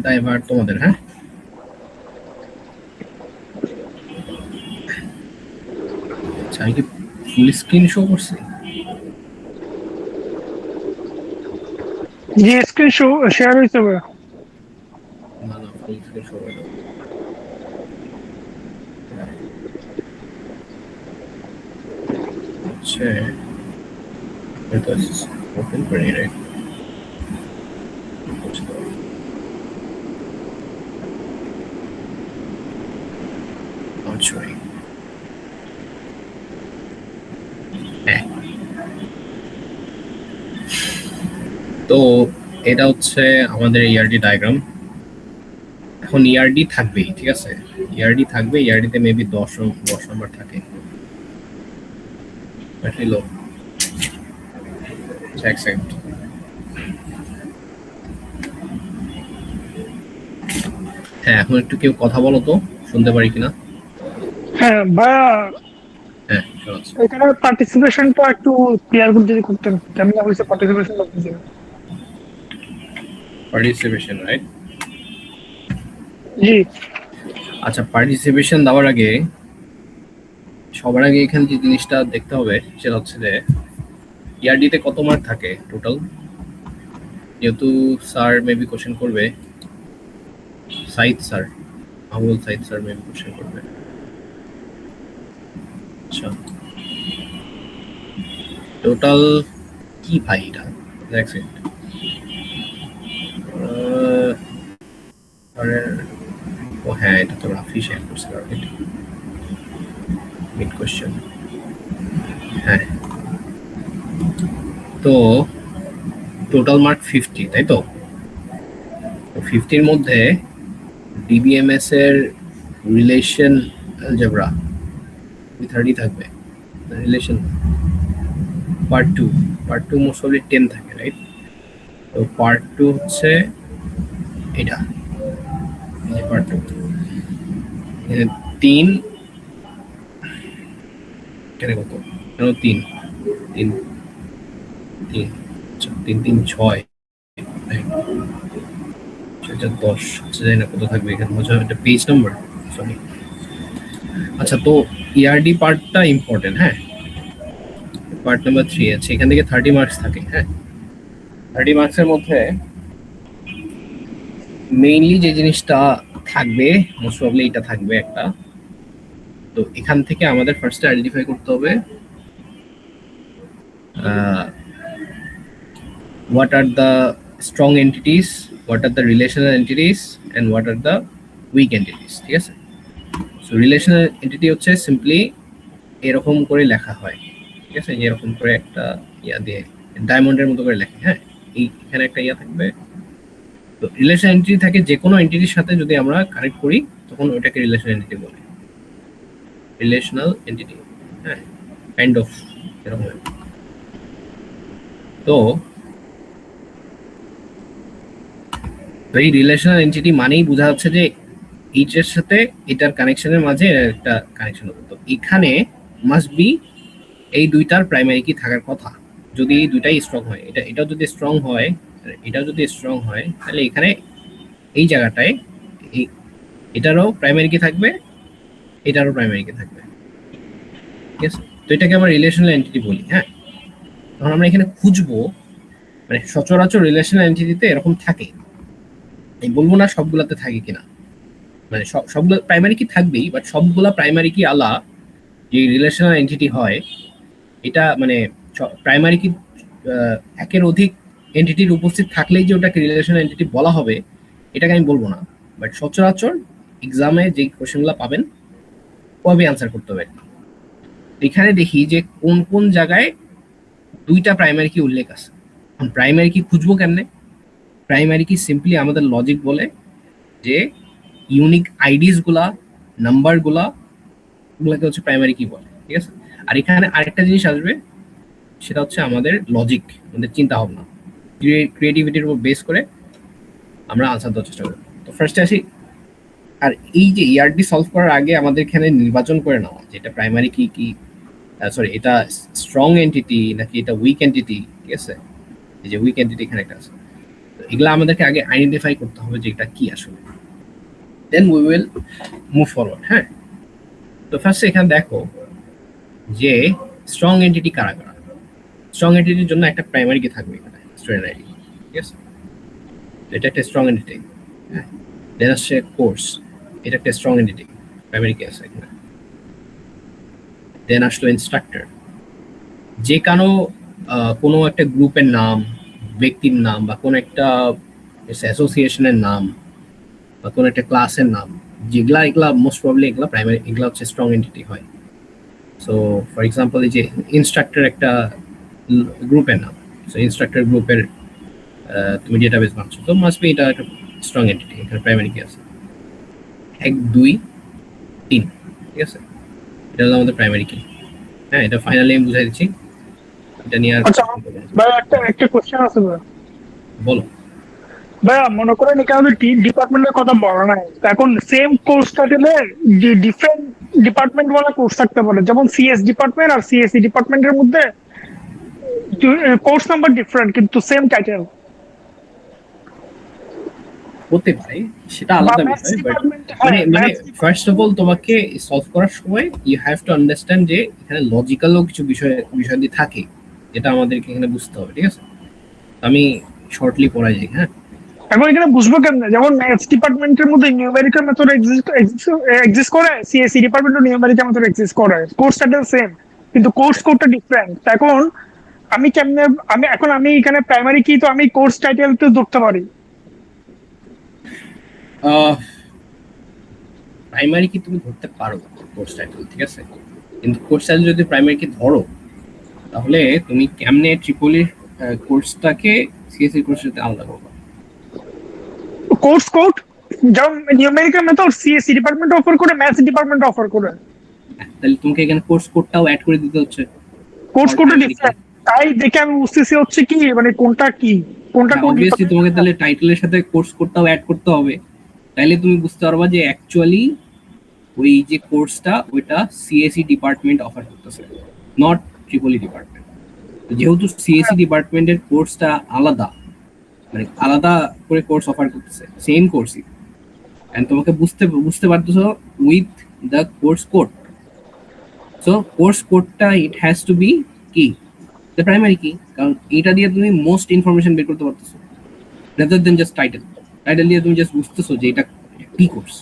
তাই এবার তোমাদের, হ্যাঁ আচ্ছা, আমি কি ফুল স্ক্রিন শো করছি? জি স্ক্রিন শেয়ার হয়েছে ভাইয়া। না না, ফুল স্ক্রিন শো করে দাও। হচ্ছে এটা ওপেন করি, রাইট? সরি, হ্যাঁ। তো এটা হচ্ছে আমাদের ইয়ারডি ডায়াগ্রাম। এখন ইয়ারডি থাকবেই, ঠিক আছে, ইয়ারডি থাকবে। ইয়ারডিতে মেবি 10 নম্বর থাকে। ব্যাটারি লো, এক সেকেন্ড। হ্যাঁ, এখন একটু কেউ কথা বলো তো, শুনতে পারি কিনা। হ্যাঁ ভাইয়া, হ্যাঁ, শোনাচ্ছে। এখানে পার্টিসিপেশনটা একটু ক্লিয়ার করে যদি করতেন, কেমন হয়েছে পার্টিসিপেশন বুঝে। Participation, right? জি আচ্ছা, পার্টিসিপেশন দেওয়ার আগে সবার আগে এখানে যে জিনিসটা দেখতে হবে সেটা হচ্ছে যে ইয়ারডিতে কত মার্ক থাকে টোটাল। যেহেতু স্যার মেবি কোশ্চেন করবে, Sayeed sir, Mahbul Sayeed sir maybe question করবে। আচ্ছা, টোটাল কি ভাই এটা, এক সেকেন্ড। ও হ্যাঁ, এটা তো রাফি শেয়ার করছে, রাইট? মিড কোশ্চেন, হ্যাঁ। তো টোটাল মার্ক 50, তাই তো? 50-র মধ্যে ডিবিএমএস এর রিলেশন অ্যালজেব্রা 30 থাকবে। রিলেশন পার্ট টু মোস্ট অফলি 10 থাকে, রাইট? তো পার্ট টু হচ্ছে এটা, পার্ট টু 3, কেন কত, কেন 3 3 3, আচ্ছা 3 3 6, 10 হচ্ছে, জানি না কত থাকবে এখানে, বোঝা এটা পেজ নাম্বার, সরি। আচ্ছা, তো ইআরডি পার্টটা ইম্পর্টেন্ট, হ্যাঁ। পার্ট নাম্বার 3 আছে, এখান থেকে 30 মার্কস থাকে, হ্যাঁ। 30 মার্কসের মধ্যে মেইনলি যে জিনিসটা থাকবে মোস্ট প্রবলি এটা থাকবে একটা। তো এখান থেকে আমাদের ফার্স্টে আইডেন্টিফাই করতে হবে what are the strong entities, what are the relational entities, and what are the weak entities, ঠিক আছে? সো রিলেশনাল এন্টিটি হচ্ছে সিম্পলি এরকম করে লেখা হয়, ঠিক আছে, এরকম করে একটা ইয়া দিয়ে ডায়মন্ডের মতো করে লেখে, হ্যাঁ। এখানে একটা ইয়া থাকবে। তো রিলেশন এন্টিটি থাকে, যে কোনো এন্টিটির সাথে যদি আমরা কানেক্ট করি তখন ওটাকে রিলেশন এন্টিটি বলে, রিলেশনাল এন্টিটি, হ্যাঁ, কাইন্ড অফ এরকম। তো এই রিলেশনাল এন্টিটি মানেই বোঝা যাচ্ছে যে এইটার সাথে এটার কানেকশনের মাঝে একটা কানেকশন হবে। তো এখানে মাস্ট বি এই দুইটার প্রাইমারি কি থাকার কথা। যদি এই দুইটাই স্ট্রং হয়, এটাও যদি স্ট্রং হয়, এটাও যদি স্ট্রং হয়, তাহলে এখানে এই জায়গাটায় এই এটারও প্রাইমারি কি থাকবে, এটারও প্রাইমারি কি থাকবে, ঠিক আছে? তো এটাকে আমরা রিলেশনাল এন্টিটি বলি, হ্যাঁ। তখন আমরা এখানে খুঁজবো, মানে সচরাচর রিলেশনাল এন্টিটিতে এরকম থাকে, আমি বলবো না সবগুলাতে থাকে কিনা, মানে সবগুলো প্রাইমারি কি থাকবেই, বাট সবগুলা প্রাইমারি কি আলা যে রিলেশনাল এন্টিটি হয়, এটা মানে প্রাইমারি কি একের অধিক এন্টিটির উপস্থিত থাকলেই যে ওটাকে রিলেশনাল এন্টিটি বলা হবে, এটাকে আমি বলবো না। বাট সচরাচর এক্সামে যে কোশ্চেনগুলো পাবেন ওভাবে আনসার করতে হবে। এখানে দেখি যে কোন কোন জায়গায় দুইটা প্রাইমারি কি উল্লেখ আছে। প্রাইমারি কি খুঁজবো কেমনে? প্রাইমারি কি সিম্পলি আমাদের লজিক বলে যে ইউনিক আইডিস গুলা, নাম্বার গুলা, ওগুলাকে হচ্ছে প্রাইমারি কি বলে, ঠিক আছে? আর এখানে আরেকটা জিনিস আসবে, সেটা হচ্ছে আমাদের লজিক, আমাদের চিন্তা ভাবনা, ক্রিয়েটিভিটির উপর বেস করে আমরা আনসার দেওয়ার চেষ্টা করব। তো ফার্স্টে আসি, আর এই যে ইআরডি সলভ করার আগে আমাদের এখানে নির্বাচন করে নেওয়া যে এটা প্রাইমারি কি কি, সরি, এটা স্ট্রং এন্টিটি নাকি এটা উইক এন্টিটি, ঠিক আছে? এই যে উইক এন্টিটি এখানে একটা আছে। এগুলা আমাদেরকে আগে আইডেন্টিফাই করতে হবে যে এটা কি আসলে, then we will move forward. হ্যাঁ, তো ফার্স্ট এখানে দেখো যে স্ট্রং এন্টিটি কারা কারা। স্ট্রং এন্টিটির জন্য একটা প্রাইমারি কি থাকবে এখানে, স্টুডেন্ট আইডি, ঠিক আছে, এটা একটা স্ট্রং এন্টিটি। হ্যাঁ, দেন আসছে কোর্স, এটা একটা স্ট্রং এন্টিটি, প্রাইমারি কি আছে এখানে। দেন আসলো ইনস্ট্রাক্টর, যে কোনো একটা গ্রুপের নাম, ব্যক্তির নাম, বা কোনো একটা অ্যাসোসিয়েশনের নাম, বা কোনো একটা ক্লাসের নাম, যেগুলা এগুলা মোস্ট প্রবলি এগুলা প্রাইমারি, এগুলা হচ্ছে স্ট্রং এন্টিটি হয়। সো ফর এক্সাম্পল এই যে ইনস্ট্রাক্টর একটা গ্রুপের নাম, সো ইনস্ট্রাক্টর গ্রুপের তুমি ডেটাবেস বানাচ্ছো, তো মাস্ট বি এটা একটা স্ট্রং এন্টিটি। এখানে প্রাইমারি কি আছে, 1 2 3, ঠিক আছে, এটা হলো আমাদের প্রাইমারি কি। হ্যাঁ, এটা ফাইনালি আমি বুঝাই দিচ্ছি, এটা নিয়ে আর আচ্ছা ভাই, একটা কোশ্চেন আছে ভাই। বলো। ভাইয়া মনে করেন এখানে ডিপার্টমেন্টের কথা বলা নাই, তো এখন সেম কোর্স টাইটেলে যে ডিফারেন্ট ডিপার্টমেন্ট ওয়ালা কোর্স থাকতে পারে, যেমন সিএস ডিপার্টমেন্ট আর সিএসসি ডিপার্টমেন্টের মধ্যে কোর্স নাম্বার ডিফারেন্ট কিন্তু সেম টাইটেল, হতে পারে, সেটা বা আলাদা ম্যাথস বিষয়, বাট ডিপার্টমেন্ট। মানে হ্যাঁ, মানে ম্যাথস ফার্স্ট অফ অল তোমাকে সলভ করার সময় ইউ হ্যাভ টু আন্ডারস্ট্যান্ড যে এখানে লজিক্যালও কিছু বিষয় দিয়ে থাকে, যেটা আমাদেরকে এখানে বুঝতে হবে, ঠিক আছে। আমি শর্টলি পড়াই যাই। হ্যাঁ, এখন এখানে বুঝবো কেমনে, যেমন ম্যাথস ডিপার্টমেন্টের মধ্যে নিউমেরিক্যাল মেথড এক্সিস্ট করে, সিএসসি ডিপার্টমেন্টও নিউমেরিক্যাল মেথড এক্সিস্ট করে, কোর্স টাইটেল সেম কিন্তু কোর্স কোডটা ডিফারেন্ট। এখন আমি কেমনে, আমি এখানে প্রাইমারি কি, তো আমি কোর্স টাইটেল তো ধরতে পারি। প্রাইমারি কি তুমি ধরতে পারো কোর্স টাইটেল, ঠিক আছে, কিন্তু কোর্স টাইটেল যদি প্রাইমারি কি ধরো, তাহলে তুমি কেমনে ট্রিপলির কোর্সটাকে সিএসসি কোর্সের সাথে আলাদা করবে। কোর্স কোড যেমন numerical method CSC department offer করে, ম্যাথস ডিপার্টমেন্ট অফার করে, তাহলে তোমাকে এখানে কোর্স কোডটাও অ্যাড করে দিতে হচ্ছে। কোর্স কোডটা ডিফারেন্ট, তাই দেখে আমি বুঝতেছি হচ্ছে কি মানে কোনটা কি, কোনটা কোন অবভিয়াসলি তোমাকে তাহলে টাইটেলের সাথে কোর্স কোডটাও অ্যাড করতে হবে, তাইলে তুমি বুঝতে পারবা যে অ্যাকচুয়ালি ওই যে কোর্সটা ওইটা সিএসসি ডিপার্টমেন্ট অফার করতেছে, নট ট্রিপলি ডিপার্টমেন্ট। যেহেতু সিএসসি ডিপার্টমেন্টের কোর্সটা আলাদা, মানে আলাদা করে কোর্স অফার করতেছে, সেম কোর্সই, এন্ড তোমাকে বুঝতে পারতেছো with the course code. So course কোডটা ইট হ্যাজ টু বি কি, দ্য প্রাইমারি কি, কারণ এটা দিয়ে তুমি মোস্ট ইনফরমেশন বের করতে পারতেছো, রাদার দেন জাস্ট টাইটেল দিয়ে তুমি জাস্ট বুঝতেছো যে এটা কি কোর্স,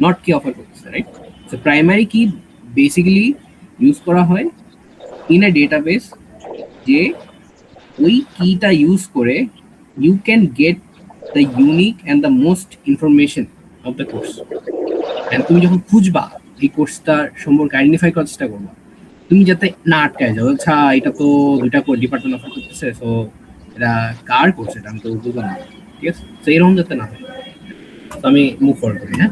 নট কি অফার করতেছে, রাইট। সো প্রাইমারি কি বেসিক্যালি ইউজ করা হয় ইন এ ডেটাবেস, যে ওই কিটা ইউজ করে you can get the unique and the most information of the course. And তুমি যখন খুঁজবা এই কোর্সটার সম্পর্কে আইডেন্টিফাই করার চেষ্টা করবা, তুমি যাতে না আটকায় যাও, আচ্ছা এটা তো দুইটা ডিপার্টমেন্ট অফার করতেছে, সো এটা কার কোর্স, এটা আমি তো বুঝলাম না, ঠিক আছে, তো এরকম যাতে না হয়। তো আমি মুভ ফরওয়ার্ড করি। হ্যাঁ,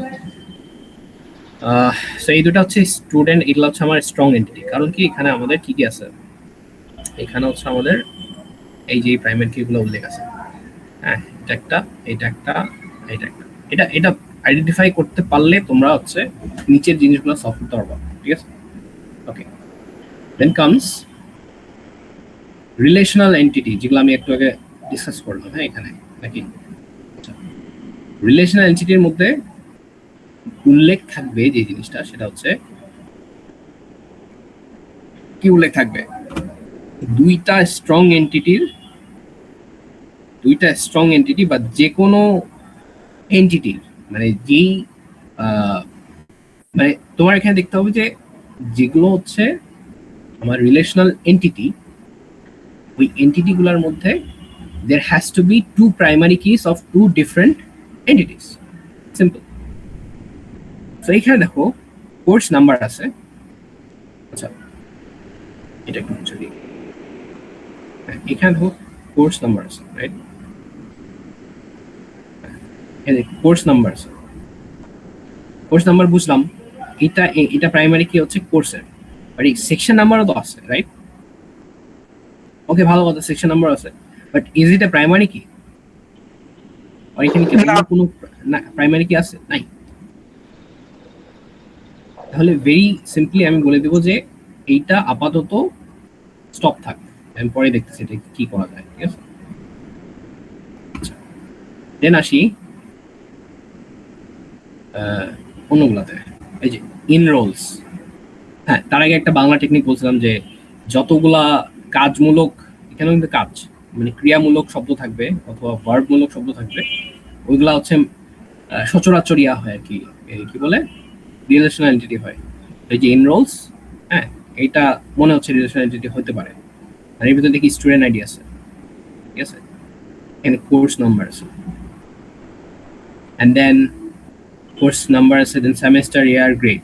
সো এই দুটো হচ্ছে স্টুডেন্ট, এগুলো হচ্ছে আমার স্ট্রং এন্টিটি। কারণ কি এখানে আমাদের কি কি আছে, এখানে হচ্ছে আমাদের এই যে প্রাইমারি কিগুলো উল্লেখ আছে। হ্যাঁ, এটা একটা, এটা একটা, এটা একটা, এটা এটা আইডেন্টিফাই করতে পারলে তোমরা হচ্ছে নিচের জিনিসগুলো সলভ করতে পারবা, ঠিক আছে। ওকে, দেন কামস রিলেশনাল এন্টিটি, যেগুলো আমি একটু আগে ডিসকাস করলাম। হ্যাঁ, এখানে নাকি রিলেশনাল এন্টিটির মধ্যে উল্লেখ থাকবে যে জিনিসটা, সেটা হচ্ছে কি উল্লেখ থাকবে, দুইটা স্ট্রং এন্টিটি বা যে কোনো এন্টিটি, মানে যেই মানে তোমার এখানে দেখতে হবে যে যেগুলো হচ্ছে আমার রিলেশনাল এন্টিটি, ওই এন্টিটি গুলোর মধ্যে there has to be two primary keys of two different entities. Simple. So এখানে দেখো কোর্স নাম্বার আছে, আচ্ছা এটা একটু মুছে দিই। এখানে দেখো কোর্স নাম্বার আছে, রাইট, কোর্স নাম্বার আছে, কোর্স নাম্বার বুঝলাম, এটা প্রাইমারি কি হচ্ছে কোর্সের, বাট এই সেকশন নাম্বারও তো আছে, রাইট। ওকে, ভালো কথা, সেকশন নাম্বার আছে, but is it a primary কি, আর এখানে কি কোনো প্রাইমারি কি আছে? নাই। তাহলে ভেরি সিম্পলি আমি বলে দেবো যে এইটা আপাতত স্টপ থাকবে, আমি পরে দেখতেছি এটা কি করা যায়, ঠিক আছে। দেন আসি অন্যগুলাতে, এই যে ইনরোলস। হ্যাঁ, তার আগে একটা বাংলা টেকনিক বলছিলাম যে যতগুলা কাজমূলক, এখানেও কিন্তু কাজ মানে ক্রিয়ামূলক শব্দ থাকবে অথবা ভার্বমূলক শব্দ থাকবে, ওইগুলা হচ্ছে সচরাচর ইয়া হয় আর কি, কি বলে রিলেশনাল এন্টিটি হয়। এই যে ইনরোলস, হ্যাঁ, এইটা মনে হচ্ছে রিলেশনাল এন্টিটি হতে পারে। আর এর ভিতরে দেখি স্টুডেন্ট আইডি আছে, ঠিক আছে, এখানে কোর্স নাম্বার আছে, অ্যান্ড দেন কোর্স নাম্বার আছে, দেন সেমেস্টার, ইয়ার, গ্রেড।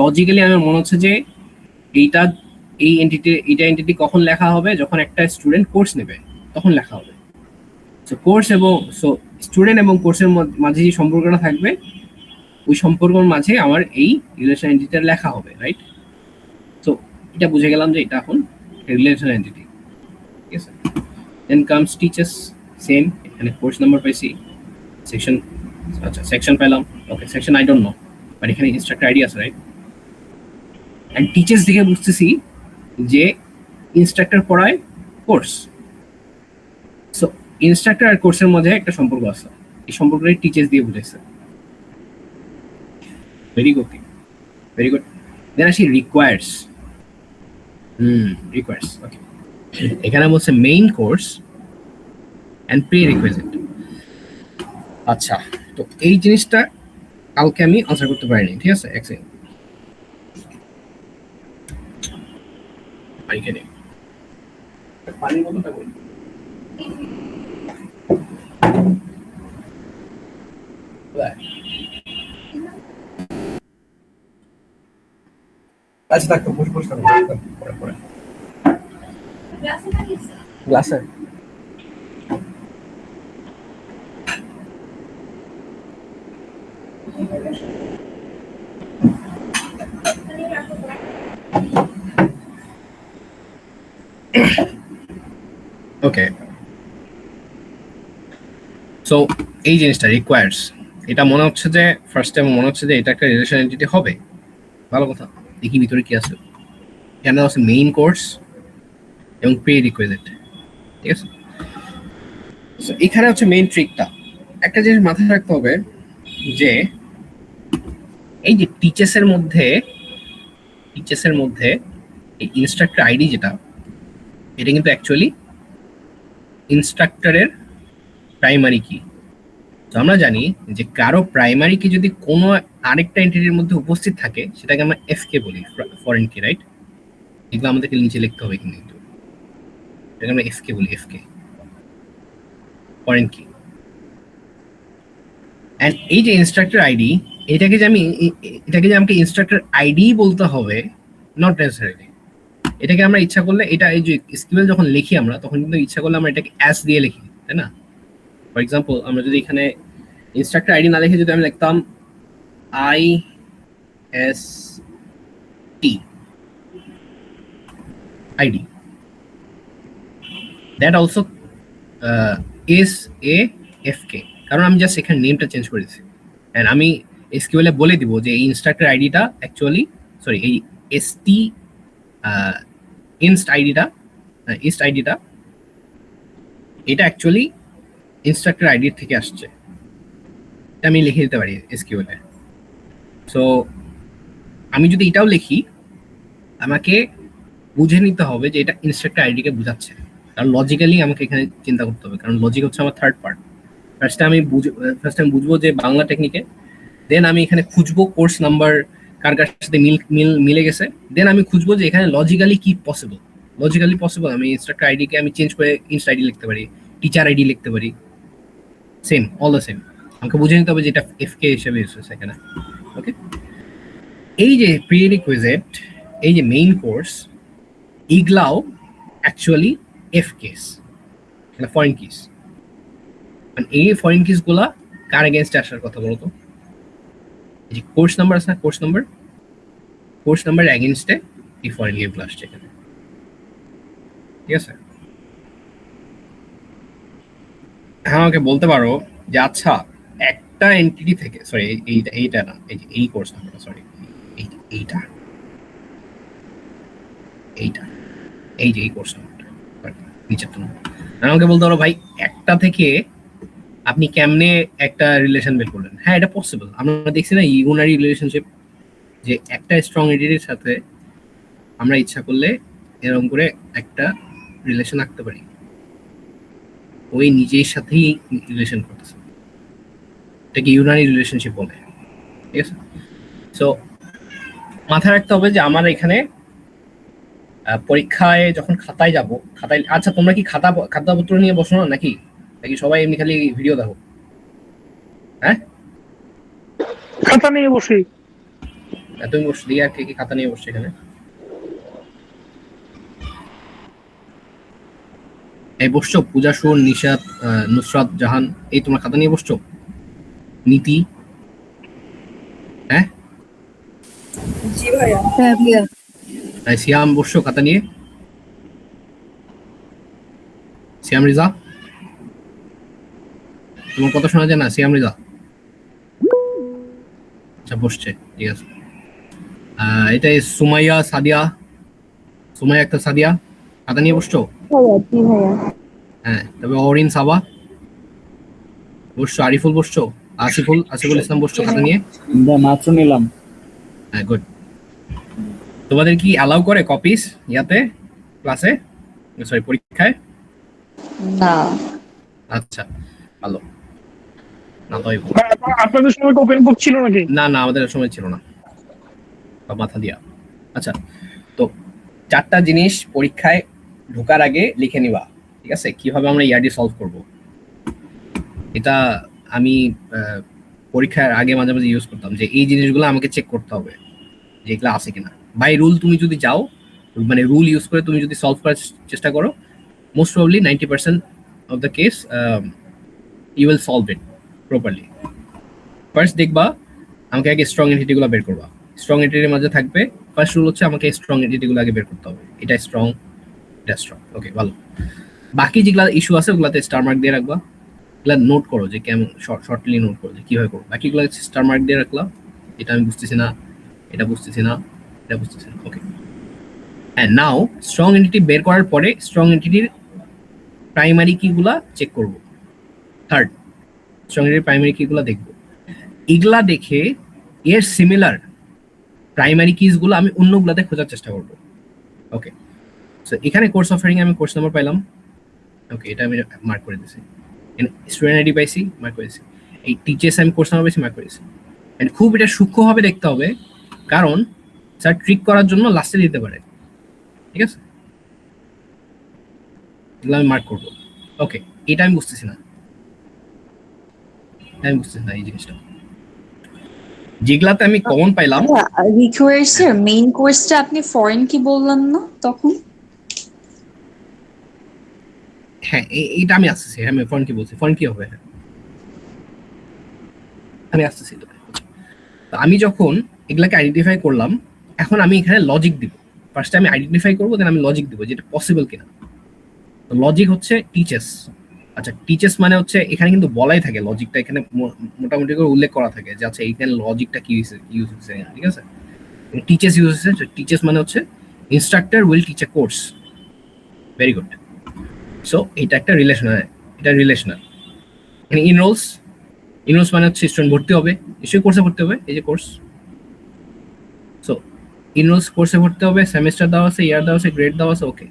লজিক্যালি আমার মনে হচ্ছে যে এইটা এইটা এন্টিটি কখন লেখা হবে, যখন একটা স্টুডেন্ট কোর্স নেবে তখন লেখা হবে। সো কোর্স এবং সো স্টুডেন্ট এবং কোর্সের মাঝে যে সম্পর্কটা থাকবে, ওই সম্পর্কের মাঝে আমার এই রিলেশন এন্টিটিটা লেখা হবে, রাইট? সো এটা বুঝে গেলাম যে এটা এখন রিলেশন এন্টিটি, ঠিক আছে। দেন কামস টিচার্স, সেম, এখানে কোর্স নাম্বার পাইছি, সেকশন, আচ্ছা সেকশন পেলাম, okay section I don't know, but এখানে ইনস্ট্রাক্টর আইডি আছে, রাইট? অ্যান্ড টিচার্স দিকে বুঝতেছি যে ইনস্ট্রাক্টর পড়ায় কোর্স, সো ইনস্ট্রাক্টর আর কোর্সের মধ্যে একটা সম্পর্ক আছে, এই সম্পর্কটাই টিচার্স দিয়ে বুঝাইছে। Very good, very good. Then আসি রিকোয়ার্স। Requires, okay. এখানে বলছে main course and prerequisite. আচ্ছা, তো এই জিনিসটা কালকে আমি আনসার করতে পারিনি, ঠিক আছে, এক সেকেন্ড। এখানে পানির বোতলটা কই? আচ্ছা থাকতো, বসে বসে পরে পরে গ্লাসে। ওকে, সো এই জিনিসটা রিকোয়ার্স, এটা মনে হচ্ছে যে ফার্স্ট টাইম মনে হচ্ছে যে এটা একটা রিলেশন এন্টিটি হবে। ভালো কথা, দেখি ভিতরে কি আছে। এখানে আছে মেইন কোর্স এবং প্রি রিকুইজিট, ঠিক আছে। সো এখানে হচ্ছে মেইন ট্রিকটা, একটা জিনিস মাথায় রাখতে হবে যে এই যে টিচার্সের মধ্যে এই ইনস্ট্রাক্টর আইডি যেটা, এটা কিন্তু অ্যাকচুয়ালি ইনস্ট্রাক্টরের প্রাইমারি কি। তো আমরা জানি যে কারো প্রাইমারি কি যদি কোনো আরেকটা এন্টিটির মধ্যে উপস্থিত থাকে, সেটাকে আমরা এফকে বলি, ফরেন কি, রাইট? এগুলো আমাদেরকে নিচে লিখতে হবে কিন্তু, এটাকে আমরা এফকে বলি, এফকে ফরেন কি। এন্ড এই যে ইনস্ট্রাক্টর আইডি, এটাকে যে আমাকে ইনস্ট্রাক্টর আইডি বলতে হবে, নট নেসেসারিলি। এটাকে আমরা ইচ্ছা করলে, এটা এই যে এসকিউএল যখন লিখি আমরা, তখন কিন্তু ইচ্ছা করলে আমরা এটাকে অ্যাস দিয়ে লিখি, তাই না? ফর এক্সাম্পল, আমরা যদি এখানে ইনস্ট্রাক্টর আইডি না লিখে যদি আমি লিখতাম I S T ID, that also S A F K, কারণ আমি জাস্ট এখানে নেমটা চেঞ্জ করেছি। অ্যান্ড আমি এসকিউএল এ বলে দিব যে এই ইনস্ট্রাক্টর আইডিটা অ্যাকচুয়ালি, সরি, এই এসটি ইনস্ট আইডিটা এটা অ্যাকচুয়ালি ইনস্ট্রাক্টর আইডির থেকে আসছে, এটা আমি লিখে দিতে পারি এসকিউএল এ। সো আমি যদি এটাও লিখি, আমাকে বুঝে নিতে হবে যে এটা ইনস্ট্রাক্টর আইডিকে বোঝাচ্ছে, কারণ লজিক্যালি আমাকে এখানে চিন্তা করতে হবে, কারণ লজিক হচ্ছে আমার থার্ড পার্ট। ফার্স্টে আমি বুঝবো যে বাংলা টেকনিকে, দেন আমি এখানে খুঁজবো কোর্স নাম্বার কার কার সাথে মিলে গেছে, দেন আমি খুঁজবো যে এখানে লজিক্যালি কি পসিবল। আমি ইনস্ট্রাক্টর আইডিকে আমি চেঞ্জ করে ইনস্ট আইডি লিখতে পারি, টিচার আইডি লিখতে পারি, সেম, অল দ্য সেম। আমাকে বুঝে নিতে হবে যে এটা এফকে হিসেবে ইউজ হয়েছে এখানে, ওকে। এই যে প্রি রিকুইজিট, এই যে মেইন কোর্স, এগুলাও অ্যাকচুয়ালি এফ কেস, মানে ফরেন কিস। এই ফরেন কিস গুলা কার এগেনস্টে আসার কথা বলতো? এই যে কোর্স নাম্বার আছে না, কোর্স নাম্বার এগেনস্টে এই ফরেন কি গুলো আসছে এখানে, ঠিক আছে। হ্যাঁ, আমাকে বলতে পারো যে আচ্ছা একটা এন্টিটি থেকে, সরি এইটা না, এই যে এই কোর্স নাম্বারটা, সরি এইটা এই যে এই কোর্স নাম্বারটা নিচের তো, আমাকে বলতে পারো ভাই একটা থেকে আপনি কেমনে একটা রিলেশন বের করলেন? হ্যাঁ, এটা পসিবল। আমরা দেখছি না ইউনারি রিলেশনশিপ, যে একটা স্ট্রং এন্টিটির সাথে আমরা ইচ্ছা করলে এরকম করে একটা রিলেশন আঁকতে পারি, ওই নিজের সাথেই রিলেশন করতেছে, এটাকে ইউনারি রিলেশনশিপ বলে। ঠিক আছে, সো মাথায় রাখতে হবে যে আমার এখানে পরীক্ষায় যখন খাতায় যাব, খাতায়, আচ্ছা তোমরা কি খাতাপত্র নিয়ে বসো না নাকি নাকি সবাই এমনি খালি ভিডিও দেখো? হ্যাঁ, খাতা নিয়ে বসি। তুমি বসছো দিয়ে, আর কে কি খাতা নিয়ে বসছো এখানে? এই বসছো পূজা, সুর, নিশাত, নুসরাত জাহান, এই তোমরা খাতা নিয়ে বসছো? নীতি, হ্যাঁ, জি ভাইয়া। সিয়াম বসছো খাতা নিয়ে? সিয়াম রিজা, তোমার কথা শোনা যায় না? সিয়াম রিজা, আচ্ছা বসছে, ঠিক আছে। এটা সুমাইয়া সাদিয়া, সুমাইয়া একটা সাদিয়া, খাতা নিয়ে বসছো? জি ভাইয়া। হ্যাঁ, তবে অরিন সাবা বসছো, আরিফুল বসছো, আসিফুল ইসলাম বসছো খাতা নিয়ে? মাত্র নিলাম। হ্যাঁ, গুড। তোমাদের কি অ্যালাউ করে কপিস ইয়াতে ক্লাসে, সরি পরীক্ষায়? না। আচ্ছা, ভালো। না তো আপনাদের সময় ওপেন বুক ছিল নাকি? না না, আমাদের সময় ছিল না, মাথা দিয়া। আচ্ছা, তো 4টা জিনিস পরীক্ষায় ঢোকার আগে লিখে নিবা, ঠিক আছে? কিভাবে আমরা ইয়ারডি সলভ করব, এটা আমি পরীক্ষার আগে মাঝে মাঝে ইউজ করতাম, যে এই জিনিসগুলো আমাকে চেক করতে হবে যে এগুলো আছে কিনা। বাই রুল তুমি যদি যাও, মানে রুল ইউজ করে তুমি যদি সলভ করার চেষ্টা করো, most probably 90% of the case you will solve it properly. First দেখবা, আমাকে আগে স্ট্রং এন্টিটিগুলো বের করবা। স্ট্রং এন্টিটির মাঝে থাকবে, ফার্স্ট রুল হচ্ছে আমাকে স্ট্রং এন্টিটিগুলো আগে বের করতে হবে। এটা স্ট্রং, এটা স্ট্রং, ওকে ভালো। বাকি যেগুলো ইস্যু আছে ওগুলাতে স্টার মার্ক দিয়ে রাখবা, এগুলা নোট করো যে কেমন, শর্টলি নোট করো যে কিভাবে করো। বাকিগুলো স্টার মার্ক দিয়ে রাখলাম, এটা আমি বুঝতেছি না, এটা বুঝতেছি না, এটা বুঝতেছি না, ওকে। হ্যাঁ, নাও স্ট্রং এন্টিটি বের করার পরে স্ট্রং এন্টিটির প্রাইমারি কিগুলা চেক করব। থার্ড, স্ট্রং এন্টিটির প্রাইমারি কিগুলা দেখবো, এগুলা দেখে এর সিমিলার প্রাইমারি কিজগুলো আমি অন্যগুলাতে খোঁজার চেষ্টা করব। ওকে, সো এখানে কোর্স অফারিং আমি কোর্স নাম্বার পাইলাম, ওকে, এটা আমি মার্ক করে দিয়েছি। স্টুডেন্ট আইডি পাইছি, মার্ক করেছি। এই টিচার্স আমি কোর্স নাম্বার পাইছি, মার্ক করেছি। এন্ড খুব এটা সূক্ষ্মভাবে দেখতে হবে, কারণ স্যার ট্রিক করার জন্য লাস্টে দিতে পারে, ঠিক আছে? এগুলো আমি মার্ক করবো। ওকে, এটা আমি বুঝতেছি না, আমি বুঝতেছি না এই জিনিসটা। যেগুলাতে আমি কমন পাইলাম, রিকোয়ার্সের মেইন কোর্সটা আপনি ফরেন কি বললেন না তখন? হ্যাঁ এইটা আমি আসতেছি। হ্যাঁ, আমি ফরেন কি বলছি, ফরেন কি হবে, হ্যাঁ আমি আসতেছি। তো আমি যখন এগুলাকে আইডেন্টিফাই করলাম, এখন আমি এখানে লজিক দিব। ফার্স্টে আমি আইডেন্টিফাই করবো, দেন আমি লজিক দিব যেটা পসিবল কিনা। তো লজিক হচ্ছে টিচেস। আচ্ছা, টিচেস মানে হচ্ছে এখানে কিন্তু বলাই থাকে, লজিকটা এখানে মোটামুটি করে উল্লেখ করা থাকে যে আচ্ছা এইখানে লজিকটা কি ইউজ হচ্ছে, ঠিক আছে? টিচেস ইউজ হচ্ছে, টিচেস মানে হচ্ছে instructor will teach A course. Very good. So এটা একটা রিলেশনাল, এটা রিলেশনাল। এখানে ইনরোলস মানে হচ্ছে স্টুডেন্ট ভর্তি হবে, নিশ্চয়ই কোর্সে ভর্তি হবে, এই যে কোর্স। সো ইনরোলস কোর্সে ভর্তি হবে, সেমিস্টার দেওয়া আছে, ইয়ার দেওয়া আছে, গ্রেড দেওয়া আছে, ওকে,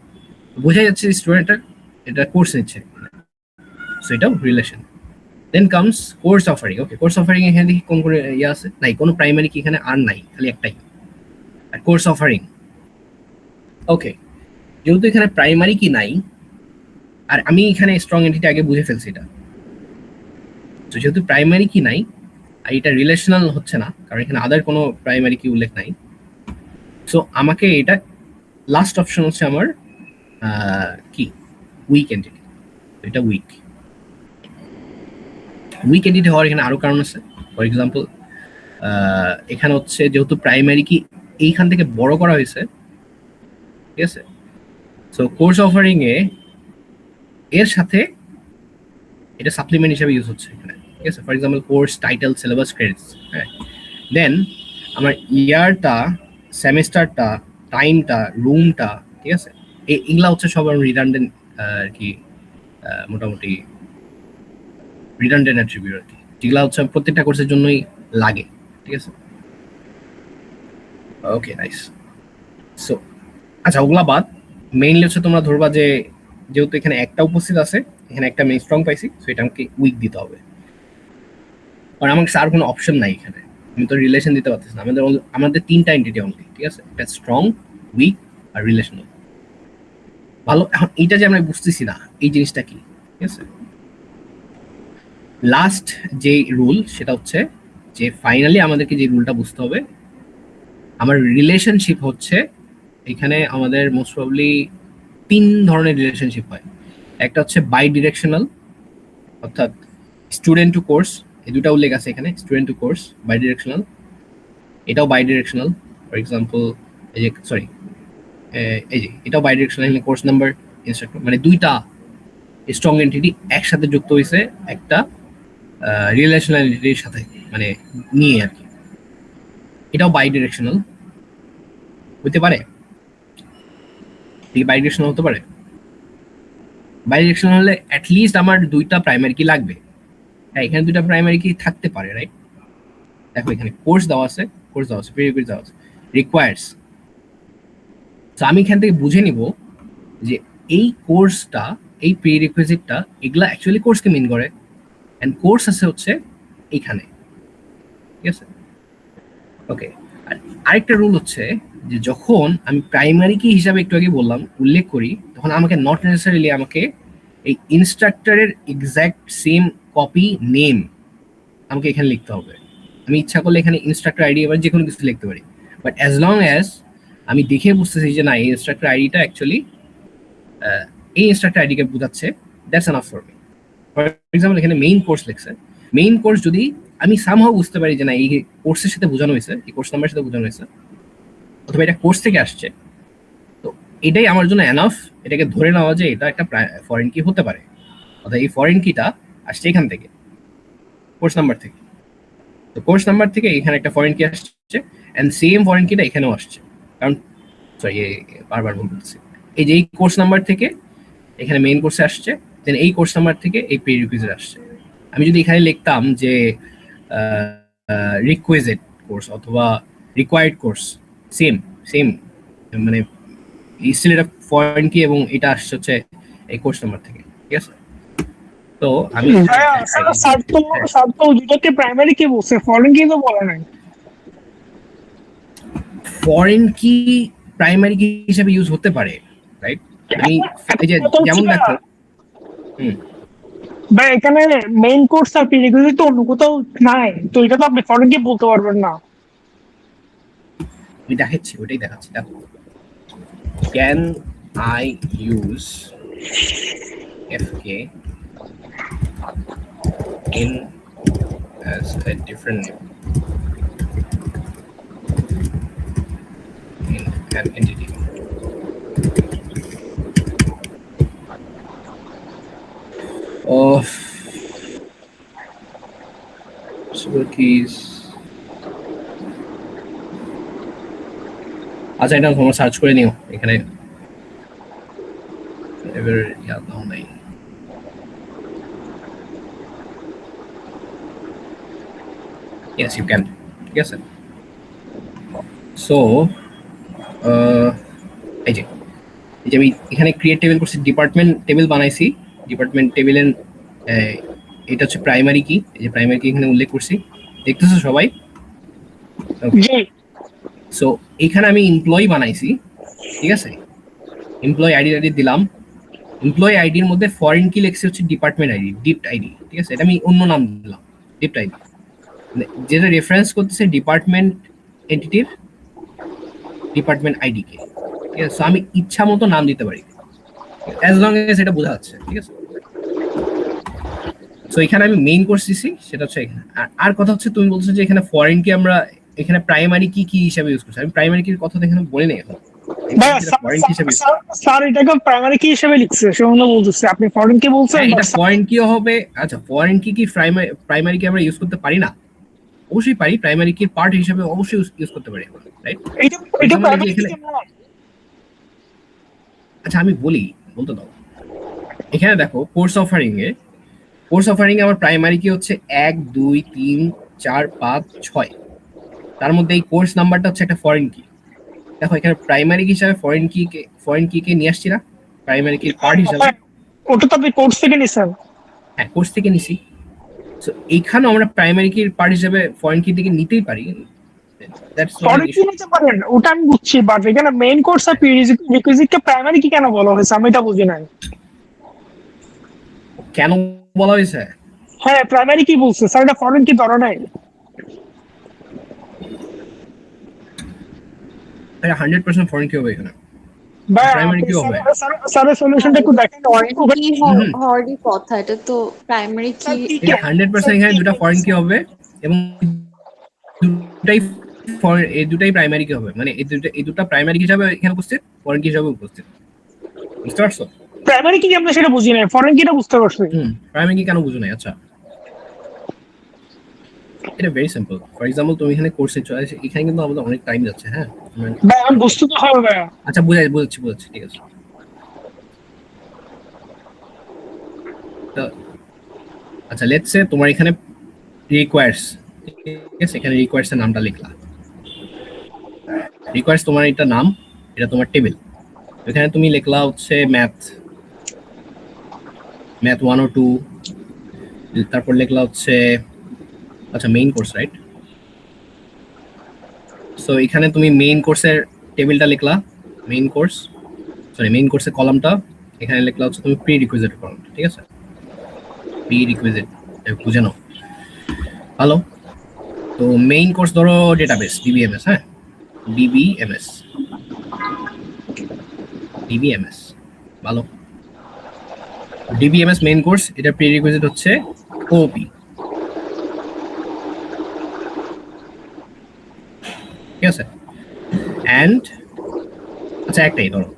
বোঝা যাচ্ছে স্টুডেন্টটা এটা কোর্স নিচ্ছে। সো এটাও relation. Then comes course offering. Okay, course offering এখানে দেখি কোন করে ইয়ে আছে, নাই কোনো প্রাইমারি কি এখানে আর নাই, খালি একটাই, আর কোর্স অফারিং। ওকে, যেহেতু এখানে প্রাইমারি কি নাই, আর আমি এখানে স্ট্রং এন্টিটি আগে বুঝে ফেলছি এটা, তো যেহেতু প্রাইমারি কি নাই আর এটা রিলেশনাল হচ্ছে না, কারণ এখানে আদার কোনো প্রাইমারি কি উল্লেখ নাই, সো আমাকে এটা লাস্ট অপশন হচ্ছে আমার কি উইক এন্টিটি। এটা উইক এন্টিটি হওয়ার এখানে আরো কারণ আছে। ফর এক্সাম্পল, এখানে হচ্ছে যেহেতু প্রাইমারি কি এইখান থেকে বড় করা হয়েছে, ঠিক আছে? সো কোর্স অফারিং এ এর সাথে এটা সাপ্লিমেন্ট হিসেবে ইউজ হচ্ছে এখানে, ঠিক আছে? For example course title, syllabus, credits, হ্যাঁ। দেন আমার ইয়ারটা, সেমিস্টারটা, টাইমটা, রুমটা, ঠিক আছে? এগুলা হচ্ছে সব রিডান্ডেন্ট আর কি, মোটামুটি রিডান্ডেন্ট অ্যাট্রিবিউট আর কি, যেগুলো হচ্ছে প্রত্যেকটা কোর্সের জন্যই লাগে, ঠিক আছে? ওকে, নাইস। সো আচ্ছা, ওগুলা বাদ, মেইনলি হচ্ছে তোমরা ধরবা যে যেহেতু এখানে একটা উপস্থিত আছে, এখানে একটা আমি স্ট্রং পাইছি, সো এটা আমাকে উইক দিতে হবে, কারণ আমার কাছে আর কোনো অপশন নাই এখানে, আমি তো রিলেশন দিতে পারতেছি না। আমাদের তিনটা এন্টিটি অনলি, ঠিক আছে? একটা স্ট্রং, উইক আর রিলেশনাল। ভালো, এখন এইটা যে আমরা বুঝতেছি না এই জিনিসটা কি, ঠিক আছে? লাস্ট যে রুল সেটা হচ্ছে যে ফাইনালি আমাদেরকে যে রুলটা বুঝতে হবে, আমার রিলেশনশিপ হচ্ছে এখানে আমাদের মোস্ট প্রবলি 3 ধরনের রিলেশনশিপ হয়। একটা হচ্ছে বাই ডিরেকশনাল, অর্থাৎ স্টুডেন্ট টু কোর্স, এই দুটা উল্লেখ আছে এখানে, student to course, bidirectional. এটাও বাই ডিরেকশনাল, ফর এক্সাম্পল এই যে সরি এই যে এটাও bidirectional, course number instructor, মানে দুইটা স্ট্রং এন্টিটি একসাথে যুক্ত হয়েছে একটা রিলেশনালিটির সাথে, মানে নিয়ে আর কি। এটাও বাই ডিরেকশনাল হতে পারে, বাই ডিরেকশনাল হতে পারে। বাই ডিরেকশনাল হলে অ্যাটলিস্ট আমার দুইটা প্রাইমারি কি লাগবে। হ্যাঁ, এখানে দুইটা প্রাইমারি কি থাকতে পারে, রাইট? দেখো এখানে কোর্স দেওয়া আছে, প্রিরিকুইজিট দেওয়া আছে, রিকোয়ার্স। তো আমি এখান থেকে বুঝে নিব যে এই কোর্সটা, এই প্রিরিকুইজিটটা, এগুলা অ্যাকচুয়ালি কোর্সকে মিন করে, এন্ড কোর্স আছে হচ্ছে এইখানে, ঠিক আছে? ওকে, আর আরেকটা রুল হচ্ছে যে যখন আমি প্রাইমারি কি হিসাবে একটু আগে বললাম, উল্লেখ করি, তখন আমাকে নট নেসেসারিলি আমাকে এই ইনস্ট্রাক্টরের এক্সাক্ট সেম কপি নেম আমাকে এখানে লিখতে হবে। আমি ইচ্ছা করলে এখানে ইনস্ট্রাক্টর আইডি এবার যে কোনো কিছু লিখতে পারি, বাট অ্যাজ লং অ্যাজ আমি দেখে বুঝতেছি যে না, এই ইনস্ট্রাক্টর আইডিটা অ্যাকচুয়ালি এই ইনস্ট্রাক্টর আইডিকে বোঝাচ্ছে, that's enough for me. For example এখানে মেইন কোর্স লিখছে, মেইন কোর্স যদি আমি সামহাও বুঝতে পারি যে না, এই কোর্সের সাথে বোঝানো হয়েছে, এই কোর্স নাম্বারের সাথে বোঝানো হয়েছে, অথবা এটা কোর্স থেকে আসছে, তো এটাই আমার জন্য এনাফ এটাকে ধরে নেওয়া যে এটা একটা ফরেন কি হতে পারে, অর্থাৎ এই ফরেন কিটা আসছে এখান থেকে, কোর্স নাম্বার থেকে। তো কোর্স নাম্বার থেকে এখানে একটা ফরেন কি আসছে, এন্ড সেম ফরেন কিটা এখানেও আসছে, কারণ সরি বারবার বলতেছি, এই যে এই কোর্স নাম্বার থেকে এখানে মেইন কোর্সে আসছে, দেন এই কোর্স নাম্বার থেকে এই প্রিরিকুইজিট আসছে। আমি যদি এখানে লিখতাম যে রিকুইজিট কোর্স অথবা রিকোয়ার্ড কোর্স, সেম সেম, মানে স্টিল এটা ফরেন কি এবং এটা আসছে হচ্ছে এই কোর্স নাম্বার থেকে, ঠিক আছে? তো আমি দুটোকে প্রাইমারি কি বলছে, ফরেন কি তো বলা নাই। ফরেন কি প্রাইমারি কি হিসেবে ইউজ হতে পারে, রাইট? আমি এই যে যেমন দেখো, ভাই এখানে মেইন কোর্স আর প্রিরিকুইজিট তো অন্য কোথাও নাই, তো এটা তো আপনি ফরেন কি বলতে পারবেন না। আমি দেখাচ্ছি, ওইটাই দেখাচ্ছি, দেখো, can I use FK in as a different name in an entity. Of possible keys. আচ্ছা, এটা তোমরা সার্চ করে নিও, এখানে এবার ইয়াদ নাও নাই। Yes, you can. ঠিক আছে? সো এই যে আমি এখানে ক্রিয়েট টেবিল করছি, ডিপার্টমেন্ট টেবিল বানাইছি, ডিপার্টমেন্ট টেবিলের এটা হচ্ছে প্রাইমারি কি, এই যে প্রাইমারি কি এখানে উল্লেখ করছি, দেখতেছো সবাই? সো এখানে আমি এমপ্লয়ি বানাইছি, ঠিক আছে? এমপ্লয়ি আইডি দিলাম, এমপ্লয়ি আইডির মধ্যে ফরেন কি লিখছি হচ্ছে ডিপার্টমেন্ট আইডি, ডিপ্ট আইডি, ঠিক আছে? এটা আমি অন্য নাম দিলাম, ডিপ্ট আইডি, যেটা রেফারেন্স করতেছে ডিপার্টমেন্ট এন্টিটির ডিপার্টমেন্ট আইডি কে, ঠিক আছে? সো আমি ইচ্ছা মতো নাম দিতে পারি, অ্যাজ লং এজ এটা বোঝা যাচ্ছে, ঠিক আছে? সো এখানে আমি মেইন কোর্স দিছি, সেটা হচ্ছে এখানে। আর কথা হচ্ছে তুমি বলছো যে এখানে ফরেন কি আমরা এখানে প্রাইমারি কি কি হিসাবে ইউজ করছি, আমি প্রাইমারি কির কথা এখানে বলি না এখন। স্যার এটাকে প্রাইমারি কি হিসেবে লিখছে সেজন্য বলতেছে, আপনি ফরেন কি বলছেন, এটা ফরেন কি হবে? আচ্ছা, ফরেন কি প্রাইমারি কি আমরা ইউজ করতে পারি না? অবশ্যই পারি, প্রাইমারি কির পার্ট হিসেবে অবশ্যই ইউজ করতে পারি, রাইট? এটা প্রাইমারি কি? আচ্ছা আমি বলতে দাও, এখানে দেখো কোর্স অফারিং এ কোর্স অফারিং আমার প্রাইমারি কি হচ্ছে 1 2 3 4 5 6, তার মধ্যে এই কোর্স নাম্বারটা হচ্ছে একটা ফরেন কি। দেখো এখানে প্রাইমারি কি হিসাবে ফরেন কি কে নিয়ে আসছি না, প্রাইমারি কি পার্ট হিসাবে। ওটা তো আপনি কোর্স থেকে নিছেন। হ্যাঁ কোর্স থেকে নিছি, সো এইখানে আমরা প্রাইমারি কি পার্ট হিসাবে ফরেন কি থেকে নিতেই পারি। দ্যাটস ফরেন কি নিতে পারেন ওটা আমি বুঝছি, বাট এখানে মেইন কোর্স আর প্রিরিকুইজিট কে প্রাইমারি কি কেন বলা হয়েছে আমি এটা বুঝি নাই। কেন বলা হয়েছে? হ্যাঁ প্রাইমারি কি বলছে স্যার, এটা ফরেন কি ধরা নাই? এটা 100% ফরেন কি হবে এখানে, ভাই প্রাইমারি কি হবে? স্যারের সলিউশনটা একটু দেখেন। ফরেন কি হওয়ারই কথা, এটা তো প্রাইমারি কি। এটা 100% এখানে দুটো ফরেন কি হবে এবং দুটাই এই দুটাই প্রাইমারি কি হবে, মানে এই দুটো প্রাইমারি হিসাবে এখানে উপস্থিত, ফরেন কি হিসাবে উপস্থিত। বুঝতে পারছো? প্রাইমারি কি আমরা সেটা বুঝি নাই, ফরেন কিটা বুঝতে পারছি। প্রাইমারি কি কেন বুঝো নাই? আচ্ছা এটা ভেরি সিম্পল। ফর এক্সাম্পল তুমি এখানে কোর্সে চলে আসে, এখানে কিন্তু আমাদের অনেক টাইম যাচ্ছে। হ্যাঁ ভাই আমি বুঝতে তো হবে ভাই। আচ্ছা বুঝাচ্ছি ঠিক আছে। তো আচ্ছা লেটস সে তোমার এখানে রিকোয়ার্স, ঠিক আছে, এখানে রিকোয়ার্স এর নামটা লিখলা। রিকোয়ার্স তোমার এটা নাম, এটা তোমার টেবিল। এখানে তুমি লিখলা হচ্ছে ম্যাথ 1 ও 2, তারপর লিখলা হচ্ছে আচ্ছা মেইন কোর্স, রাইট? সো এখানে তুমি মেইন কোর্সের টেবিলটা লিখলা, মেইন কোর্সের কলামটা এখানে লিখলা হচ্ছে তুমি প্রি রিকুইজিট কলাম, ঠিক আছে? প্রি রিকুইজিট বুঝে নাও ভালো। তো মেইন কোর্স ধরো ডেটাবেস ডিবিএমএস, হ্যাঁ ডিবিএমএস ভালো। ডিবিএমএস মেইন কোর্স, এটা প্রি রিকুইজিট হচ্ছে ওপি, ঠিক আছে? এন্ড আচ্ছা একটাই ধরো,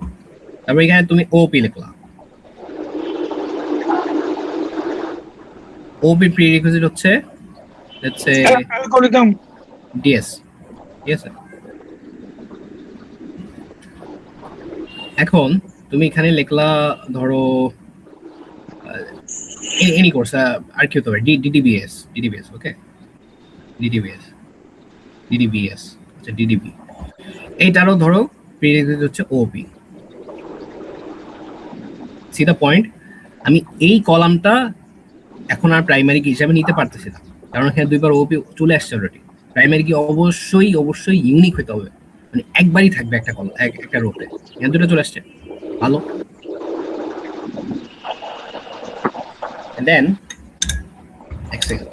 তারপর এখানে তুমি ওপি লিখলা। ওপি প্রি রিকুইজিট হচ্ছে লেটস সে অ্যালগরিদম ডিএস, ঠিক আছে? এখন তুমি এখানে লিখলা ধরো এনি কোর্স, আর কি হতে পারে, ডিডিবিএস ওকে, ডিডিবিএস আচ্ছা ডিডিবি, এইটারও ধরো প্রিরিকুইজিট হচ্ছে ওপি। সি দ্য পয়েন্ট, আমি এই কলামটা এখন আর প্রাইমারি কি হিসাবে নিতে পারতেছি না, কারণ এখানে দুইবার ওপি চলে আসছে অলরেডি। প্রাইমারি কি অবশ্যই ইউনিক হতে হবে, মানে একবারই থাকবে একটা কলাম একটা রোতে, এখানে দুটো চলে আসছে ভালো। দেন এক সেকেন্ড,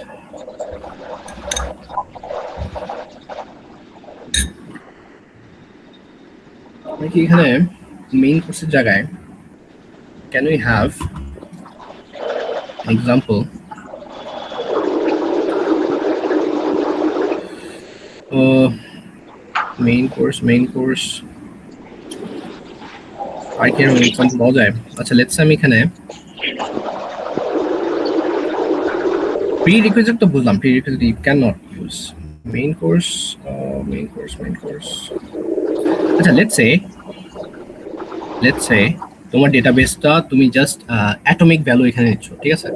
কি এখানে মেইন কোর্সের জায়গায় can we have example main course আর কি এক্সাম্পল পাওয়া যায়? আচ্ছা লেটস আমি এখানে প্রিরিকুইজিট তো বুঝলাম, prerequisite you can not use main course. আচ্ছা লেটস সে তোমার ডেটাবেসটা তুমি জাস্ট অ্যাটমিক ভ্যালু এখানে নিচ্ছ, ঠিক আছে?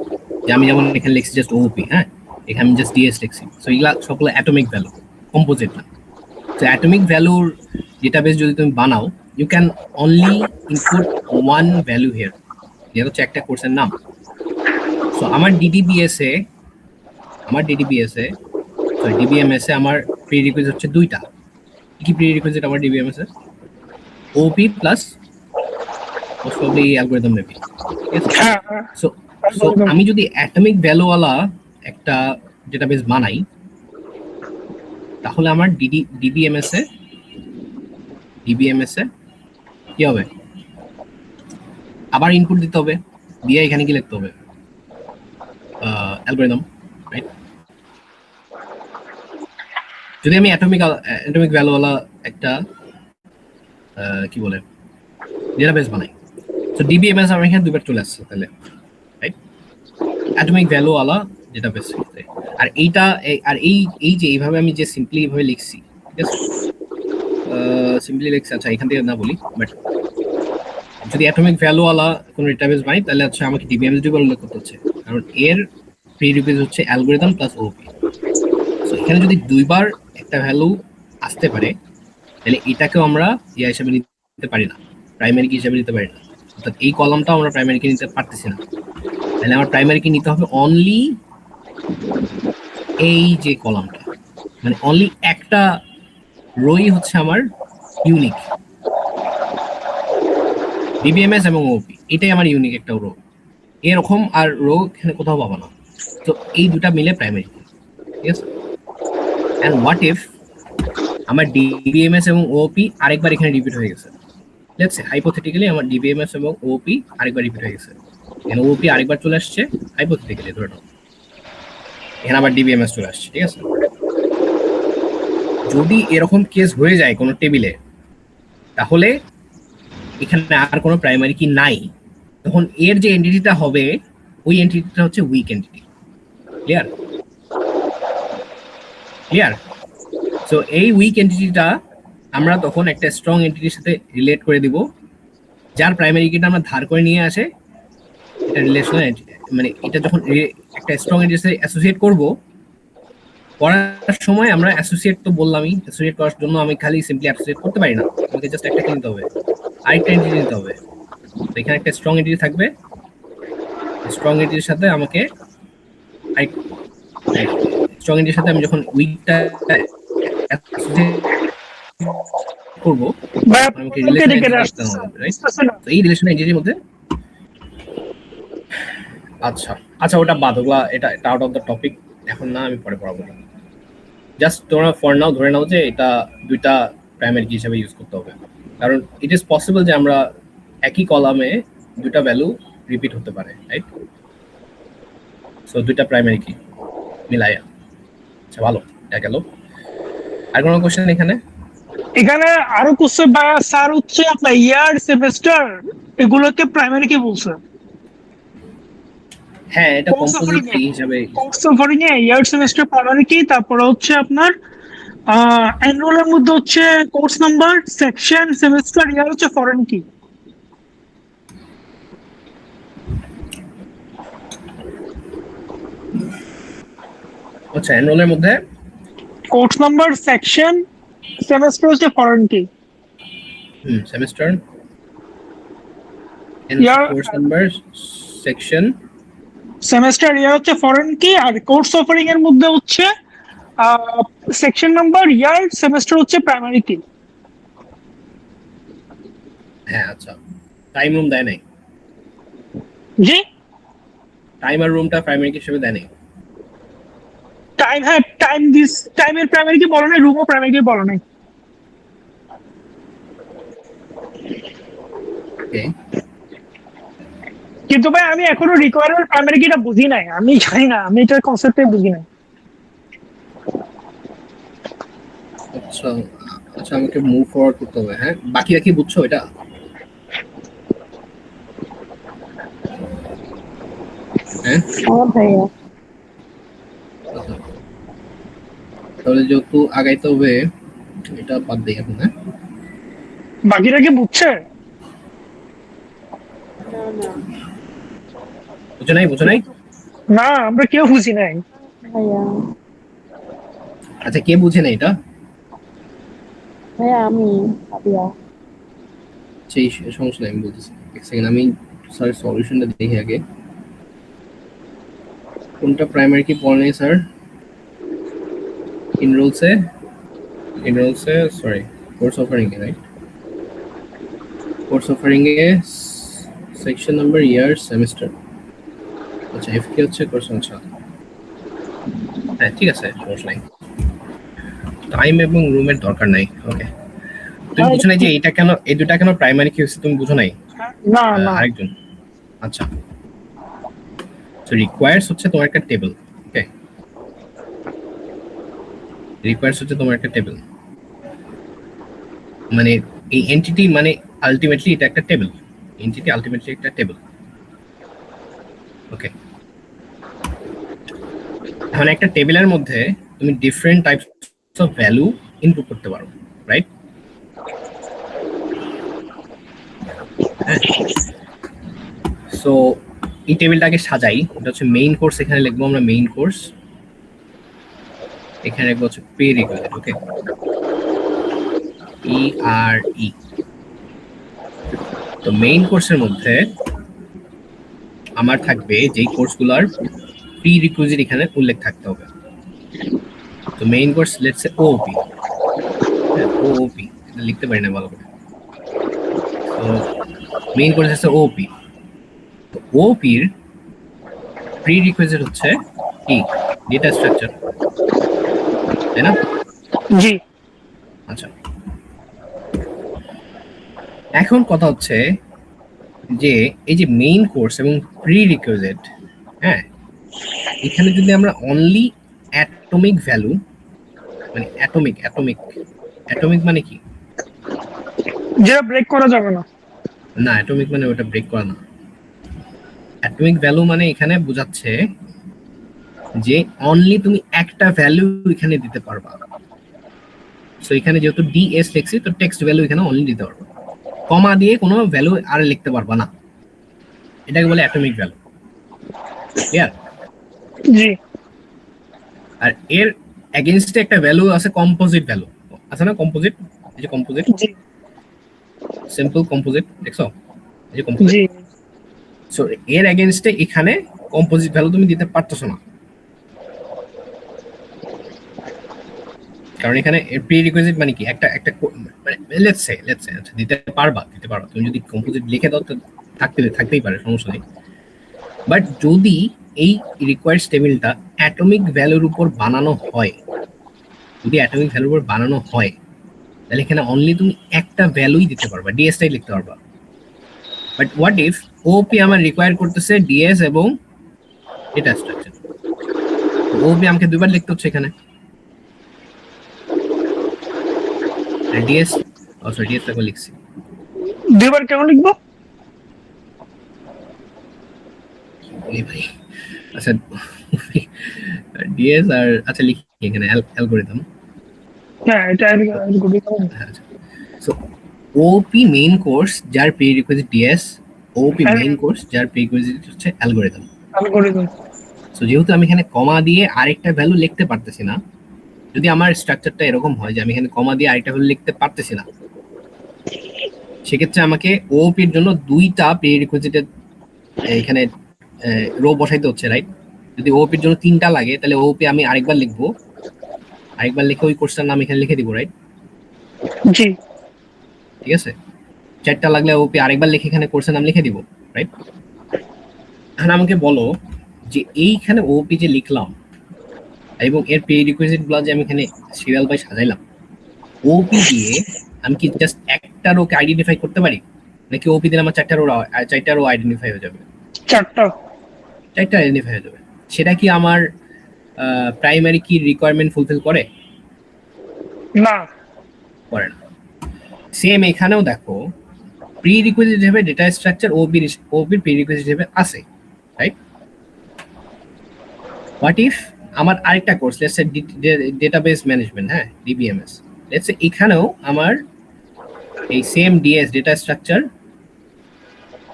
যে আমি যেমন এখানে লিখছি জাস্ট ওপি, হ্যাঁ এখানে আমি জাস্ট ডিএস লিখছি, সো এগুলা সবগুলো অ্যাটমিক ভ্যালু, কম্পোজিট না। তো অ্যাটমিক ভ্যালুর ডেটাবেস যদি তুমি বানাও, you can only input one value here, যেটা হচ্ছে একটা কোর্সের নাম। সো আমার ডিবিএমএস এ আমার প্রিরিকুইজিট হচ্ছে দুইটা। কি প্রিরিকুইজিট আমার ডিবিএমএস এ? OOP plus most probably algorithm maybe, ঠিক আছে? সো আমি যদি অ্যাটমিক ভ্যালুওয়ালা একটা ডেটাবেস বানাই, তাহলে আমার ডিবিএমএস এ কি হবে? আবার ইনপুট দিতে হবে, দিয়ে এখানে কি লিখতে হবে? Algorithm, right? যদি আমি অ্যাটমিক ভ্যালুওয়ালা একটা কি বলে ডেটাবেস বানাই, তো ডিবিএমএস আমার এখানে দুবার চলে আসছে তাহলে, রাইট? অ্যাটমিক ভ্যালুওয়ালা ডেটাবেস। আর এইটা এই যে এইভাবে আমি যে সিম্পলি এইভাবে লিখছি, ঠিক আছে? সিম্পলি লিখছি, আচ্ছা এখান থেকে না বলি, বাট যদি অ্যাটমিক ভ্যালুওয়ালা কোনো ডেটাবেস বানাই তাহলে হচ্ছে আমাকে ডিবিএমএস দুইবার উল্লেখ করতে হচ্ছে, কারণ এর প্রিরিকুইজিট হচ্ছে অ্যালগরিদম প্লাস ওপি। সো এখানে যদি দুইবার একটা ভ্যালু আসতে পারে তাহলে এটাকেও আমরা ইয়া হিসাবে নিতে পারি না, প্রাইমারি কি হিসাবে নিতে পারি না। অর্থাৎ এই কলামটাও আমরা প্রাইমারি কি নিতে পারতেছি না। তাহলে আমার প্রাইমারি কি নিতে হবে অনলি এই যে কলামটা, মানে অনলি একটা রোই হচ্ছে আমার ইউনিক, ডিবিএমএস এবং ওপি, এটাই আমার ইউনিক একটা রো। এরকম আর রো এখানে কোথাও পাবো না। তো এই দুটা মিলে প্রাইমারি, ঠিক আছে। এন্ড হোয়াট ইফ আমার ডিবিএমএস এবং ওপি আরেকবার এখানে রিপিট হয়ে গেছে, লেটস সে হাইপোথেটিক্যালি আমার ডিবিএমএস এবং ওপি আরেকবার রিপিট হয়ে গেছে, এখানে ওপি আরেকবার চলে আসছে, হাইপোথেটিক্যালি ধরে নাও এখানে আবার ডিবিএমএস চলে আসছে, ঠিক আছে। যদি এরকম কেস হয়ে যায় কোনো টেবিলে, তাহলে এখানে আর কোনো প্রাইমারি কি নাই, তখন এর যে এন্টিটিটা হবে ওই এন্টিটিটা হচ্ছে weak entity. Clear? Clear? So এই উইক এন্টিটিটা আমরা তখন একটা স্ট্রং এন্টিটির সাথে রিলেট করে দিব, যার প্রাইমারি কিটা আমরা ধার করে নিয়ে আসে এটা রিলেশনাল এন্টিটি, মানে এটা যখন একটা স্ট্রং এন্টিটির সাথে অ্যাসোসিয়েট করব, করার সময় আমরা অ্যাসোসিয়েট তো বললামই, অ্যাসোসিয়েট করার জন্য আমি খালি সিম্পলি অ্যাসোসিয়েট করতে পারি না, আমাকে জাস্ট একটা নিতে হবে, আরেকটা এন্টিটি নিতে হবে। তো এখানে একটা স্ট্রং এন্টিটি থাকবে, স্ট্রং এন্টিটির সাথে আমাকে স্ট্রং এন্টিটির সাথে আমি যখন উইকটা করব আমাকে রিলেশন রাখতে হবে, রাইট? তো এই রিলেশন এন্টিটির মধ্যে আচ্ছা আচ্ছা ওটা বাদ, ওগুলা এটা আউট অফ দ্য টপিক, এখন না, আমি পরে পড়াবো। জাস্ট তোমরা ফর নাও ধরে নাও যে এটা দুইটা প্রাইমারি কি হিসেবে ইউজ করতে হবে, কারণ ইট ইজ পসিবল যে আমরা একই কলামে দুইটা ভ্যালু রিপিট হতে পারে, রাইট? সো দুইটা প্রাইমারি কি মিলাইয়া। আচ্ছা ভালো, এটা গেল। আর কোনো কোশ্চেন এখানে? এখানে আরো কোশ্চেন বা স্যার হচ্ছে আপনার ইয়ার সেমেস্টার এগুলোকে প্রাইমারি কি বলছে? হ্যাঁ, এটা কম্পোজিট কি হিসাবে কোর্স অফারিং এ ইয়ার সেমেস্টার প্রাইমারি কি, তারপরে হচ্ছে আপনার এনরোলের মধ্যে হচ্ছে কোর্স নাম্বার, সেকশন, সেমেস্টার, ইয়ার হচ্ছে ফরেন কি। আচ্ছা, এনরোলের মধ্যে কোর্স নাম্বার, সেকশন, সেমেস্টার হচ্ছে ফরেন কি। সেমেস্টার, ইয়ার, কোর্স নাম্বার, সেকশন, সেমেস্টার, ইয়ার হচ্ছে ফরেন কি। আর কোর্স অফারিং এর মধ্যে হচ্ছে সেকশন নাম্বার, ইয়ার, সেমেস্টার হচ্ছে প্রাইমারি কি। হ্যাঁ আচ্ছা, টাইম রুম দেয় নাই, জি টাইমার রুমটা প্রাইমারি কি হিসেবে দেয় নাই। টাইম, হ্যাঁ টাইম দিস, টাইমের প্রাইমারি কি বলো নাই, রুমও প্রাইমারি কি বলো নাই। ওকে, কিন্তু ভাই আমি এখনো রিকোয়ারমেন্ট প্রাইমারি কিটা বুঝি নাই, আমি জানি না, আমি এটার কনসেপ্টে বুঝি নাই। আচ্ছা আচ্ছা, আমাকে মুভ ফরওয়ার্ড করতে হবে। হ্যাঁ, বাকি কি বুঝছো এটা? হ্যাঁ ভাইয়া আচ্ছা, তাহলে যেহেতু আগাইতে হবে এটা বাদ দিই এখন। হ্যাঁ, বাকিরা কি বুঝছে? বুঝো নাই? বুঝো নাই? না আমরা কেউ বুঝি নাই ভাইয়া আচ্ছা, কে বুঝে নাই এটা? ভাইয়া আমি আবিয়া। সেই সমস্যা নেই, আমি বলতেছি। এক সেকেন্ড, আমি স্যার সলিউশনটা দেখি আগে। কোনটা প্রাইমারি কি পড়া নেই স্যার? ইনরোলসে সরি, কোর্স অফারিং এ, রাইট? কোর্স অফারিং এ সেকশন নাম্বার, ইয়ার, সেমেস্টার। আচ্ছা, এফ কে হচ্ছে কোর্স। আচ্ছা হ্যাঁ, ঠিক আছে, সমস্যা নাই। টাইম এবং রুমের দরকার নাই। ওকে, তুমি বুঝো নাই যে এটা কেন, এই দুটা কেন প্রাইমারি কি হচ্ছে? তুমি বুঝো নাই? না না আরেকজন। আচ্ছা, তো রিকোয়ার্স হচ্ছে তোমার একটা টেবিল। ওকে, রিকোয়ার্স হচ্ছে তোমার একটা টেবিল, মানে এই এন্টিটি, মানে আলটিমেটলি এটা একটা টেবিল, এন্টিটি আলটিমেটলি একটা টেবিল। ওকে, এখন একটা টেবিলের মধ্যে তুমি different types of value input করতে পারো, রাইট? সো এই টেবিলটাকে সাজাই। এটা হচ্ছে মেইন কোর্স, এখানে লিখবো আমরা মেইন কোর্স, এখানে লিখবো হচ্ছে প্রি রিকুইজিট। ওকে, PRE। তো মেইন কোর্সের মধ্যে আমার থাকবে যেই কোর্সগুলোর প্রি রিকুইজিট এখানে উল্লেখ থাকতে হবে। তো main course let's say OOP, OOP এটা লিখতে পারি না ভালো করে। তো মেইন কোর্স হচ্ছে ওওপি। তো ওওপির প্রি রিকুইজিট হচ্ছে কি, ডেটা স্ট্রাকচার, তাই না? জি। আচ্ছা, এখন কথা হচ্ছে যে এই যে মেইন কোর্স এবং প্রি রিকুইজিট, হ্যাঁ, এখানে যদি আমরা অনলি অ্যাটমিক ভ্যালু, মানে অ্যাটমিক অ্যাটমিক অ্যাটমিক মানে কি, যেটা ব্রেক করা যাবে না। না অ্যাটমিক মানে ওটা ব্রেক করা না। অ্যাটমিক ভ্যালু মানে এখানে বোঝাচ্ছে যে অনলি তুমি একটা ভ্যালু এখানে দিতে পারবা। সো এখানে যেহেতু ডিএস লিখছি, তো টেক্সট ভ্যালু এখানে অনলি দিতে পারবা, কমা দিয়ে কোনো ভ্যালু আর লিখতে পারবা না। এটাকে বলে অ্যাটমিক ভ্যালু। ক্লিয়ার? জি। আর এর এগেইনস্টে একটা ভ্যালু আছে, কম্পোজিট ভ্যালু আছে না? কম্পোজিট, এই যে কম্পোজিট, জি। সিম্পল কম্পোজিট, দেখছো এই যে কম্পোজিট। জি। সো এর এগেইনস্টে এখানে কম্পোজিট ভ্যালু তুমি দিতে পারতেছো না, কারণ এখানে প্রি রিকুইজিট মানে কি, একটা একটা মানে লেটস সে আচ্ছা দিতে পারবা তুমি যদি কম্পোজিট লিখে দাও তো থাকতেই পারে, সমস্যা নেই। বাট যদি এই রিকোয়ার্ড টেবিলটা অ্যাটমিক ভ্যালুর উপর বানানো হয়, তাহলে এখানে অনলি তুমি একটা ভ্যালুই দিতে পারবা, ডিএসটাই লিখতে পারবা। বাট হোয়াট ইফ ওপি আমার রিকোয়ার করতেছে ডিএস এবং ডেটা স্ট্রাকচার, ওপি আমাকে দুইবার লিখতে হচ্ছে এখানে। ডিএস, সরি ডিএস টাকে লিখছি দুইবার কেন লিখবো? এই ভাই। আচ্ছা ডিএস আর আচ্ছা লিখি এখানে অ্যালগরিদম। হ্যাঁ, এটা অ্যালগরিদম। সো ওপি মেইন কোর্স যার প্রি রিকুইজিট ডিএস, ওপি মেইন কোর্স যার প্রি রিকুইজিট হচ্ছে অ্যালগরিদম। অ্যালগরিদম। সো যেহেতু আমি এখানে কমা দিয়ে আরেকটা ভ্যালু লিখতে পারতেছি না, যদি আমার স্ট্রাকচারটা এরকম হয় যে আমি এখানে কমা দিয়ে আরেকটা ভ্যালু লিখতে পারতেছি না, সেক্ষেত্রে আমাকে ওপির জন্য দুইটা প্রি রিকুইজিটের এখানে রো বসাইতে হচ্ছে, রাইট? যদি ওপির জন্য তিনটা লাগে তাহলে ওপি আমি আরেকবার লিখবো, আরেকবার লিখে ওই কোর্সটার নাম এখানে লিখে দিব, রাইট? জি। ঠিক আছে, চারটা লাগলে ওপি আরেকবার লিখে এখানে কোর্সের নাম লিখে দিব, রাইট? এখন আমাকে বলো যে এইখানে ওপি যে লিখলাম এবং এর প্রি রিকুইজিট গুলো যে আমি এখানে সিরিয়াল বাই সাজাইলাম, ওপি দিয়ে আমি কি জাস্ট একটা রোকে আইডেন্টিফাই করতে পারি, নাকি ওপি দিলে আমার চারটা রো আইডেন্টিফাই হয়ে যাবে? চারটা আইডেন্টিফাই হয়ে যাবে। সেটা কি আমার প্রাইমারি কি রিকোয়ারমেন্ট ফুলফিল করে? না, করে না। সেম এখানেও দেখো, প্রি রিকুইজিট হিসেবে ডেটা স্ট্রাকচার ওপির প্রি রিকুইজিট হিসেবে আছে, রাইট? হোয়াট ইফ আমার আরেকটা course let's say database management, হ্যাঁ, ডিবিএমএস, লেটস সে এখানেও আমার এই same DS data structure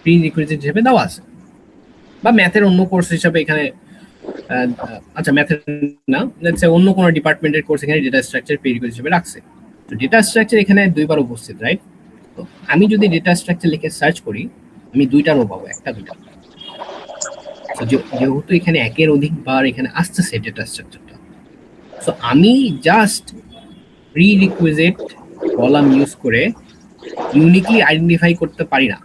pre requisite হিসেবে দেওয়া আছে, বা ম্যাথের অন্য কোর্স হিসেবে এখানে আচ্ছা ম্যাথের না, লেটস সে অন্য কোনো ডিপার্টমেন্টের কোর্স এখানে ডেটা স্ট্রাকচার প্রি রিকুইজিট হিসেবে রাখছে। তো ডেটা স্ট্রাকচার এখানে দুইবার উপস্থিত, রাইট? তো আমি যদি ডেটা স্ট্রাকচার লিখে সার্চ করি, আমি দুইটা রো পাবো, একটা দুইটা। তো যেহেতু এখানে একের অধিকবার এখানে আসতেছে ডেটা স্ট্রাকচারটা, সো আমি just pre requisite column use করে ইউনিকলি আইডেন্টিফাই করতে পারি না,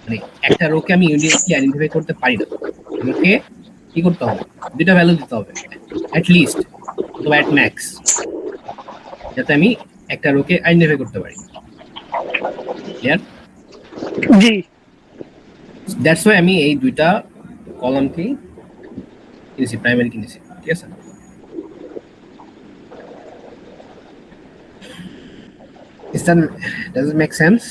মানে একটা রোকে আমি ইউনিকলি আইডেন্টিফাই করতে পারি না। আমাকে কি করতে হবে, দুইটা ভ্যালু দিতে হবে অ্যাট লিস্ট অথবা অ্যাট ম্যাক্স, যাতে আমি একটা রোকে আইডেন্টিফাই করতে পারি। ক্লিয়ার? জি। দ্যাটস ওয়াই আমি এই দুইটা কলামকে কিনেছি, প্রাইমারি কিনেছি, ঠিক আছে? Does it make sense?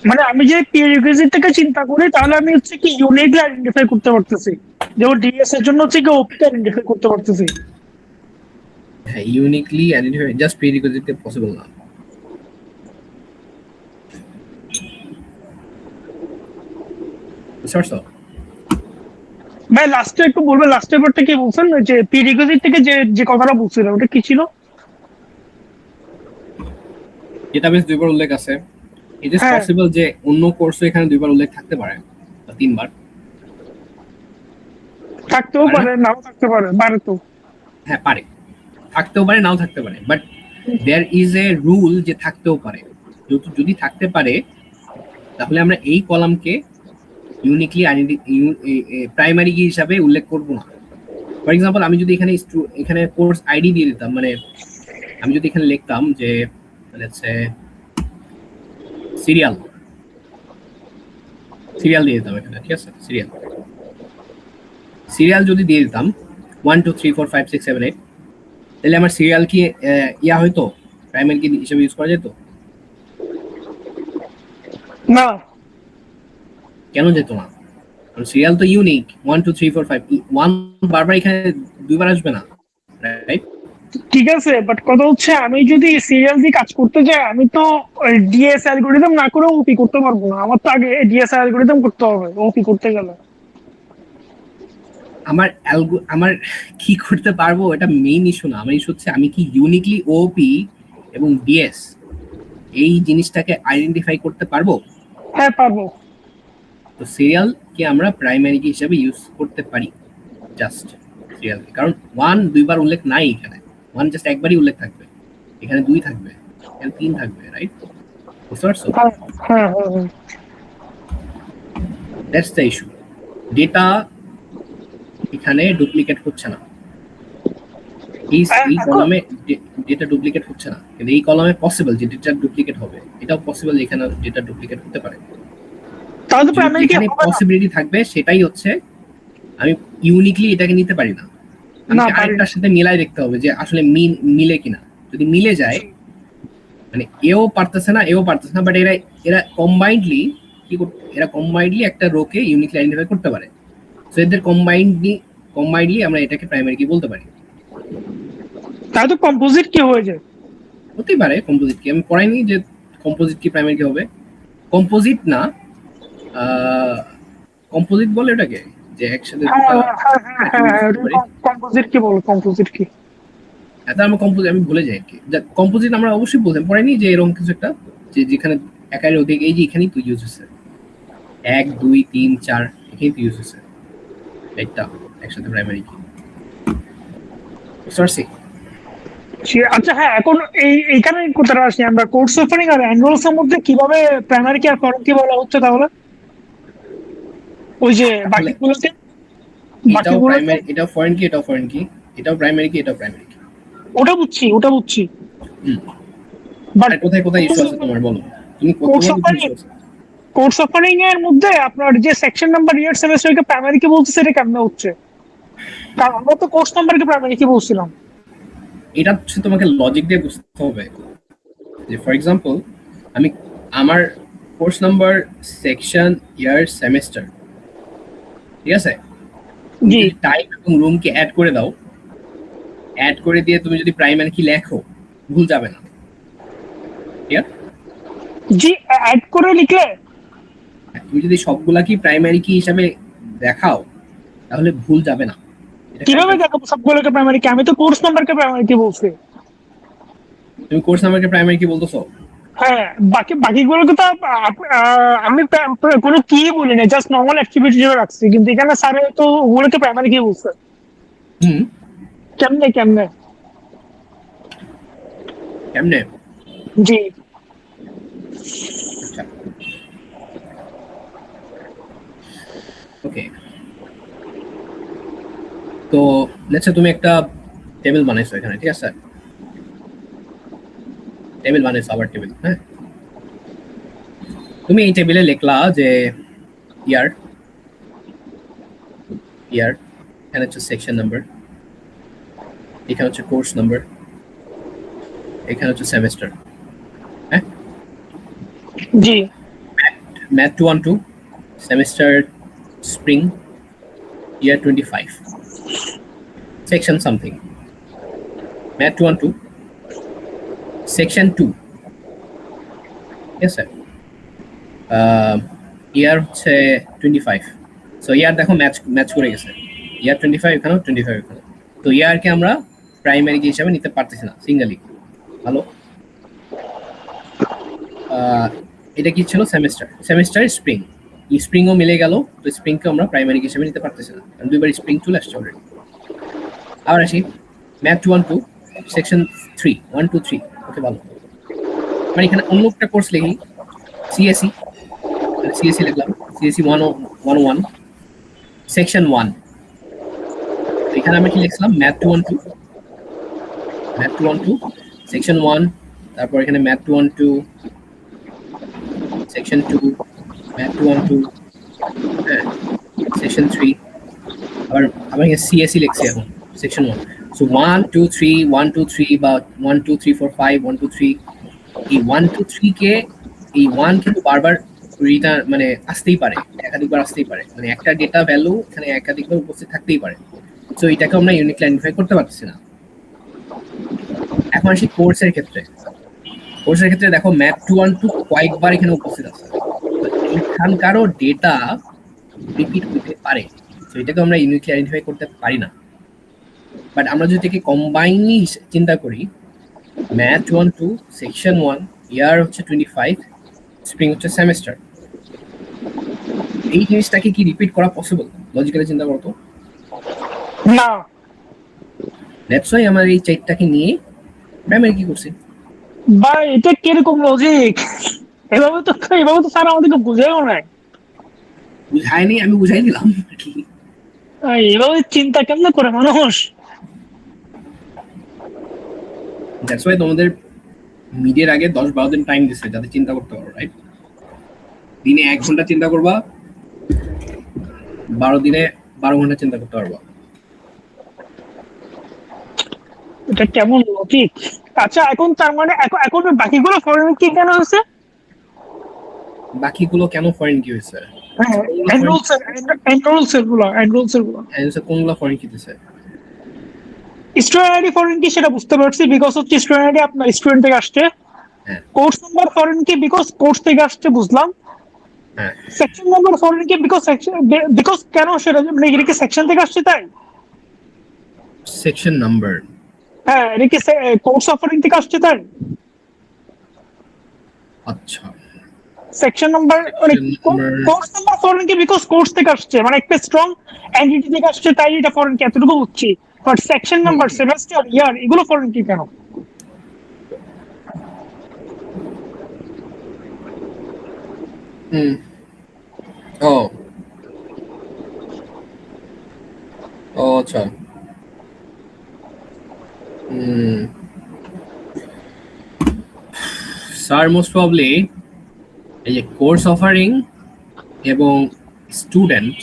মানে আমি যে প্রিরিকুইজিটটাকে চিন্তা করি, তাহলে আমি হচ্ছে কি ইউনিকলি আইডেন্টিফাই করতে পারতেছি, যেমন ডিএস এর জন্য হচ্ছে কি ওপি আইডেন্টিফাই করতে পারতেছি। হ্যাঁ, ইউনিকলি আইডেন্টিফাই জাস্ট প্রিরিকুইজিটে পসিবল না। বুঝতে পারছো? ভাই লাস্টে একটু বলবে, লাস্টের পার্টটা কি বলছেন, ওই যে প্রিরিকুইজিট থেকে যে যে কথাটা বলছিলেন ওটা কি ছিল? ডেটাবেস দুইবার উল্লেখ আছে। ইট ইজ হ্যাঁ, পসিবল যে অন্য কোর্সও এখানে দুইবার উল্লেখ থাকতে পারে বা তিনবার, থাকতেও পারে না? পারে, নাও থাকতে পারে, পারে তো। হ্যাঁ পারে, থাকতেও পারে নাও থাকতে পারে, but there is a rule যে থাকতেও পারে। যদি থাকতে পারে তাহলে আমরা এই কলামকে ইউনিকলি প্রাইমারি কি হিসাবে উল্লেখ করব না। ফর এক্সাম্পল আমি যদি এখানে এখানে কোর্স আইডি দিয়ে দিতাম, মানে আমি যদি এখানে লিখতাম যে সিরিয়াল সিরিয়াল দিয়ে দিতাম এখানে, ঠিক আছে, সিরিয়াল সিরিয়াল যদি দিয়ে দিতাম 1 2 3 4 5 6 7 8, তাহলে আমার সিরিয়াল কি ইয়া হয়তো প্রাইমারি কি হিসেবে ইউজ করা যেত? না, কেন যেত না? কারণ সিরিয়াল তো ইউনিক, 1 2 3 4 5, 1 বারবার এখানে দুইবার আসবে না, রাইট? ঠিক আছে, বাট কথা হচ্ছে আমি যদি সিরিয়াল দিয়ে কাজ করতে যাই, আমি তো ডিএস অ্যালগোরিদম না করে ওপি করতে পারবো না। আমার তো আগে ডিএস অ্যালগোরিদম করতে হবে ওপি করতে গেলে। আমার কি করতে পারবো এটা মেইন ইস্যু না। আমার ইস্যু হচ্ছে আমি কি ইউনিকলি ওপি এবং ডিএস এই জিনিসটাকে আইডেন্টিফাই করতে পারবো। হ্যাঁ, পারবো। তো সিরিয়াল কে আমরা প্রাইমারি কি হিসাবে ইউজ করতে পারি, জাস্ট সিরিয়াল, কারণ 1 দুইবার উল্লেখ নাই এখানে, 1 জাস্ট একবারই উল্লেখ থাকবে, এখানে 2 থাকবে, এখানে 3 থাকবে, রাইট? বুঝতে পারছো? হ্যাঁ, হ্যাঁ, হ্যাঁ, হ্যাঁ। That's the issue. ডেটা এখানে ডুপ্লিকেট হচ্ছে না, এই এখন কলামে ডেটা ডুপ্লিকেট হচ্ছে না, কিন্তু এই কলামে পসিবল যে ডেটা ডুপ্লিকেট হবে, এটাও পসিবল এখানে ডেটা ডুপ্লিকেট হতে পারে। তাহলে তো প্রাইমারি কি যেখানে হবে না? পসিবিলিটি থাকবে সেটাই হচ্ছে আমি ইউনিকলি এটাকে নিতে পারি না, না, আমাকে পারি না। আরেকটার সাথে মিলাই দেখতে হবে যে আসলে মিলে কিনা। যদি মিলে যায়, মানে এও পারতেছে না এও পারতেছে না, বাট এরা এরা কম্বাইন্ডলি এরা কম্বাইন্ডলি একটা রোকে ইউনিকলি আইডেন্টিফাই করতে পারে। সো এদের কম্বাইন্ডলি আমরা এটাকে প্রাইমারি কি বলতে পারি। তাহলে তো কম্পোজিট কি হয়ে যায়? হতেই পারে কম্পোজিট কি, আমি পড়াইনি যে কম্পোজিট কি প্রাইমারি কি হবে। কম্পোজিট না, কম্পোজিট বলে ওটাকে, যে একসাথে হ্যাঁ, দুটো হ্যাঁ, হ্যাঁ, হ্যাঁ, হ্যাঁ, attribute পারি। কম্পোজিট কি বলো, কম্পোজিট কি? এটা আমরা কম্পোজিট আমি ভুলে যাই আর কি। কম্পোজিট আমরা অবশ্যই বলতাম, পড়াইনি যে এরকম কিছু একটা, যে যেখানে একার অধিক, এই যে এখানেই তো ইউজ হচ্ছে 1 2 3 4, এখানেই তো ইউজ হচ্ছে একটা একসাথে প্রাইমারি কি। বুঝতে পারছি? আচ্ছা, হ্যাঁ, এখন এইখানে কোথাটা আসি আমরা, কোর্স ওপেনিং আর অ্যানুয়ালস এর মধ্যে কিভাবে প্রাইমারি কি আর ফরেন কি বলা হচ্ছে তাহলে? ওই যে তাহলে বাকিগুলোকে এটাও বাকিগুলোকে প্রাইমারি, এটাও ফরেন কি, এটাও ফরেন কি, এটাও প্রাইমারি কি, এটাও প্রাইমারি কি। ওটা বুঝছি, ওটা বুঝছি, হুম। বাট আর কোথায় কোথায় ইস্যু আছে তোমার বলো, তুমি কোর্স তোমার কোথায় ওপেনিং ইস্যু আছে? কোর্স ওপেনিং এর মধ্যে আপনার যে সেকশন নাম্বার ইয়ার সেমিস্টারকে প্রাইমারি কি বলছে, সেটা কেমনে হচ্ছে? কারণ আমরা তো কোর্স নাম্বারকে প্রাইমারি কি বলছিলাম। এটা হচ্ছে তোমাকে লজিক দিয়ে বুঝতে হবে। যে ফর এক্সাম্পল আমি আমার কোর্স নাম্বার, সেকশন, ইয়ার, সেমিস্টার, ঠিক আছে, তুমি জি, যদি টাইপ এবং রুমকে অ্যাড করে দাও, অ্যাড করে দিয়ে তুমি যদি প্রাইমারি কি লেখো, ভুল যাবে না। ক্লিয়ার? জি, অ্যাড করে লিখলে তুমি যদি সবগুলা কি প্রাইমারি কি হিসাবে দেখাও তাহলে ভুল যাবে না। এটা কিভাবে correct। দেখাবো সবগুলোকে প্রাইমারি কি? আমি তো কোর্স নাম্বারকে প্রাইমারি কি বলছি। তুমি কোর্স নাম্বারকে প্রাইমারি কি বলতেছো? হ্যাঁ, বাকিগুলোকে তো আমি কোনো কি বলি না, জাস্ট নর্মাল অ্যাক্টিভিটি হিসেবে রাখছি, কিন্তু এখানে স্যার তো ওগুলোকে প্রাইমারি কি বলছে। হুম। কেমনে কেমনে? কেমনে? জি, আচ্ছা, ওকে। তো লেটস সে তুমি একটা টেবিল বানাইছো এখানে, ঠিক আছে, টেবিল বানাইছো, আবার টেবিল, হ্যাঁ। তুমি এই টেবিলে লিখলা যে ইয়ার, ইয়ার, এখানে হচ্ছে সেকশন নাম্বার, এখানে হচ্ছে কোর্স নাম্বার, এখানে হচ্ছে সেমিস্টার, হ্যাঁ। জি, ম্যাথ 212, সেমিস্টার স্প্রিং, ইয়ার 25, সেকশন সামথিং, ম্যাথ 212, সেকশন 2, ঠিক আছে। ইয়ার হচ্ছে 25, সো ইয়ার দেখো ম্যাচ করে গেছে, ইয়ার 25 এখানেও 25 এখানে, তো ইয়ারকে আমরা প্রাইমারি কি হিসাবে নিতে পারতেছি না সিঙ্গেলি। ভালো, এটা কি ছিল সেমিস্টার স্প্রিং, স্প্রিংও মিলে গেল, তো স্প্রিংকে আমরা প্রাইমারি হিসেবে নিতে পারতেছি না কারণ দুইবার স্প্রিং চলে আসছে অলরেডি। আবার আসি ম্যাথ 212 সেকশন 3 1 2 3, ওকে ভালো, মানে এখানে অন্য একটা কোর্স লিখি সিএসসি, সিএসসি লিখলাম সিএসসি 101 সেকশন 1, এখানে আমি কি লিখলাম ম্যাথ 212 সেকশন 1, তারপর এখানে ম্যাথ 212 সেকশন 2, ম্যাথ 212 সেকশন 3, আবার এখানে সিএসসি লিখছি এখন সেকশন 1, সো 1 2 3 1 2 3 বা 1 2 3 4 5 1 2 3, এই 1 2 3 কে এই 1 কিন্তু বারবার রিটার্ন মানে আসতেই পারে, একাধিকবার আসতেই পারে, মানে একটা ডেটা ভ্যালু এখানে একাধিকবার উপস্থিত থাকতেই পারে, সো এটাকে আমরা ইউনিকলি আইডেন্টিফাই করতে পারছি না। এখন আসি কোর্সের ক্ষেত্রে দেখো ম্যাথ 212 কয়েকবার এখানে উপস্থিত আছে, এখানকারও ডেটা রিপিট হতে পারে, তো এটাকে আমরা ইউনিকলি আইডেন্টিফাই করতে পারি না। বাট আমরা যদি এটাকে কম্বাইনলি চিন্তা করি, ম্যাথ 212 সেকশন 1 ইয়ার হচ্ছে 25, স্প্রিং হচ্ছে সেমিস্টার, এই জিনিসটাকে কি রিপিট করা পসিবল? লজিক্যালি চিন্তা করো তো। না, দ্যাটস ওয়াই আমরা এই চারটাকে নিয়ে প্রাইমারি কি করছি। বা এটা কিরকম লজিক? এভাবে তো স্যার আমাদেরকে বুঝেও নাই। বুঝায়নি, আমি বুঝাই দিলাম আর কি। এভাবে চিন্তা কেমনে করে মানুষ? দ্যাটস ওয়াই তোমাদের মিডের আগে 10-12 দিন টাইম দিছে যাতে চিন্তা করতে পারো, রাইট? দিনে 1 ঘন্টা চিন্তা করবা, 12 দিনে 12 ঘন্টা চিন্তা করতে পারবা। এটা কেমন লজিক? আচ্ছা, এখন তার মানে এখন বাকিগুলো ফরেন কি কেন হয়েছে? বাকিগুলো কেন ফরেন কি হয়েছে? হ্যাঁ, এনরোলস গুলো কোনগুলো ফরেন কি দিছে? স্টুডেন্ট আইডি ফরেন কি সেটা বুঝতে পারছি, বিকজ হচ্ছে স্টুডেন্ট আইডি আপনার স্টুডেন্ট থেকে আসছে। হ্যাঁ কোর্স নাম্বার ফরেন কি বিকজ কোর্স থেকে আসছে, বুঝলাম। হ্যাঁ, সেকশন নাম্বার ফরেন কি বিকজ কেন সেটা মানে এটা কি সেকশন থেকে আসছে তাই? সেকশন নাম্বার, হ্যাঁ, এটা কি কোর্স অফারিং থেকে আসছে তাই? আচ্ছা সেকশন নাম্বার মানে কোর্স নাম্বার ফরেন কি বিকজ কোর্স থেকে আসছে, মানে একটা স্ট্রং এন্টিটি থেকে আসছে তাই এটা ফরেন কি, এতটুকু বুঝছি। বাট সেকশন নাম্বার, সেমেস্টার, ইয়ার এগুলো ফরেন কি কেন? ও ও আচ্ছা, স্যার মোস্ট প্রবলি এই যে কোর্স অফারিং এবং স্টুডেন্ট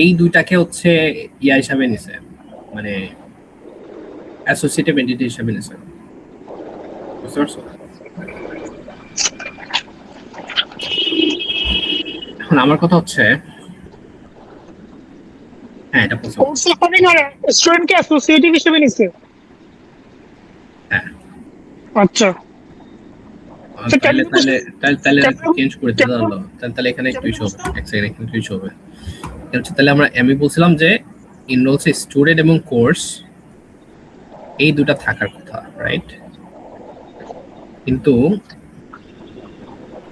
এই দুইটাকে হচ্ছে ইয়া হিসাবে নিছে, মানে অ্যাসোসিয়েটিভ এন্টিটি হিসাবে নিছে, বুঝতে পারছো? এখন আমার কথা হচ্ছে, হ্যাঁ এটা পসিবল। কোর্স অফারিং আর স্টুডেন্টকে অ্যাসোসিয়েটিভ হিসেবে নিছে। হ্যাঁ, আচ্ছা, তাহলে চেঞ্জ করে দিতে হলো, তাহলে এখানে একটু ইস্যু হবে, এক সেকেন্ড এখানে একটু ইস্যু হবে। তাহলে আমি বলছিলাম যে ইনরোলসে স্টুডেন্ট এবং কোর্স এই দুটা থাকার কথা, রাইট? কিন্তু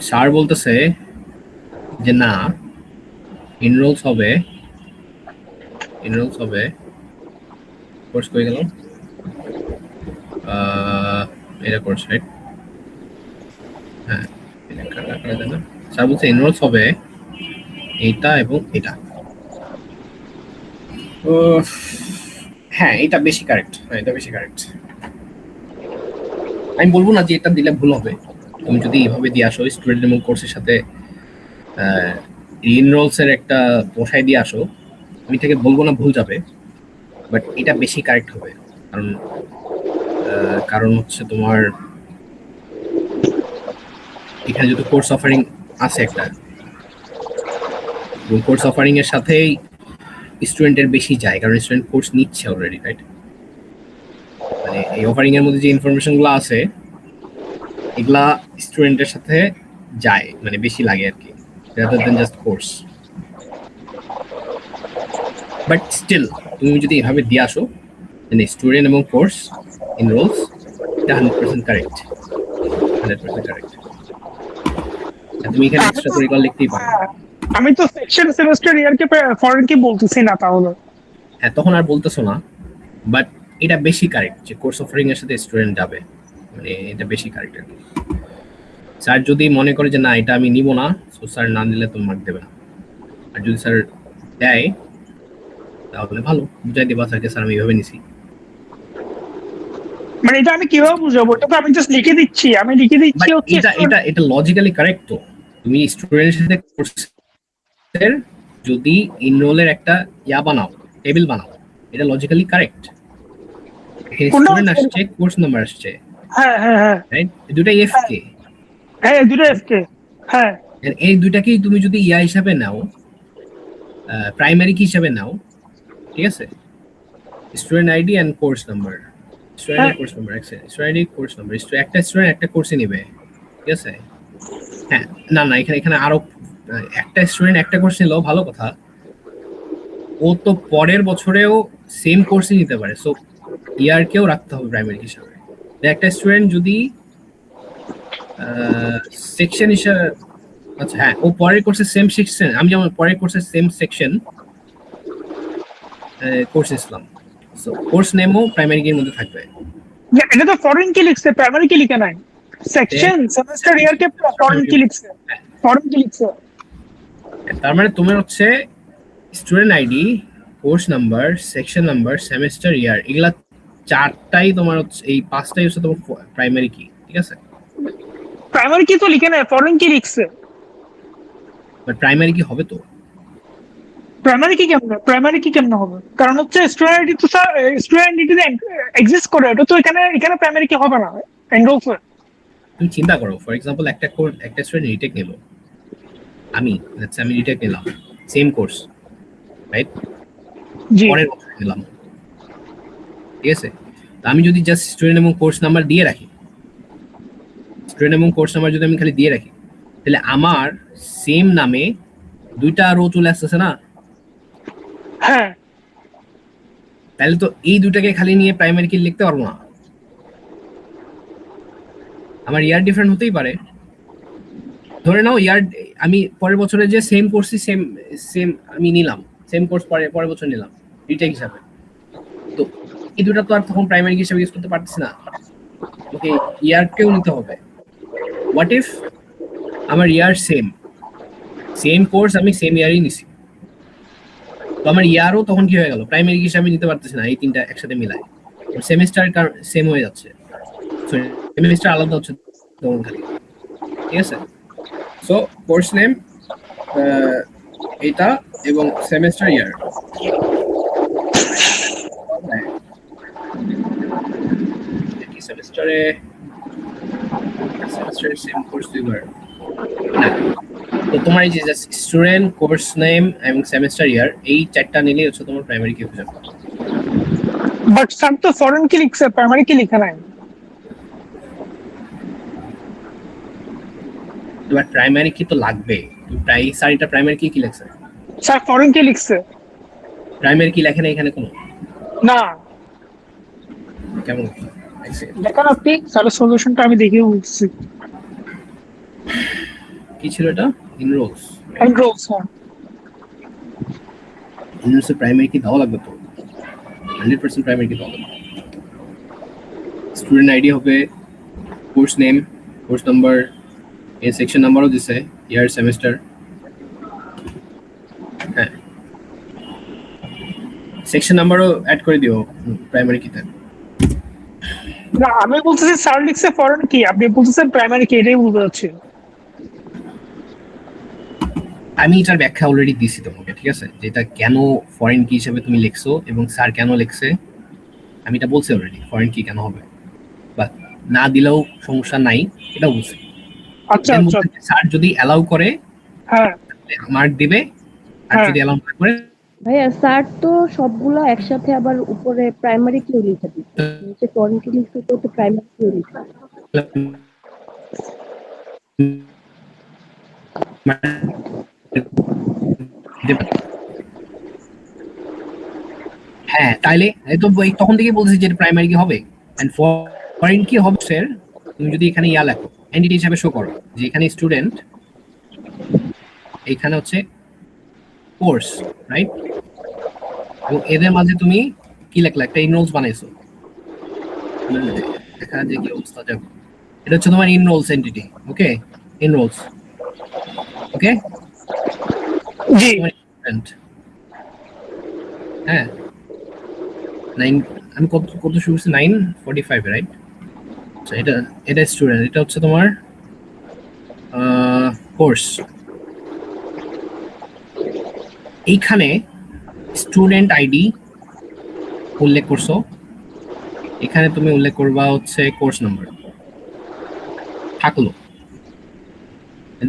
স্যার বলতেছে যে না, ইনরোলস হবে কোর্স কই গেল, এটা কোর্স, রাইট? হ্যাঁ, স্যার বলছে ইনরোলস হবে এইটা এবং এটা। হ্যাঁ, এটা বেশি কারেক্ট, আমি বলবো না যে এটা দিলে ভুল হবে, তুমি যদি এইভাবে দিয়ে আসো স্টুডেন্ট এবং কোর্সের সাথে ইনরোলস এর একটা বসাই দিয়ে আসো, আমি থেকে বলবো না ভুল যাবে, বাট এটা বেশি কারেক্ট হবে। কারণ হচ্ছে তোমার এখানে যদি কোর্স অফারিং আছে একটা, এবং কোর্স অফারিং এর সাথেই স্টুডেন্টের বেশি যায়, কারণ স্টুডেন্ট কোর্স নিচ্ছে অলরেডি, রাইট? মানে এই অফারিং এর মধ্যে যে ইনফরমেশন গুলো আছে এগুলা স্টুডেন্টের সাথে যায়, মানে বেশি লাগে আর কি। rather than just course. But still তুমি যদি এভাবে দিয়ে আসো মানে স্টুডেন্ট এবং কোর্স enrolls, এটা 100% কারেক্ট, 100% কারেক্ট। তুমি এখানে এক্সট্রা কারিকুলার লিখতেই পারো। আমি তো সেকশন সেমিস্টার ইয়ারকে ফরেন কি বলতেছি না তাহলে। হ্যাঁ, তখন আর বলতেছো না, বাট এটা বেশি কারেক্ট যে কোর্স অফারিং এর সাথে স্টুডেন্ট যাবে, মানে এটা বেশি কারেক্ট আর কি। স্যার যদি মনে করে যে না এটা আমি নিব না, সো স্যার না নিলে তো মার্ক দেবে না। আর যদি স্যার দেয় তাহলে ভালো, বুঝাই দেবা স্যারকে স্যার আমি এইভাবে নিছি। মানে এটা আমি কিভাবে বুঝাবো? এটা তো আমি জাস্ট লিখে দিচ্ছি হচ্ছে এটা এটা এটা লজিক্যালি কারেক্ট। তো তুমি স্টুডেন্টের সাথে কোর্সের যদি এনরোলের একটা ইয়া বানাও, টেবিল বানাও, এটা লজিক্যালি কারেক্ট। এখানে স্টুডেন্ট আসছে, কোর্স নাম্বার আসছে, হ্যাঁ হ্যাঁ হ্যাঁ রাইট? দুটাই এফকে। হ্যাঁ দুটো এফকে। হ্যাঁ এই দুইটাকেই তুমি যদি ইয়া হিসাবে নাও, প্রাইমারি কি হিসাবে নাও, ঠিক আছে? Student ID and course number, student course number, student ID course number, একটা স্টুডেন্ট একটা কোর্সে নেবে, ঠিক আছে? হ্যাঁ, না না, এখানে এখানে আরো একটা স্টুডেন্ট একটা কোর্স নিলেও ভালো কথা, ও তো পরের বছরেও সেম কোর্সই নিতে পারে, সো ইয়ারকেও রাখতে হবে প্রাইমারি হিসাবে। একটা স্টুডেন্ট যদি সেকশন হিসাবে, আচ্ছা হ্যাঁ, ও পরের কোর্সের সেম সেকশন, আমি যেমন পরের কোর্সের সেম সেকশন কোর্স ইসলাম, সো কোর্স নেমও প্রাইমারি এর মধ্যে থাকবে। এটা তো ফরেন কি লিখছে, প্রাইমারি কি লিখে নাই। সেকশন সেমিস্টার ইয়ারকে ফরেন কি লিখছে, ফরেন কি লিখছে। তার মানে তোমার হচ্ছে student ID, course number, section number, semester year, এগুলা চারটাই তোমার হচ্ছে, এই পাঁচটাই হচ্ছে তোমার প্রাইমারি কি, ঠিক আছে? প্রাইমারি কি তো লিখে নাই, ফরেন কি লিখছে। বাট প্রাইমারি কি হবে তো? প্রাইমারি কি কেমন হবে? কারণ হচ্ছে স্টুডেন্ট আইডি তো স্যার, স্টুডেন্ট আইডি এক্সিস্ট করে, এটা তো এখানে প্রাইমারি কি হবে না, এনরোলস। তুমি চিন্তা করো, ফর এক্সাম্পল একটা কোর্স, একটা স্টুডেন্ট রিটেক নিল, আমি আমি রিটেক নিলাম, সেম কোর্স, রাইট? জি পরের বছর নিলাম, ঠিক আছে? তো আমি যদি জাস্ট স্টুডেন্ট এবং কোর্স নাম্বার দিয়ে রাখি, স্টুডেন্ট এবং কোর্স নাম্বার যদি আমি খালি দিয়ে রাখি, তাহলে আমার সেম নামে দুইটা রো চলে আসতেছে না? হ্যাঁ তাহলে তো এই দুটাকে খালি নিয়ে প্রাইমারি কি লিখতে পারবো না। আমার ইয়ার ডিফারেন্ট হতেই পারে, ধরে নাও ইয়ার আমি পরের বছরে যে সেম কোর্সই সেম সেম আমি নিলাম, সেম কোর্স পরের বছর নিলাম রিটেক হিসাবে, তো এই দুটা তো আর তখন প্রাইমারি হিসাবে ইউজ করতে পারতেছি না, ওকে ইয়ারকেও নিতে হবে। হোয়াট ইফ আমার ইয়ার সেম, সেম কোর্স আমি সেম ইয়ারই নিছি, তো আমার ইয়ারও তখন কি হয়ে গেল, প্রাইমারি হিসাবে নিতে পারতেছি না, এই তিনটা একসাথে মিলায় সেমিস্টার সেম হয়ে যাচ্ছে, সেমিস্টার আলাদা হচ্ছে তখন খালি, ঠিক আছে? সো কোর্স নেম এটা এবং সেমিস্টার ইয়ার, কি সেমিস্টারে সেম কোর্স দুইবার না, তো তোমার এই যে স্টুডেন্ট, কোর্স নেম এবং সেমিস্টার ইয়ার, এই চারটা নিলেই হচ্ছে তোমার প্রাইমারি কি খুঁজে পাবে। বাট স্যার তো ফরেন কি লিখছে, প্রাইমারি কি লিখে নাই। এবার প্রাইমারি কি তো লাগবে, স্যার এটা প্রাইমারি কি কি লেখছে? স্যার ফরেন কি লিখছে। প্রাইমারি কি লেখে না এখানে কোনো? না কেমন দেখেন আপনি, স্যার সলিউশনটা আমি দেখে বলছি। কি ছিল এটা? ইনরোলস, এনরোলস, হ্যাঁ ইনরোলস প্রাইমারি কি দেওয়া লাগবে তো, 100% প্রাইমারি কি দেওয়া লাগবে। স্টুডেন্ট আইডি হবে, কোর্স নেম, কোর্স নাম্বার, এই সেকশন নাম্বারও দিছে, ইয়ার, সেমিস্টার, হ্যাঁ সেকশন নাম্বারও অ্যাড করে দিও প্রাইমারি কিতে। না আমি বলতেছি স্যার লিখছে ফরেন কি, আপনি বলতেছেন প্রাইমারি কি, এটাই বলতে চাচ্ছি। আমি এটার ব্যাখ্যা অলরেডি দিছি তোমাকে, ঠিক আছে? যেটা কেন ফরেন কি হিসেবে তুমি লিখছো এবং স্যার কেন লিখছে, আমি এটা বলছি অলরেডি, ফরেন কি কেন হবে, বা না দিলেও সমস্যা নাই, এটাও বলছি। আচ্ছা আচ্ছা স্যার যদি অ্যালাউ করে হ্যাঁ মার্ক দিবে, আর যদি অ্যালাউ না করে ভাইয়া স্যার তো সবগুলো একসাথে আবার উপরে প্রাইমারি কিউ লিখে দিচ্ছে, নিচে ফরেন কি লিখছে তো প্রাইমারি কিউ লিখছে। হ্যাঁ, তাইলে এই তো তখন থেকেই বলছি যে প্রাইমারি কি হবে। এন্ড ফরেন কি হবে স্যার, তুমি যদি এখানে ইয়া লেখো এন্টিটি হিসাবে শো করো যে এখানে স্টুডেন্ট, এখানে হচ্ছে কোর্স, রাইট? এবং এদের মাঝে তুমি কি লেখলা, একটা ইনরোলস বানাইছো। দেখা যে কি অবস্থা, দেখো এটা হচ্ছে তোমার ইনরোলস এন্টিটি। ওকে, ইনরোলস। ওকে, জি। তোমার স্টুডেন্ট। হ্যাঁ, 9, আমি কত কত শুরু করছি, 9:45 রাইট? আচ্ছা, এটা এটা স্টুডেন্ট, এটা হচ্ছে তোমার কোর্স। এইখানে স্টুডেন্ট আইডি উল্লেখ করছো, এখানে তুমি উল্লেখ করবা হচ্ছে কোর্স নাম্বার থাকলো।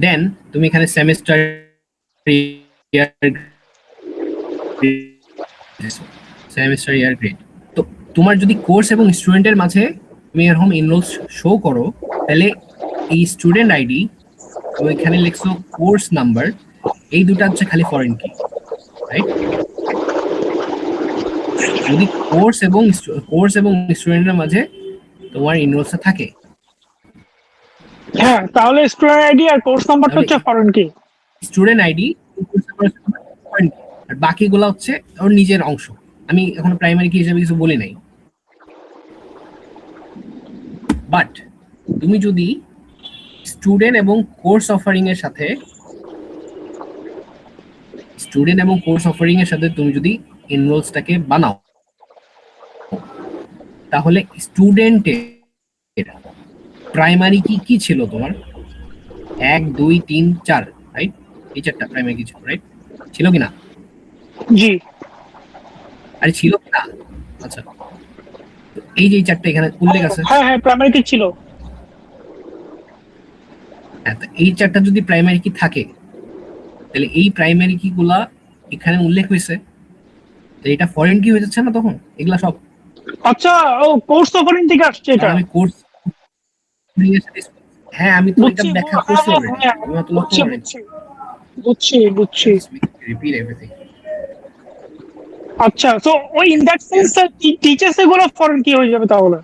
দেন তুমি এখানে সেমিস্টার ইয়ার, সেমিস্টার ইয়ার গ্রেড। তো তোমার যদি কোর্স এবং স্টুডেন্টের মাঝে তুমি এরকম ইনরোলস শো করো, তাহলে এই স্টুডেন্ট আইডি এবং এখানে লিখছো কোর্স নাম্বার, এই দুটো হচ্ছে খালি ফরেন কি, রাইট? যদি কোর্স এবং স্টুডেন্টের মাঝে তোমার ইনরোলসটা থাকে, হ্যাঁ, তাহলে স্টুডেন্ট আইডি আর কোর্স নাম্বারটা তাহলে হচ্ছে ফরেন কি। স্টুডেন্ট আইডি আর বাকিগুলো হচ্ছে ওর নিজের অংশ। আমি এখন প্রাইমারি কি হিসেবে কিছু বলি নাই। বাট তুমি যদি স্টুডেন্ট এবং কোর্স অফারিং এর সাথে তুমি যদি এনরোলসটাকে বানাও, তাহলে স্টুডেন্টের প্রাইমারি কি কি ছিল তোমার, 1 2 3 4, রাইট? এই চারটা প্রাইমারি কি ছিল, রাইট? ছিল কিনা? জি। আরে ছিল কিনা? আচ্ছা, তো এই যে এই চারটা এখানে উল্লেখ আছে। হ্যাঁ হ্যাঁ, প্রাইমারি কি ছিল। হ্যাঁ, তো এই চারটা যদি প্রাইমারি কি থাকে, তাহলে এই প্রাইমারি কি গুলা এখানে উল্লেখ হয়েছে, তো এটা ফরেন কি হয়ে যাচ্ছে না তখন এগুলা সব? আচ্ছা, ও কোর্স অফারিং থেকে আসছে কারণ এটা। আমি কোর্স, হ্যাঁ আমি তো এটা বুঝছি, ব্যাখ্যা হ্যাঁ করছি হ্যাঁ অলরেডি, হ্যাঁ, তুমি অত লক্ষ্য বুঝছি করেন। বুঝছি বুঝছি বুঝছি। Repeat everything. আচ্ছা, তো ওই ইন দ্যাট সেন্স টিচার্স এগুলো ফরেন কি হয়ে যাবে তাহলে।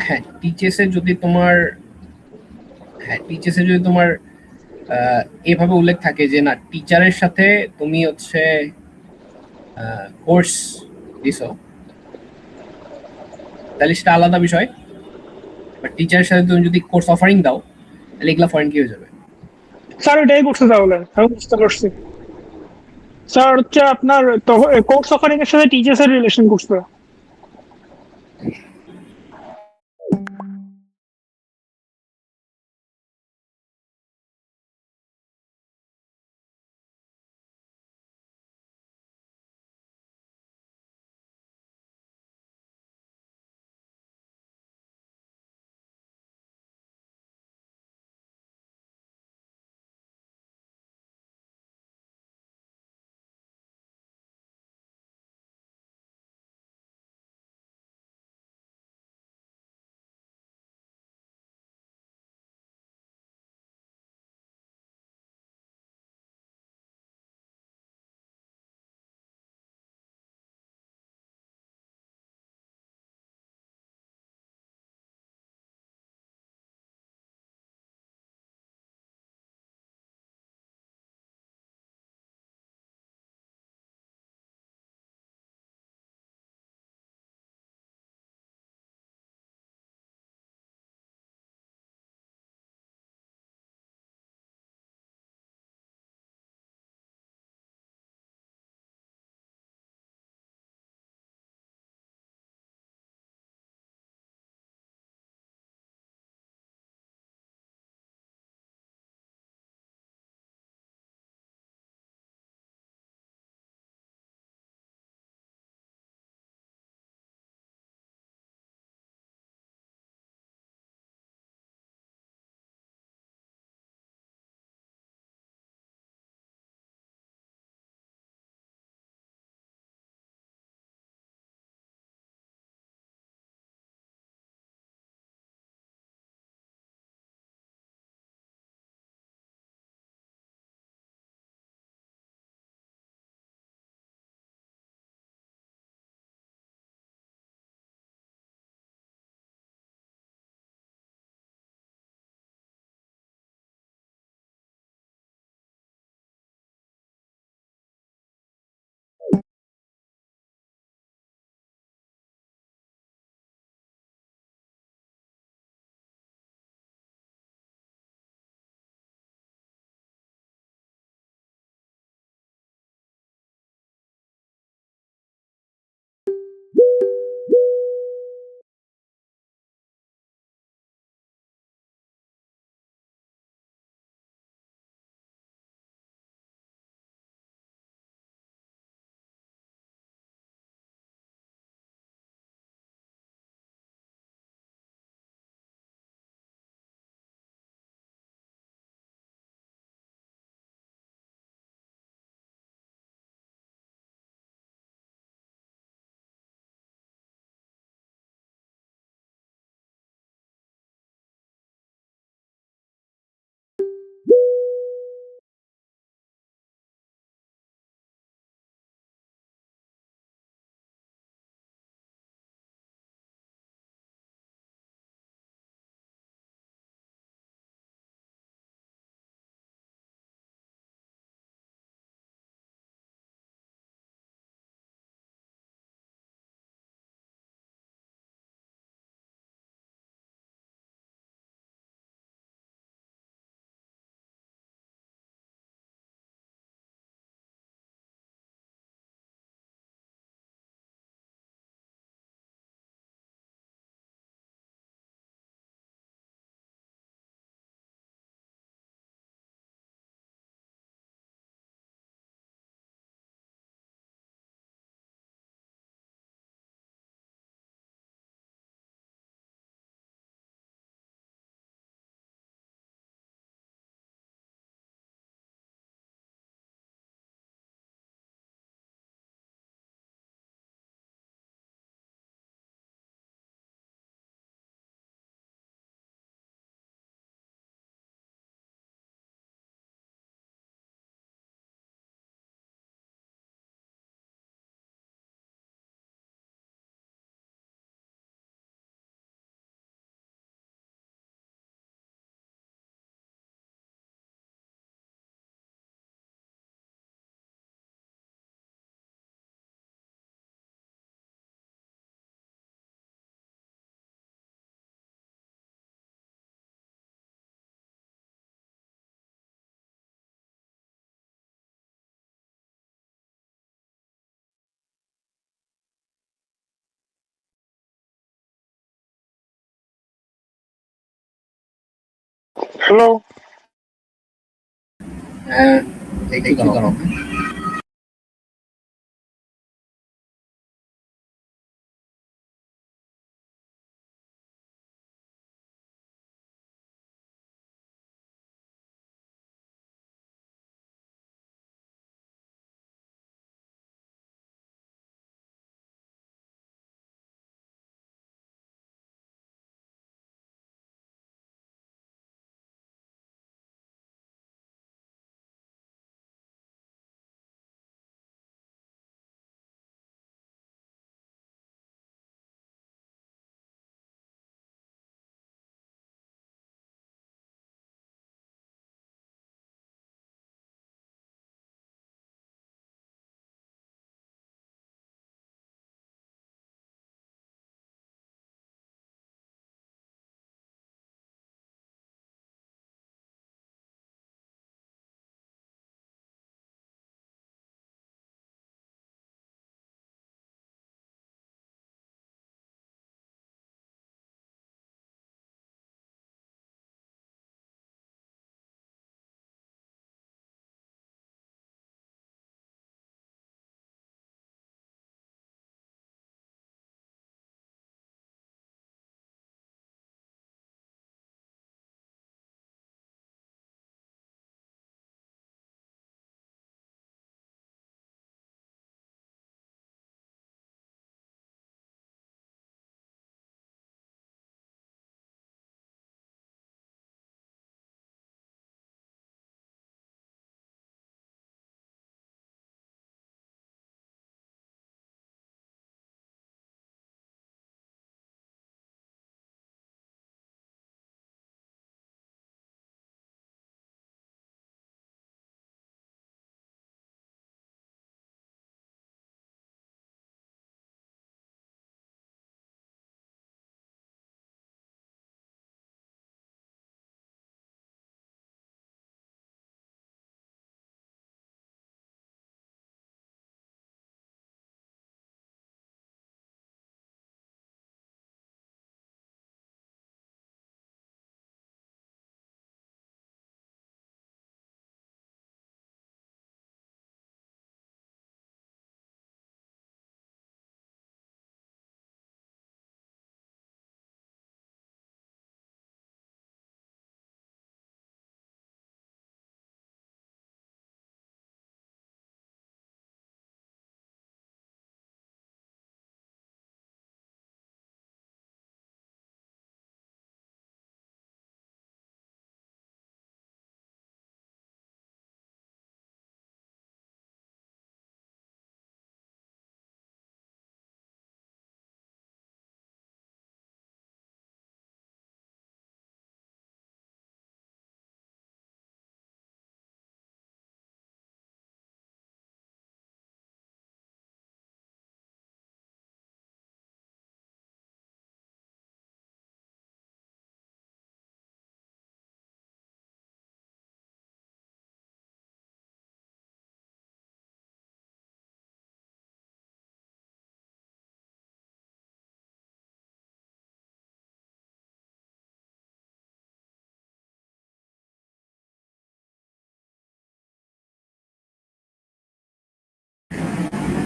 হ্যাঁ, টিচএস এ যদি তোমার, হ্যাঁ টিচএস এ যদি তোমার এভাবে উল্লেখ থাকে যে না টিচারের সাথে তুমি হচ্ছে কোর্স দিছো, তাহলে সেটা আলাদা বিষয়। বাট টিচারের সাথে তুমি যদি কোর্স অফারিং দাও, তাহলে এগুলা ফরেন কি হয়ে যাবে। স্যার এটাই করছে তাহলে, আমি বুঝতে পারছি। স্যার হচ্ছে আপনার কোর্স অফারিং এর সাথে টিচার্স এর রিলেশন করছে। হ্যালো, একটু দাঁড়াও।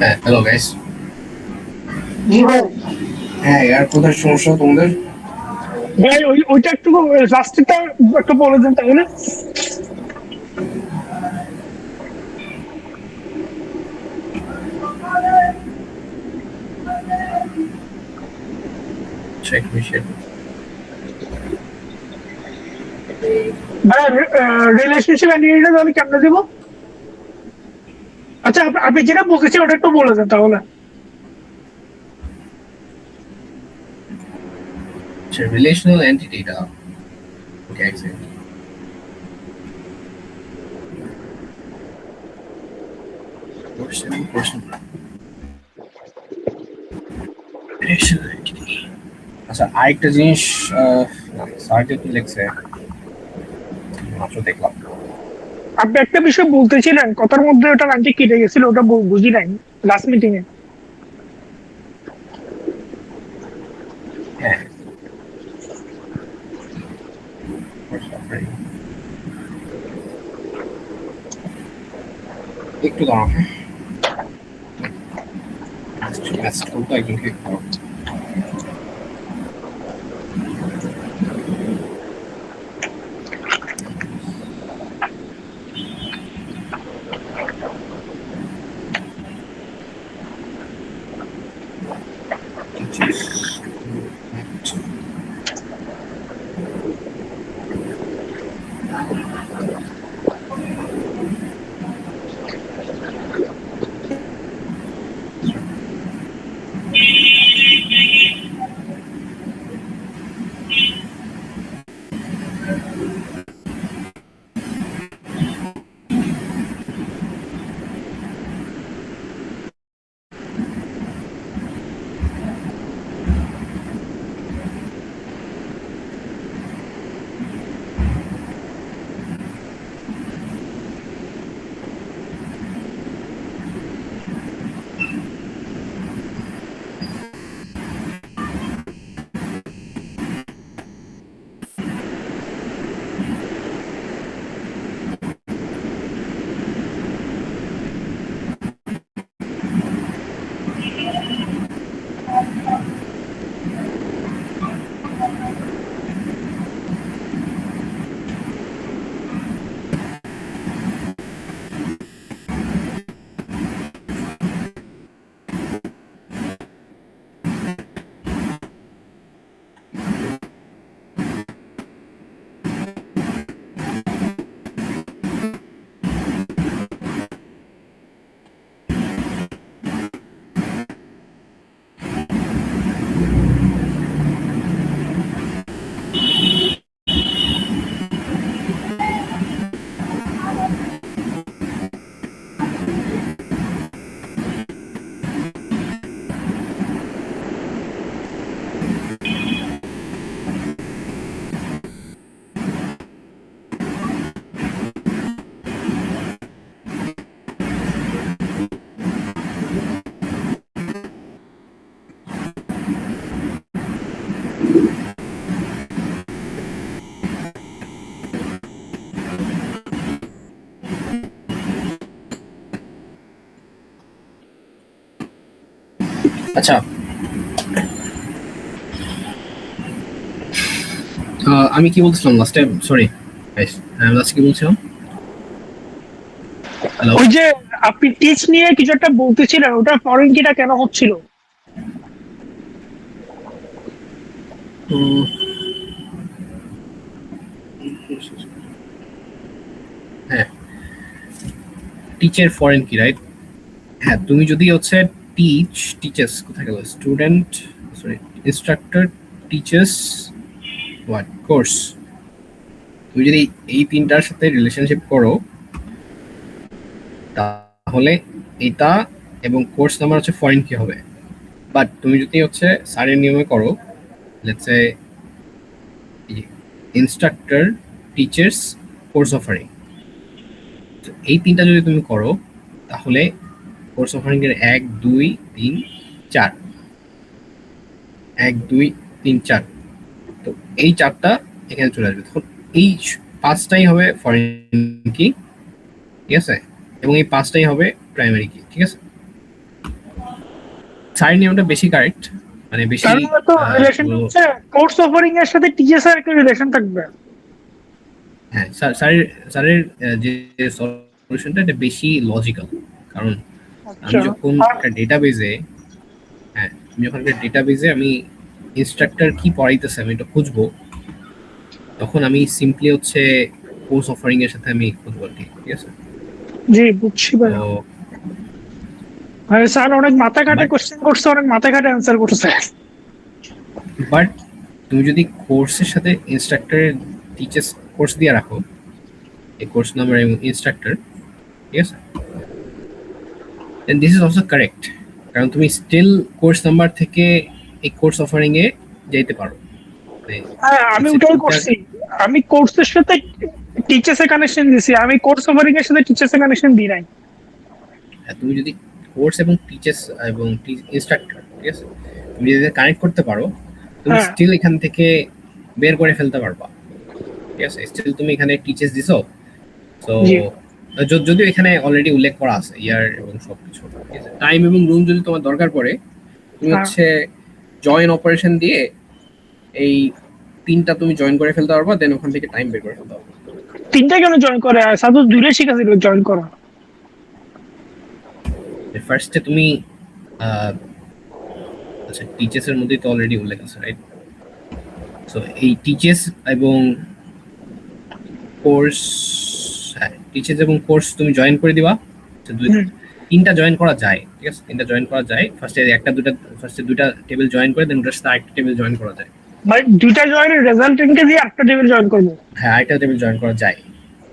হ্যাঁ, হ্যালো গাইস। জি ভাই। হ্যাঁ, এয়ার কোথায় সমস্যা তোমাদের? ভাই ওইটা একটু লাস্টটা একটু বলে দেন তাহলে। Check mission. ভাই রিলেশনশিপ অ্যান্ড তাহলে কেমনে দেবো? আচ্ছা, আপনি যেটা বলতেছেন ওটা একটু বলে দেন তাহলে। Relational entity data. Okay, excellent. Question. Relational entity. আচ্ছা, আরেকটা জিনিস সার্টে কি লিখছে মাত্র দেখলাম। আপনি একটা বিষয় বলতেছিলেন, কথার মধ্যে ওটা লাইনটি কেটে গেছিল, ওটা বুঝি নাই লাস্ট মিটিং এ। হ্যাঁ, একটু দাঁড়াও, হ্যাঁ মেসেজ করতে একজনকে করো। আচ্ছা, আমি কি বলছিলাম লাস্ট টাইম? সরি গাইস, আমি লাস্ট কি বলছিলাম? হ্যালো, ওই যে আপনি টিচ নিয়ে কিছু একটা বলতেছিলেন, ওটা ফরেন কিটা কেন হচ্ছিল? হ্যাঁ টিচার ফরেন কি, রাইট? হ্যাঁ, তুমি যদি হচ্ছে টিচার্স কোথায় গেল, student sorry instructor teachers what course, তুমি যদি এই তিনটার সাথে রিলেশনশিপ করো তাহলে এটা এবং কোর্স নাম্বার হচ্ছে ফরেন কি হবে। বাট তুমি যদি হচ্ছে স্যারের নিয়মে করো, let's say instructor teachers course offering, এই তিনটা যদি তুমি করো তাহলে কোর্স অফারিং এর 1 2 3 4 1 2 3 4, তো এই চারটা এখানে চলে আসবে। তখন এই পাঁচটাই হবে ফরেন কি, ঠিক আছে, এবং এই পাঁচটাই হবে প্রাইমারি কি, ঠিক আছে। সাইড নিয়মটা বেশি কারেক্ট, মানে বেশি কারণ তো রিলেশন হচ্ছে কোর্স অফারিং এর সাথে টিএস এর একটা রিলেশন থাকবে। হ্যাঁ স্যারের স্যারের যে সলিউশনটা এটা বেশি লজিক্যাল, কারণ আমি যখন একটা ডেটাবেজে আমি ইনস্ট্রাক্টর কি পড়াইতেছে আমি এটা খুঁজবো, তখন আমি সিম্পলি হচ্ছে কোর্স অফারিং এর সাথে আমি খুঁজবো, ঠিক আছে। জি বুঝছি ভাই। তো স্যার অনেক মাথা কাটে But- কোশ্চেন করছে, অনেক মাথা কাটে অ্যান্সার করছে। বাট তুমি যদি কোর্সের সাথে ইনস্ট্রাক্টরের টিচার্স কোর্স দিয়ে রাখো, এই কোর্স নাম্বার এবং ইনস্ট্রাক্টর, ঠিক আছে, দেন দিস ইজ অলসো কারেক্ট, কারণ তুমি স্টিল কোর্স নাম্বার থেকে এই কোর্স অফারিং এ যেতে পারো। হ্যাঁ আমি ওটাই করছি, আমি কোর্সের সাথে টিচার্স এর কানেকশন দিছি, আমি কোর্স অফারিং এর সাথে টিচার্স এর কানেকশন দিই নাই। তুমি যদি কোর্স এবং টিচার্স এবং ইনস্ট্রাক্টর, ঠিক আছে, তুমি যদি কানেক্ট করতে পারো, তুমি হ্যাঁ। স্টিল এখান থেকে বের করে ফেলতে পারবা, ঠিক আছে। স্টিল তুমি এখানে টিচার্স দিছো, তো জি। যদিও এখানে অলরেডি উল্লেখ করা আছে ইয়ার এবং সবকিছু, ঠিক আছে। টাইম এবং রুম যদি তোমার দরকার পড়ে, তুমি হ্যাঁ। হচ্ছে জয়েন অপারেশন দিয়ে এই তিনটা তুমি জয়েন করে ফেলতে পারবা, দেন ওখান থেকে টাইম বের করে ফেলতে পারবা। তিনটা কেন জয়েন করে? সাপোজ দুইটা শিখেছিল জয়েন করা। ফার্স্টে তুমি আচ্ছা টিচেস এর মধ্যেই তো অলরেডি উল্লেখ আছে, রাইট? সো এই টিচেস এবং কোর্স, হ্যাঁ টিচেস এবং কোর্স তুমি জয়েন করে দিবা। তিনটা জয়েন করা যায়, ঠিক আছে, তিনটা জয়েন করা যায়। ফার্স্টে দুইটা টেবিল জয়েন করে দেন ওটার সাথে আরেকটা টেবিল জয়েন করা যায়। মানে দুইটা জয়েনের রেজাল্টেন্টকে দিয়ে একটা টেবিল জয়েন করবো। হ্যাঁ আরেকটা টেবিল জয়েন করা যায়।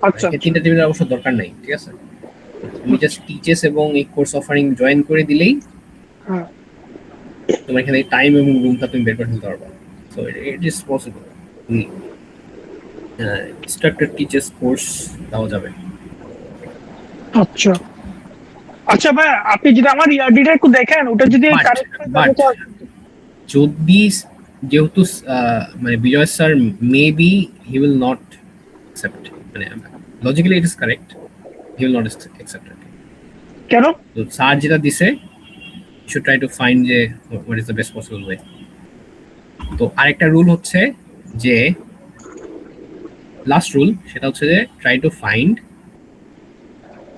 আচ্ছা এই তিনটা টেবিলের অবশ্য দরকার নাই, ঠিক আছে। তুমি জাস্ট টিচেস এবং এই কোর্স অফারিং জয়েন করে দিলেই হ্যাঁ। তোমার এখানে টাইম এবং রুমটা তুমি বের করে ফেলতে পারবা। So it is possible. Structure teaches course দেওয়া যাবে। আচ্ছা আচ্ছা ভাই, আপনি যদি আমার ইয়ারডিটা একটু দেখেন, ওটা যদি But যদি যেহেতু মানে Bijoy sir maybe he will not accept, মানে logically it is correct, he will not accept. কেন? তো স্যার যেটা দিছে should try to find যে what is the best possible way. তো আরেকটা রুল হচ্ছে যে লাস্ট রুল, সেটা হচ্ছে যে ট্রাই টু ফাইন্ড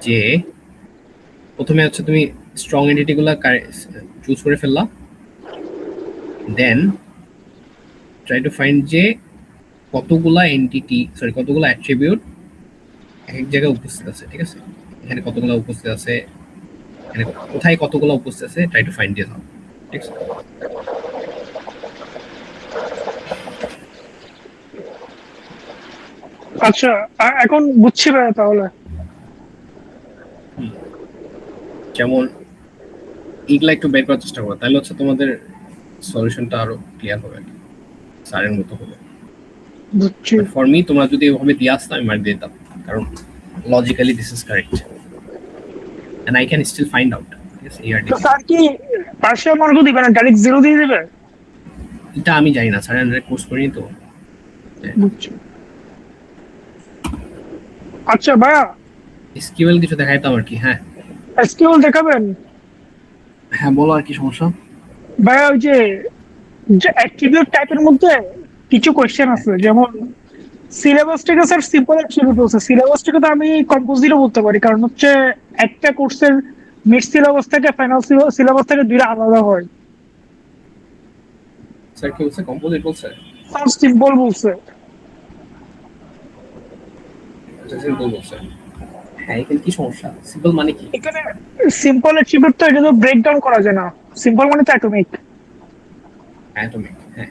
যে প্রথমে হচ্ছে তুমি স্ট্রং এন্টিটি গুলা চুজ করে ফেললা, দেন ট্রাই টু ফাইন্ড যে কতগুলা অ্যাট্রিবিউট এক জায়গায় উপস্থিত আছে, ঠিক আছে। এখানে কতগুলা উপস্থিত আছে, এখানে কোথায় কতগুলা উপস্থিত আছে, ট্রাই টু ফাইন্ড দিয়ে দাও, ঠিক আছে। আচ্ছা এখন বুঝছি ভাই। তাহলে যেমন এইগুলা একটু বের করার চেষ্টা করো, তাহলে হচ্ছে তোমাদের সলিউশনটা আরো ক্লিয়ার হবে, স্যারের মতো হবে। বুঝছি। ফর মি তোমরা যদি এভাবে দিয়ে আসতো আমি মার্ক দিয়ে দিতাম, কারণ logically this is correct and I can still find out. তো স্যার কি পার্সিয়াল মার্ক দিবে না, ডাইরেক্ট জিরো দিয়ে দিবে? এটা আমি জানি না, স্যার আন্ডারে কোর্স করিনি তো। বুঝছি। আচ্ছা ভাইয়া, এসকিউএল কিছু দেখাইতাম আর কি। হ্যাঁ এসকিউএল দেখাবেন? হ্যাঁ বলো, আর কি সমস্যা? ভাইয়া ওই যে অ্যাট্রিবিউট টাইপের মধ্যে কিছু কোয়েশ্চেন আছে, যেমন সিলেবাস থেকে স্যার সিম্পল অ্যাট্রিবিউট বলছে। সিলেবাস থেকে তো আমি কম্পোজিটও বলতে পারি, কারণ হচ্ছে একটা কোর্সের মিড সিলেবাস থেকে ফাইনাল সিলেবাস থেকে দুইটা আলাদা হয়। স্যার কি বলছে? কম্পোজিট বলছে? স্যার সিম্পল বলছে। সিম্পল বলছে? হ্যাঁ এখানে কি সমস্যা? সিম্পল মানে কি? এখানে সিম্পল অ্যাট্রিবিউট তো এটা তো ব্রেকডাউন করা যায় না। সিম্পল মানে তো অ্যাটমিক। অ্যাটমিক, হ্যাঁ।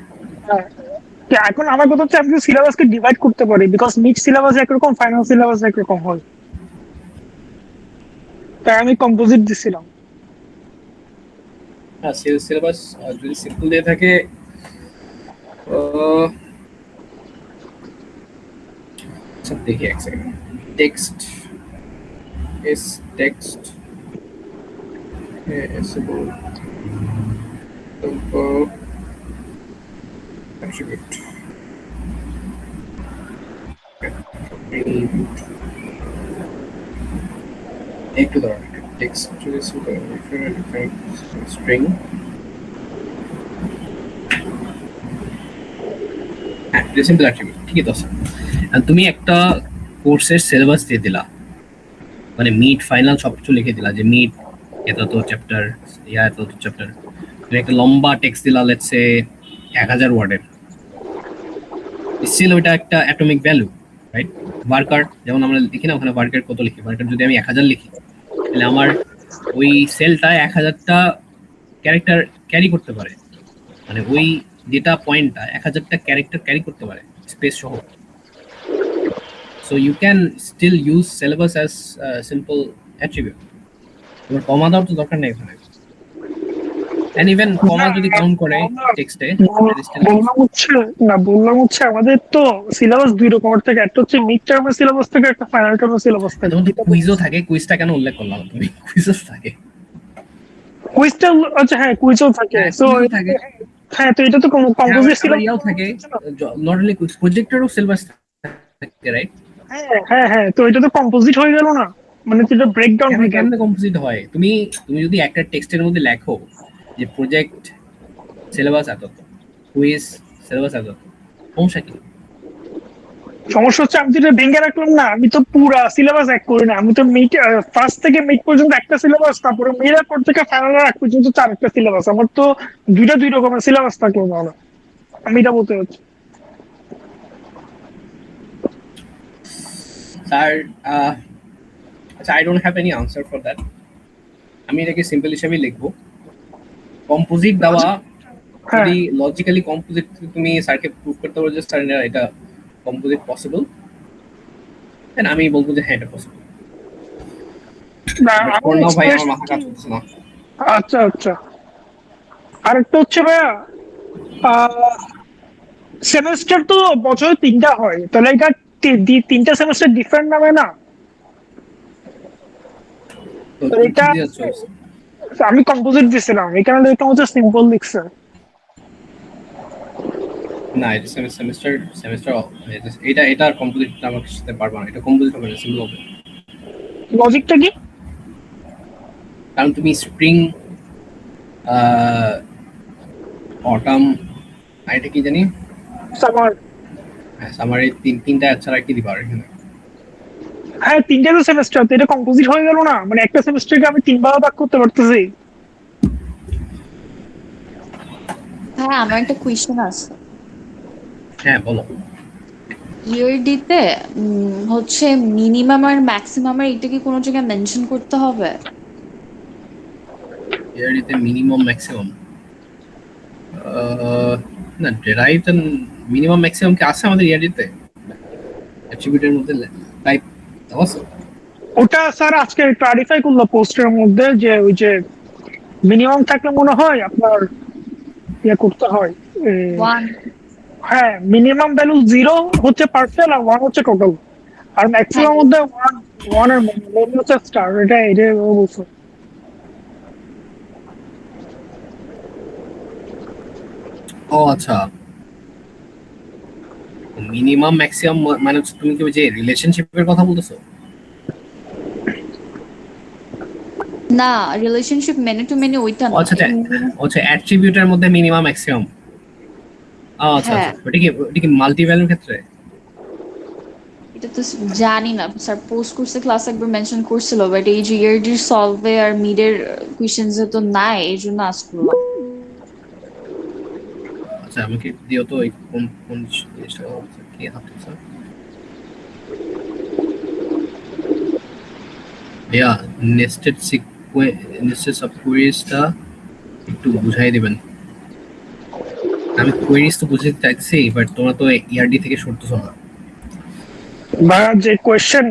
এখন আমার কথা হচ্ছে আপনি সিলেবাসকে ডিভাইড করতে পারি, বিকজ মিড সিলেবাস একরকম, ফাইনাল সিলেবাস একরকম হয়, তাই আমি কম্পোজিট দিছিলাম। হ্যাঁ সিলেবাস যদি সিম্পল দিয়ে থাকে আচ্ছা দেখি এক second. Text is text simple attribute একটু দাঁড়ান, text is string হ্যাঁ সিম্পল অ্যাট্রিবিউট, ঠিকই তো আছে। তুমি একটা কোর্সের সিলেবাস দিয়ে দিলা, মানে মিড ফাইনাল সবকিছু লিখে দিলা যে মিড এটা তো চ্যাপ্টার, এত তো চ্যাপ্টার। তুমি একটা লম্বা টেক্সট দিলা, লেটস সে 1000 ওয়ার্ডের, স্টিল ওইটা একটা অ্যাটমিক ভ্যালু, রাইট? ওয়ার্কার যেমন আমরা লিখি না, ওখানে ওয়ার্কার কত লিখি, ওয়ার্কার যদি আমি 1000 লিখি তাহলে আমার ওই সেলটা 1000টা ক্যারেক্টার ক্যারি করতে পারে, মানে ওই ডেটা পয়েন্টটা 1000টা ক্যারেক্টার ক্যারি করতে পারে স্পেস সহ। So you can still use syllabus as a simple attribute. তোমার কমা দাও তো দরকার নেই এখানে, and even কমা যদি কাউন্ট করে টেক্সটে। বললাম হচ্ছে আমাদের তো সিলেবাস দুই রকমের থাকে, একটা হচ্ছে মিড টার্মের সিলেবাস থেকে, একটা ফাইনাল টার্মের সিলেবাস থেকে। কুইজও থাকে, কুইজটা কেন উল্লেখ করলাম তুমি? কুইজও থাকে, কুইজটা আচ্ছা হ্যাঁ কুইজও থাকে। সো থাকে হ্যাঁ, তো এটা তো কম্পোজিট সিলেবাস থাকে, নট অনলি কুইজ, প্রজেক্টরও সিলেবাস থাকে, রাইট? হ্যাঁ হ্যাঁ হ্যাঁ, তো এটা তো কম্পোজিট হয়ে গেল না? মানে যেটা ব্রেকডাউন হয়ে গেল। কেমনে কম্পোজিট হয়? তুমি তুমি যদি একটা টেক্সটের মধ্যে লেখো যে প্রজেক্ট সিলেবাস এত, কুইজ সিলেবাস এত, সমস্যা কি? সমস্যা হচ্ছে আমি যেটা ভেঙে রাখলাম না, আমি তো পুরা সিলেবাস এক করি না, আমি তো মিড ফার্স্ট থেকে মিড পর্যন্ত একটা সিলেবাস, তারপরে মিডের পর থেকে ফাইনাল আগ পর্যন্ত চারটা সিলেবাস। আমার তো দুই রকমের সিলেবাস থাকলো না, আমি এটা বলতে চাচ্ছি। স্যার আচ্ছা, I don't have any answer for that. আমি এটাকে সিম্পল হিসেবেই লিখবো, কম্পোজিট দেওয়া হ্যাঁ, যদি লজিক্যালি কম্পোজিট তুমি স্যারকে প্রুভ করতে পারো যে স্যার এটা কম্পোজিট পসিবল, দেন আমি বলবো যে হ্যাঁ এটা পসিবল। না ফর আমি নাও ভাই আমার express- মাথা কাজ করতেছে না। আচ্ছা আচ্ছা, আরেকটা হচ্ছে ভাইয়া, সেমেস্টার তো বছরে 3টা হয়, তাহলে এটা 3টা সেমেস্টার ডিফারেন্ট নামে না? তো তো তুমি কি এটা দিয়ে যাচ্ছ? আমি কম্পোজিট দিছিলাম, এখানে এটা হচ্ছে সিম্পল লিখছে। না, এটা সেমিস্টার সেমিস্টার এটা এটা কম্পোজিট আমার সাথে পারবা না, এটা কম্পোজিট হবে না, সিম্পল হবে। লজিকটা কি? কারণ তুমি স্প্রিং, অটাম, এটা কি জানি, সামার। হ্যাঁ সামার, এই তিনটা ছাড়া কি দিবা আর এখানে? হ্যাঁ, 3টা তো সেমেস্টার, তো এটা কম্পোজিট হয়ে গেল না? মানে একটা সেমেস্টারকে আমি 3 ভাগ ভাগ করতে পারতেছি। হ্যাঁ, আমার একটা কোয়েশ্চেন আছে। হ্যাঁ বলো। ইআরডি তে হচ্ছে মিনিমাম আর ম্যাক্সিমাম আর এটা কি কোনো জায়গায় মেনশন করতে হবে? ইয়ারিতে মিনিমাম ম্যাক্সিমাম না, ডেরাইভ এন্ড মিনিমাম ম্যাক্সিমাম কি আছে আমাদের ইয়ারিতে অ্যাট্রিবিউটের মধ্যে টাইপ আছে? ওটা স্যার আজকে ক্লারিফাই করলো পোস্টের মধ্যে, যে ওই যে মিনিমাম থাকলে মনে হয় আপনার ইয়ে করতে হয়। ওয়ান। হ্যাঁ, মিনিমাম ভ্যালু 0 হচ্ছে পার্সেল আর 1 হচ্ছে টোটাল, আর হ্যাঁ, ম্যাক্সিমাম মধ্যে 1 এর মধ্যে হচ্ছে স্টার। এটা বলছো? ও আচ্ছা, মিনিমাম ম্যাক্সিমাম মানে হচ্ছে তুমি কি ওই যে রিলেশনশিপের কথা বলতেছো? না, রিলেশনশিপ মেনে টু মেনে ওইটা না। আচ্ছা আচ্ছা আচ্ছা, অ্যাট্রিবিউটের মধ্যে মিনিমাম ম্যাক্সিমাম। আচ্ছা হ্যাঁ, আচ্ছা, ওটা কি মাল্টি ভ্যালুর ক্ষেত্রে? এটা তো জানি না স্যার, পোস্ট করছে ক্লাস একবার মেনশন করছিল, বাট এই যে ইআরডি সলভে আর মিডের কোয়েশ্চেন্স তো নাই, এই জন্য আজ করলাম। আচ্ছা আমাকে দিও তো এই কোন কোন জিনিসটা হচ্ছে কি হাতেছে। ভাইয়া নেস্টেড নেস্টেড সাব কোয়েরিজটা একটু বুঝাই দিবেন। আমি কোয়েরিজ তো বুঝতে চাইছি, বাট তোমরা তো ইআরডি থেকে সরতেছো না। ভাইয়া যে কোয়েশ্চেন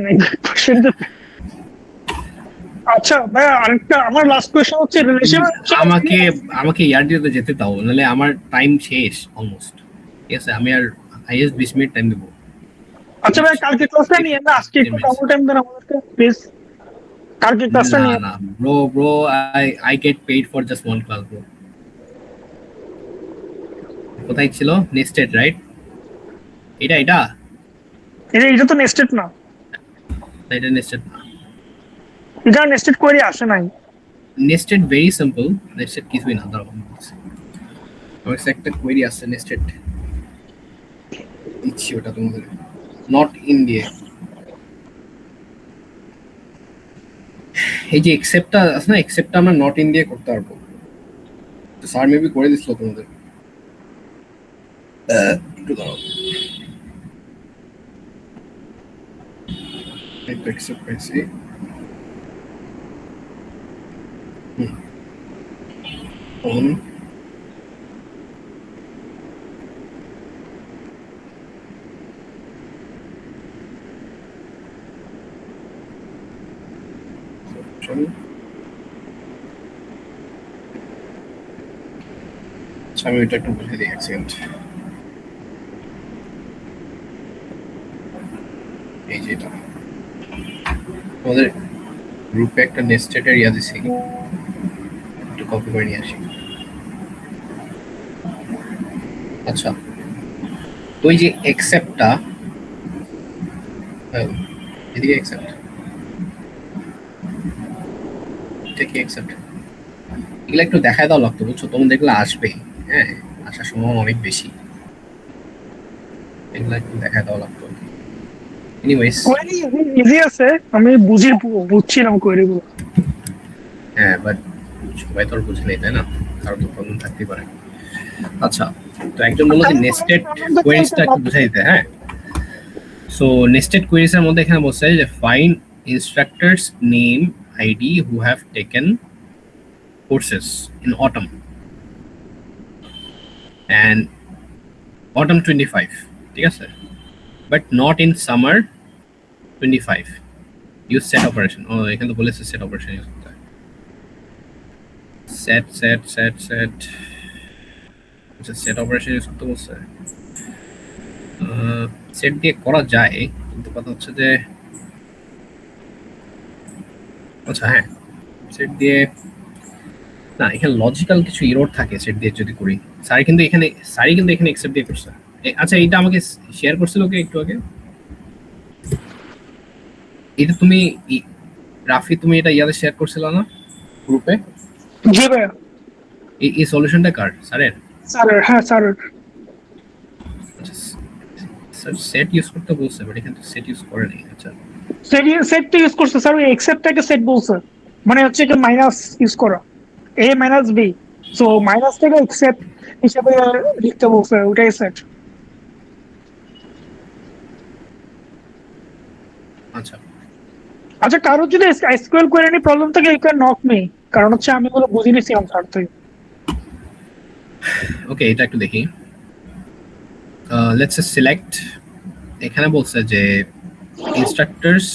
আচ্ছা ভাইয়া, আরেকটা আমার লাস্ট কোয়েশ্চেন হচ্ছে রিলেশন। আমাকে আমাকে ইয়ারডিতে যেতে দাও, নাহলে আমার টাইম শেষ অলমোস্ট। ঠিক আছে, আমি আর হাইয়েস্ট 20 মিনিট টাইম দেবো। আচ্ছা ভাই, কালকে ক্লাসটা নিয়ে না, আজকে একটু ডাবল টাইম দেন আমাদেরকে প্লিজ। কালকে ক্লাসটা না নিয়ে। না bro, I get paid for just one class bro. কোথায় ছিল নেস্টেড, রাইট? এটা এটা এটা তো নেস্টেড না, এটা নেস্টেড না। এটা নেস্টেড কোয়েরি আসে নাই। নেস্টেড ভেরি সিম্পল, নেস্টেড কিছুই না। ধরো আমার কাছে একটা কোয়েরি আছে নেস্টেড, দিচ্ছি ওটা তোমাদের। নট ইন দিয়ে এই যে এক্সেপ্টটা আছে না, এক্সেপ্টটা আমরা নট ইন দিয়ে করতে পারবো। তো স্যার মেবি করে দিছিল তোমাদের। একটু দাঁড়াও, একটু অ্যাকসেপ্ট পাইছি। অন আচ্ছা, আমি এটা একটু বুঝে দিই এক সেকেন্ড। এই যে এটা আমাদের গ্রুপে একটা নেস্টেড এরিয়া দিছি, একটু কপি করে নিয়ে আসি। আচ্ছা, তো ওই যে এক্সেপ্টটা, এদিকে এক্সেপ্ট, এটা কি অ্যাকসেপ্ট, এগুলো একটু দেখায় দাও লাগতো, বুঝছো? তোমাদের এগুলো আসবে, হ্যাঁ, আসার সম্ভাবনা অনেক বেশি, এগুলো একটু দেখায় দাও লাগতো। এনিওয়েজ, কোয়েরি ইজি আছে, আমি বুঝছিলাম কোয়েরি গুলো। হ্যাঁ, বাট সবাই তো আর বুঝে নেই, তাই না? কারো তো প্রবলেম থাকতেই পারে। আচ্ছা, তো একজন বললো যে নেস্টেড কোয়েরিজটা একটু বুঝাই দিতে, হ্যাঁ। সো নেস্টেড কোয়েরিজ এর মধ্যে এখানে বলছে যে find instructors name ID who have taken courses in autumn and autumn 25, ঠিক আছে, but not in summer 25, use set operation. ও, এখানে তো বলেছে সেট অপারেশন ইউজ করতে হয়। সেট আচ্ছা, সেট অপারেশন ইউজ করতে বলছে। সেট দিয়ে করা যায়, কিন্তু কথা হচ্ছে যে, আচ্ছা হ্যাঁ, সেট দিয়ে না, এখানে লজিক্যাল কিছু এরর থাকে সেট দিয়ে যদি করি। সারি কিন্তু এখানে এক্সেপ্ট দিয়ে করছে। আচ্ছা, এটা আমাকে শেয়ার করছিল কে একটু আগে? এটা তুমি রাফি, তুমি এটা ইয়াতে শেয়ার করছিল না গ্রুপে? জি ভাইয়া। এই সলিউশনটা কার? স্যারের? স্যারের, হ্যাঁ স্যারের। আচ্ছা, স্যার সেট ইউজ করতে বলছে, বাট এখানে তো সেট ইউজ করে নাই। আচ্ছা, সেট তো ইউজ করছে স্যার, ওই এক্সেপ্টটাকে সেট বলছে, মানে হচ্ছে কি মাইনাস ইউজ করা, এ মাইনাস বি, সো মাইনাস থেকে এক্সেপ্ট হিসেবে লিখতে বলছে, ওটাই সেট। আচ্ছা, আচ্ছা, কারোর যদি এসকিউএল কোয়েরি নিয়ে প্রবলেম থাকে, ইউ ক্যান নক মি, কারণ হচ্ছে আমি এগুলো বুঝে নিছি আনসার থেকে। ওকে, এটা একটু দেখি। লেটস সিলেক্ট, এখানে বলছে যে ইনস্ট্রাক্টরস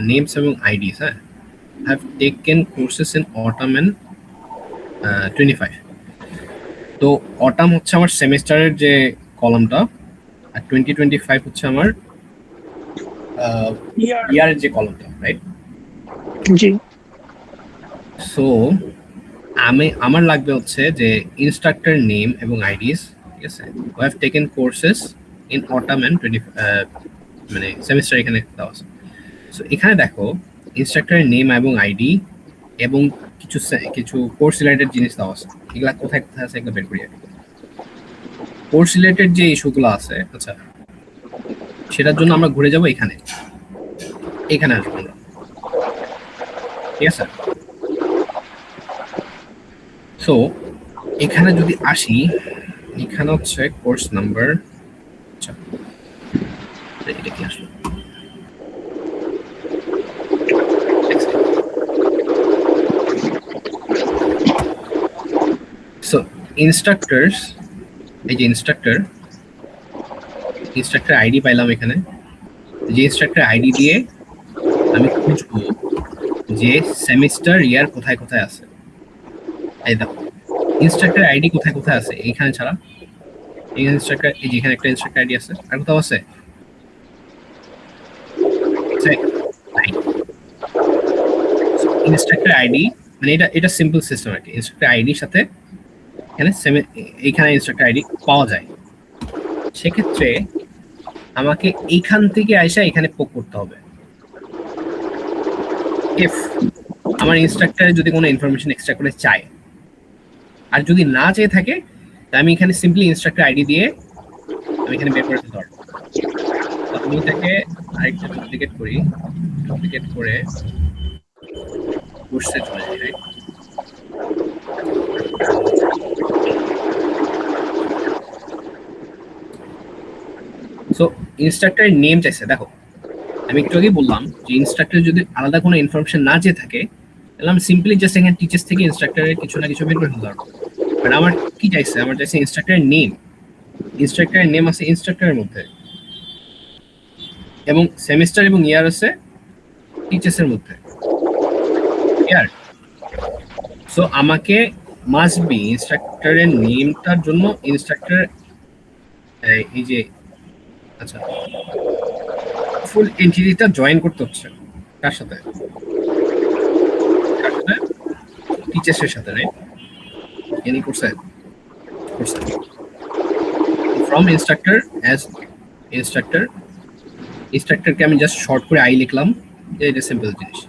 নেমস এবং আইডিস, হ্যাঁ, have taken courses in autumn and 25। তো অটাম হচ্ছে আমার সেমিস্টারের যে কলামটা, আর 2025 হচ্ছে আমার ইয়ারের যে কলামটা, রাইট? জি। সো আমার লাগবে হচ্ছে যে ইনস্ট্রাক্টর নেম এবং আইডিস, ঠিক আছে, who have taken courses in autumn and 20, মানে সেমিস্টার এখানে দেওয়া আছে। সো এখানে দেখো ইনস্ট্রাক্টরের নেম এবং আইডি এবং কিছু কোর্স রিলেটেড জিনিস দেওয়া আছে। এগুলা কোথায় কোথায় আছে এগুলো বের করি আগে। কোর্স রিলেটেড যে ইস্যুগুলো আছে, আচ্ছা, সেটার জন্য আমরা ঘুরে যাব এখানে আসবো আমরা, ঠিক আছে। সো এখানে যদি আসি, এখানে হচ্ছে কোর্স নাম্বার, আচ্ছা এটা কি আসলো? সো ইনস্ট্রাক্টরস, এই যে ইনস্ট্রাক্টর আইডি পাইলাম এখানে। যে ইনস্ট্রাক্টর আইডি দিয়ে আমি খুঁজবো যে সেমিস্টার ইয়ার কোথায় কোথায় আছে। এই দেখো ইনস্ট্রাক্টর আইডি কোথায় কোথায় আছে এইখানে ছাড়া, এই ইনস্ট্রাক্টর, এই যেখানে একটা ইনস্ট্রাক্টর আইডি আছে, আর কোথাও আছে? ইনস্ট্রাক্টর আইডি মানে এটা সিম্পল সিস্টেম আর কি। ইনস্ট্রাক্টর আইডির সাথে এইখানে ইনস্ট্রাক্টর আইডি পাওয়া যায়। সেক্ষেত্রে আমাকে এইখান থেকে আইসা এখানে পোক করতে হবে। ইফ আমার ইনস্ট্রাক্টরে যদি কোনো ইনফরমেশন এক্সট্রা করে চায়, আর যদি না চেয়ে থাকে, আমি এখানে সিম্পলি ইনস্ট্রাক্টর আইডি দিয়ে আমি এখানে বের করে ফেলতে পারবো। আমি এটাকে আরেকটা ডুপ্লিকেট করে কোর্সে চলে যাই, রাইট? সো ইনস্ট্রাক্টরের নেম চাইছে। দেখো আমি একটু আগে বললাম যে ইনস্ট্রাক্টর যদি আলাদা কোনো ইনফরমেশন না চেয়ে থাকে, তাহলে আমি সিম্পলি জাস্ট এখানে টিচার্স থেকে ইনস্ট্রাক্টরের কিছু না কিছু বের করে ফেলতে পারবো। বাট আমার কি চাইছে? আমার চাইছে ইনস্ট্রাক্টরের নেম। ইনস্ট্রাক্টরের নেম আছে ইনস্ট্রাক্টরের মধ্যে, এবং সেমিস্টার এবং ইয়ার আছে টিচার্সের মধ্যে, ইয়ার। সো আমাকে মাস্ট বি ইনস্ট্রাক্টরের নেমটার জন্য ইনস্ট্রাক্টর, এই যে, আচ্ছা, ফুল এন্টিটিটা জয়েন করতে হচ্ছে কার সাথে? টিচার্সের সাথে, রাইট? এনি করছে ফ্রম ইনস্ট্রাক্টর অ্যাজ ইনস্ট্রাক্টরকে আমি জাস্ট শর্ট করে আই লিখলাম, যে এটা সিম্পল জিনিস।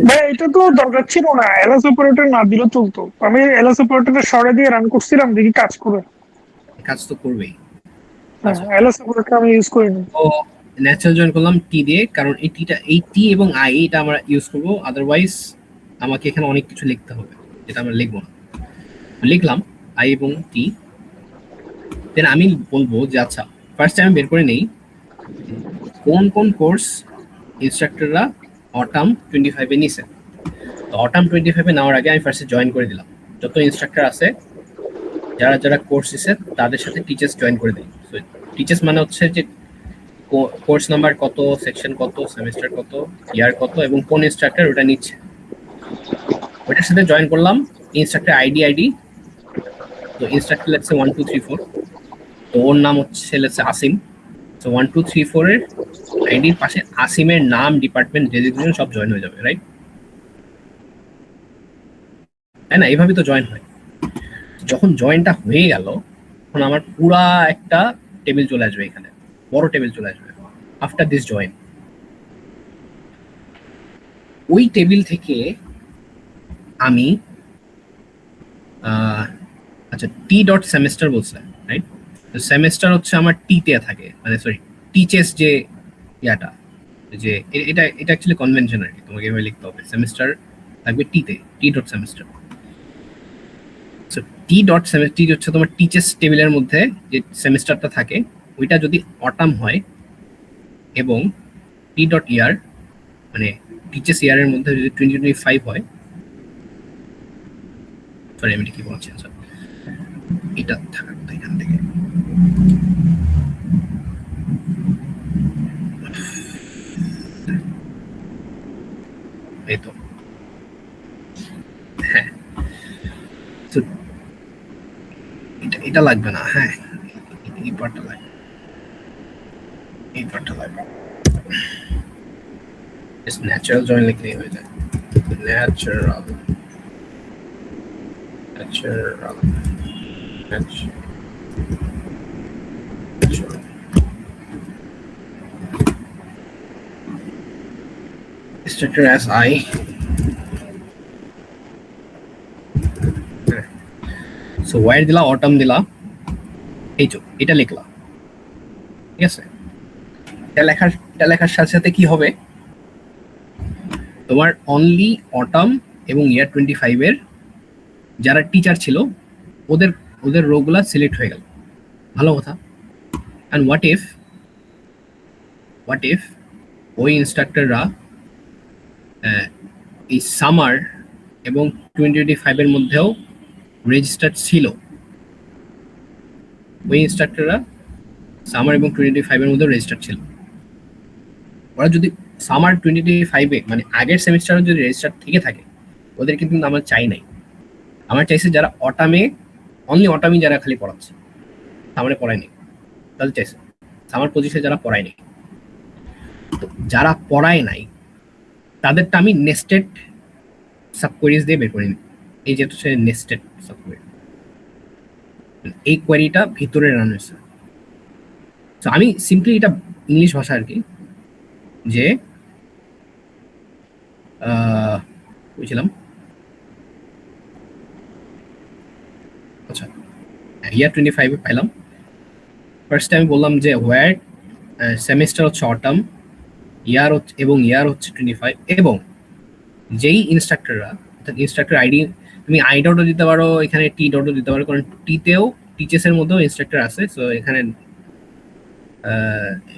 ভাই এটা তো দরকার ছিল না, এলএস অপারেটর না দিলে চলতো। আমি এলএস অপারেটরটা সরে দিয়ে রান করছিলাম, দেখি কাজ করে। কাজ তো করবেই। হ্যাঁ, আচ্ছা, এলএস অপারেটর আমি ইউজ করিনি। তো ন্যাচারাল জয়েন করলাম টি দিয়ে, কারণ এই টি এবং আই এটা আমরা ইউজ করবো, আদারওয়াইজ আমাকে এখানে অনেক কিছু লিখতে হবে যেটা আমরা লিখবো না। লিখলাম আই এবং টি, দেন আমি বলবো যে আচ্ছা ফার্স্ট আমি বের করে নেই কোন কোন কোর্স ইনস্ট্রাক্টররা অটাম 25-এ নিছে। তো অটাম 25-এ নেওয়ার আগে আমি ফার্স্টে জয়েন করে দিলাম যত ইনস্ট্রাক্টর আছে, যারা যারা কোর্স নিছে তাদের সাথে টিচার্স জয়েন করে দিই। তো টিচার্স মানে হচ্ছে যে কোর্স নাম্বার কত, সেকশন কত, সেমিস্টার কত, ইয়ার কত এবং কোন ইনস্ট্রাক্টর ওটা নিচ্ছে, ওটার সাথে জয়েন করলাম ইনস্ট্রাক্টর আইডি। তো ইনস্ট্রাক্টর লেটসে 1 2 3 4, তো ওর নাম হচ্ছে লেটসে আসিম। তো 1 2 3 4 এর আইডির পাশে আসিমের নাম, ডিপার্টমেন্ট, ডেজিগনেশন সব জয়েন হয়ে যাবে, রাইট? তাই না? এইভাবে তো জয়েন হয়। যখন জয়েনটা হয়ে গেল তখন আমার পুরা একটা টেবিল চলে আসবে, এখানে বড় টেবিল চলে আসবে আফটার দিস জয়েন। ওই টেবিল থেকে আমি আচ্ছা টি ডট সেমেস্টার বলছিলাম, রাইট? তো সেমেস্টার হচ্ছে আমার টিতে থাকে, মানে সরি টিচেস যে ইয়াটা, যে এটা এটা অ্যাকচুয়ালি কনভেনশন আর কি, তোমাকে এভাবে লিখতে হবে, সেমেস্টার থাকবে টিতে, T dot semester. So T dot semester T হচ্ছে তোমার টিচেস টেবিলের মধ্যে যে সেমেস্টারটা থাকে, ওইটা যদি অটাম হয় এবং টি ডট ইয়ার মানে টিচেস ইয়ারের মধ্যে যদি 2025 হয়, সরি আমি কি বলছি, আচ্ছা এটা থাকার কথা এখান থেকে, এই তো হ্যাঁ, তো এটা লাগবে না, হ্যাঁ এই পার্টটা লাগবে, এই পার্টটা লাগবে, ন্যাচারাল জয়েন লিখলেই হয়ে যায়, natural natural natural structure as I, so wire দিলা, autumn দিলা, এই তো এটা লিখলা, ঠিক আছে? এটা লেখার সাথে সাথে কি হবে, তোমার অনলি অটাম এবং ইয়ার 25 এর যারা টিচার ছিল ওদের ওদের রোগুলা সিলেক্ট হয়ে গেল, ভালো কথা। অ্যান্ড হোয়াট ইফ ওই ইনস্ট্রাক্টররা এই সামার এবং 2025 এর মধ্যেও রেজিস্টার্ড ছিল, ওই ইনস্ট্রাক্টররা সামার এবং 2025 এর মধ্যেও রেজিস্টার্ড ছিল, ওরা যদি সামার 2025-এ মানে আগের সেমিস্টারে যদি রেজিস্টার থেকে থাকে, ওদের কিন্তু আমার চাই নাই, আমার চাইছে যারা অটামে, অনলি অটামই যারা খালি পড়াচ্ছে, সামারে পড়ায়নি, তাদের চাইছে সামার পজিশনে যারা পড়ায়নি। তো যারা পড়ায় নাই তাদেরটা আমি নেস্টেড সাবকোয়েরিজ দিয়ে বের করে নিই, এই যেটা হচ্ছে নেস্টেড সাবকোয়েরি, এই কোয়েরিটা ভিতরে রান হয়েছে। তো আমি সিম্পলি এটা ইংলিশ ভাষা আর কি, যে বুঝছিলাম, আচ্ছা ইয়ার 25-এ পাইলাম, ফার্স্টে আমি বললাম যে হোয়ার সেমিস্টার হচ্ছে অটাম, ইয়ার এবং ইয়ার হচ্ছে 25, এবং যেই ইনস্ট্রাক্টররা, অর্থাৎ ইনস্ট্রাক্টর আইডি তুমি আই ডটও দিতে পারো, এখানে টি ডটও দিতে পারো, কারণ টিতেও টিচেস এর মধ্যেও ইনস্ট্রাক্টর আছে, সো এখানে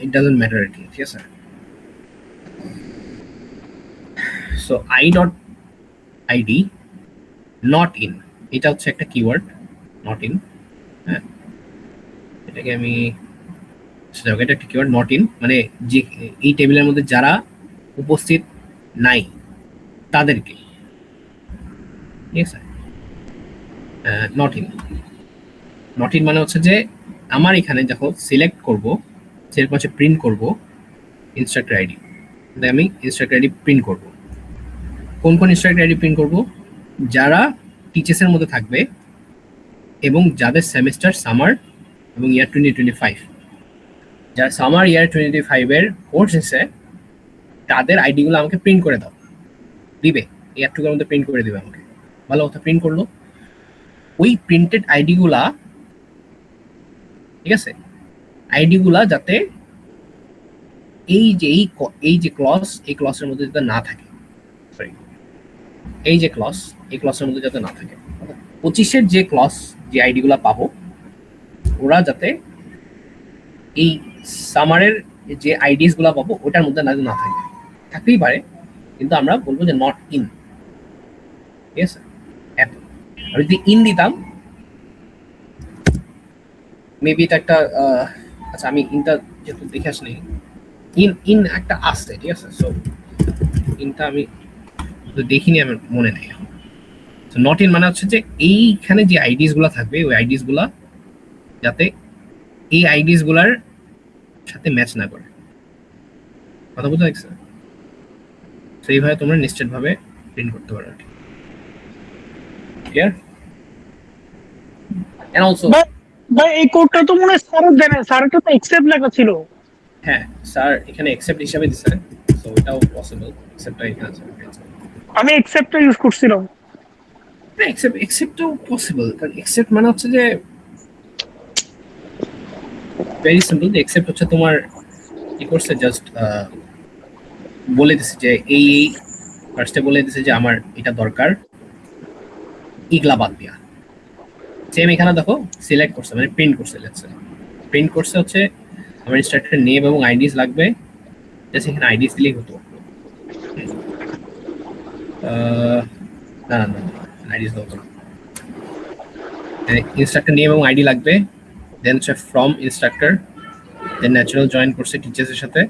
ইট ডাজন্ট ম্যাটার আর কি, ঠিক আছে? So I dot ID not in, এটা হচ্ছে একটা কিওয়ার্ড, নট ইন, হ্যাঁ এটাকে আমি এটা একটা কিওয়ার্ড নট ইন, মানে যে এই টেবিলের মধ্যে যারা উপস্থিত নাই তাদেরকে, ঠিক আছে? নট ইন মানে হচ্ছে যে আমার এখানে যখন সিলেক্ট করব, সিলেক্ট হচ্ছে প্রিন্ট করব ইনস্ট্রাক্টর আইডি, আমি ইনস্ট্রাক্টর আইডি প্রিন্ট করব। কোন কোন ইনস্ট্রাক্টর আইডি প্রিন্ট করব? যারা টিচেসের মধ্যে থাকবে এবং যাদের সেমিস্টার সামার এবং ইয়ার 2025, যারা সামার ইয়ার 2025 এর কোর্স এসে তাদের আইডিগুলো আমাকে প্রিন্ট করে দাও। দিবে, এই এতটুকুর মধ্যে প্রিন্ট করে দিবে আমাকে, ভালো কথা, প্রিন্ট করলো। ওই প্রিন্টেড আইডি গুলা, ঠিক আছে, আইডি গুলা যাতে এই যে ক্লস, এই ক্লসের মধ্যে যাতে না থাকে, সরি, এই যে ক্লস, এই ক্লসের মধ্যে যাতে না থাকে, 25-এর যে ক্লস, যে আইডি গুলা পাবো, ওরা যাতে এই সামারের যে আইডিস গুলা পাবো ওটার মধ্যে না থাকে, থাকতেই পারে, কিন্তু আমরা বলবো যে নট ইন, ঠিক আছে। এত আমি যদি ইন দিতাম, মেবি এটা একটা আচ্ছা আমি ইনটা যেহেতু দেখে আসনি, ইন একটা আসছে, ঠিক আছে, সো ইনটা আমি দেখিনি, আমার মনে নেই এখন। নট ইন মানে হচ্ছে যে এইখানে যে আইডিস গুলা থাকবে, ওই আইডিস গুলা যাতে এই আইডিস গুলার সাথে ম্যাচ না করে, কথা বুঝতে পারছো? তো এইভাবে তোমরা নিশ্চিত ভাবে প্রিন্ট করতে পারো, ক্লিয়ার? এন্ড অলসো ভাই এই কোডটা তো মনে হয় স্যারের দেয় না, স্যারটা তো এক্সেপ্ট লেখা ছিল। হ্যাঁ স্যার এখানে অ্যাকসেপ্ট হিসাবে দিছে, সো এটাও পসিবল, অ্যাকসেপ্টটা এখানে আছে। আমি এক্সেপ্টটা ইউজ করছিলাম। হ্যাঁ অ্যাকসেপ্টও পসিবল, কারণ অ্যাকসেপ্ট মানে হচ্ছে যে ভেরি সিম্পল, যে অ্যাকসেপ্ট হচ্ছে তোমার কি করছে, জাস্ট বলে দিছে যে এই ফার্স্টে বলে দিছে যে আমার এটা দরকার, ইগলা বাদ দিয়া। সেম এখানে দেখো সিলেক্ট করছে, মানে প্রিন্ট করছে, প্রিন্ট করছে হচ্ছে আমার ইনস্ট্রাক্টর নেম এবং আইডিস লাগবে, জাস্ট এখানে আইডিস দিলেই হতো। না না না, আইডিস হতো না, ইনস্ট্রাক্টর নেম এবং আইডি লাগবে, দেন হচ্ছে from instructor, then natural join করছে টিচার্সের সাথে,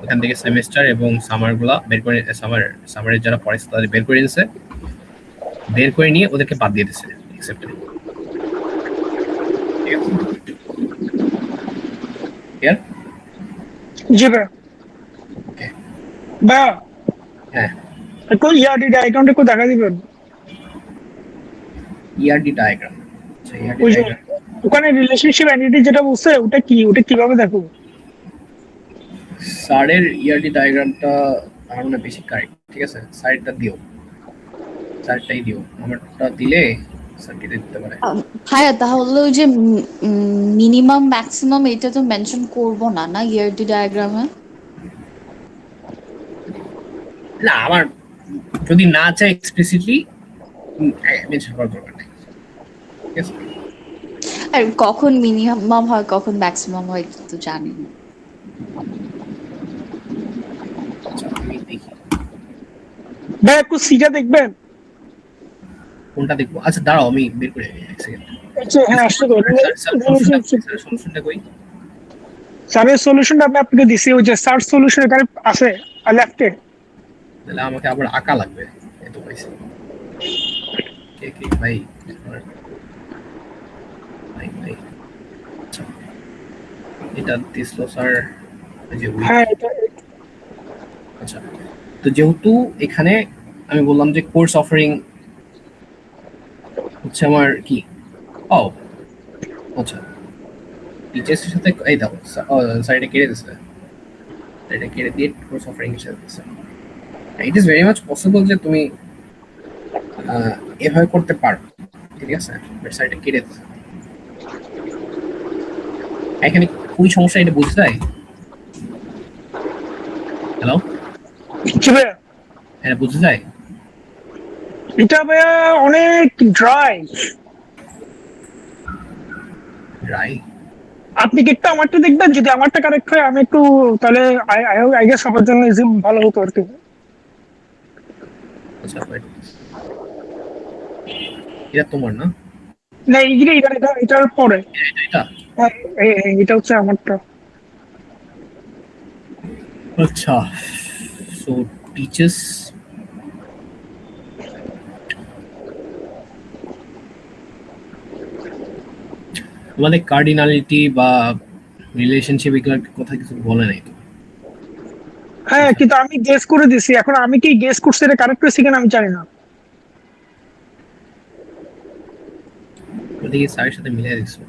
ওখান থেকে সেমিস্টার এবং সামারগুলা বের করে, সামারের যারা পড়াইছে তাদের বের করে নিয়েছে, বের করে নিয়ে ওদেরকে বাদ দিয়ে দিচ্ছে অ্যাকসেপ্টে। ক্লিয়ার? জি ভাই। বা হ্যাঁ, একটু ইয়ারডি অ্যাকাউন্টে একটু দেখা দিবেন। ইআরডি ডায়াগ্রাম, আচ্ছা ইআরডি ওই যে ডায়াগ্রাম, ওখানে রিলেশনশিপ এন্টিটি যেটা বলছে ওটা কি, ওটা কিভাবে দেখো? স্যারের ইআরডি ডায়াগ্রামটা আমার মনে হয় বেশি কারেক্ট, ঠিক আছে, স্যারটা দিও, স্যারটাই দিও, আমারটা দিলে স্যার কেটে দিতে পারে। ভাইয়া তাহলে ওই যে মিনিমাম ম্যাক্সিমাম এটা তো মেনশন করব না না ইয়ারডি ডায়াগ্রামে? না আমার যদি না চাই এক্সপ্লিসিটলি মেনশন করার দরকার নেই, ঠিক আছে। আর কখন মিনিমাম হয় কখন ম্যাক্সিমাম হয় এটা তো জানি না। আচ্ছা আমি দেখি ভাই একটু সিটা দেখবেন। কোনটা দেখবো, আচ্ছা দাঁড়াও আমি বের করে নিই, এক সেকেন্ড। আচ্ছা হ্যাঁ আসতে পারে। সলিউশনটা কই? স্যারের সলিউশনটা আমি আপনাকে দিছি, ওই যে সার্চ সলিউশন এখানে আছে আর লেফটে। তাহলে আমাকে আবার আঁকা লাগবে, এত পাইছি। কে কে ভাই, ভাই ভাই, আচ্ছা এটা দিছিল স্যার, এই যে হ্যাঁ এটা আচ্ছা, তো যেহেতু এখানে আমি বললাম যে কোর্স অফারিং হচ্ছে আমার কি, ও আচ্ছা টিচার্সের সাথে এই দাও, স্যার এটা কেটে দিচ্ছে, এটা কেটে দিয়ে কোর্স অফারিং হিসেবে দিচ্ছে। It is very much possible যে তুমি এভাবে করতে পারো, ঠিক আছে, বাট স্যার এটা কেটে দিচ্ছে। এখানে কোন সমস্যা এটা বুঝতে যায়? হ্যালো, কি ভাইয়া? এটা বুঝতে যায়? এটা ভাইয়া অনেক ড্রাই। রাই, আপনি কি একটু আমারটা দেখবেন, যদি আমারটা কারেক্ট হয় আমি একটু তাহলে আই গেস সবার জন্য ইজি ভালো হতো আর কি। আচ্ছা wait. এটা তোমার না? না এটার পরে এটা হ্যাঁ, এটা হচ্ছে আমারটা। আচ্ছা, সো টিচার্স মানে কার্ডিনালিটি বা রিলেশনশিপ এগুলোর কথা কিছু বলে নাই তো। হ্যাঁ কিন্তু আমি গেস করে দিছি, এখন আমি কি গেস করছি এটা কারেক্ট হয়েছে কিনা আমি জানি না। ওদিকে স্যারের সাথে মিলাই দিছো।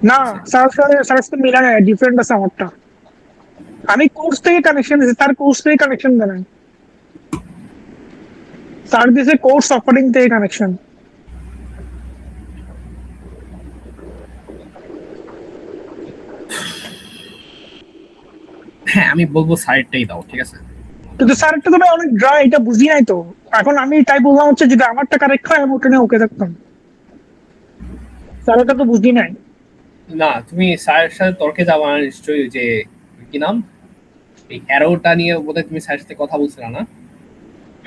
না স্যার সাথে মিলা না, ডিফারেন্ট আছে আমারটা। আমি কোর্স থেকে কানেকশন দিছি, তার কোর্স থেকে কানেকশন দেয় নাই। স্যার দিছে কোর্স অফারিং থেকে কানেকশন। হ্যাঁ আমি বলবো সাইডটাই দাও, ঠিক আছে? কিন্তু স্যার একটা তো ভাই অনেক ড্রাই, এটা বুঝি নাই তো। এখন আমি তাই বললাম হচ্ছে যদি আমারটা কারেক্ট হয় আমি ওটা নিয়ে ওকে থাকতাম, স্যার এটা তো বুঝি নাই। না তুমি স্যারের সাথে তর্কে যাওয়া না নিশ্চয়ই, যে কি নাম, এই অ্যারোটা নিয়ে বোধহয় তুমি স্যারের সাথে কথা বলছিলে না?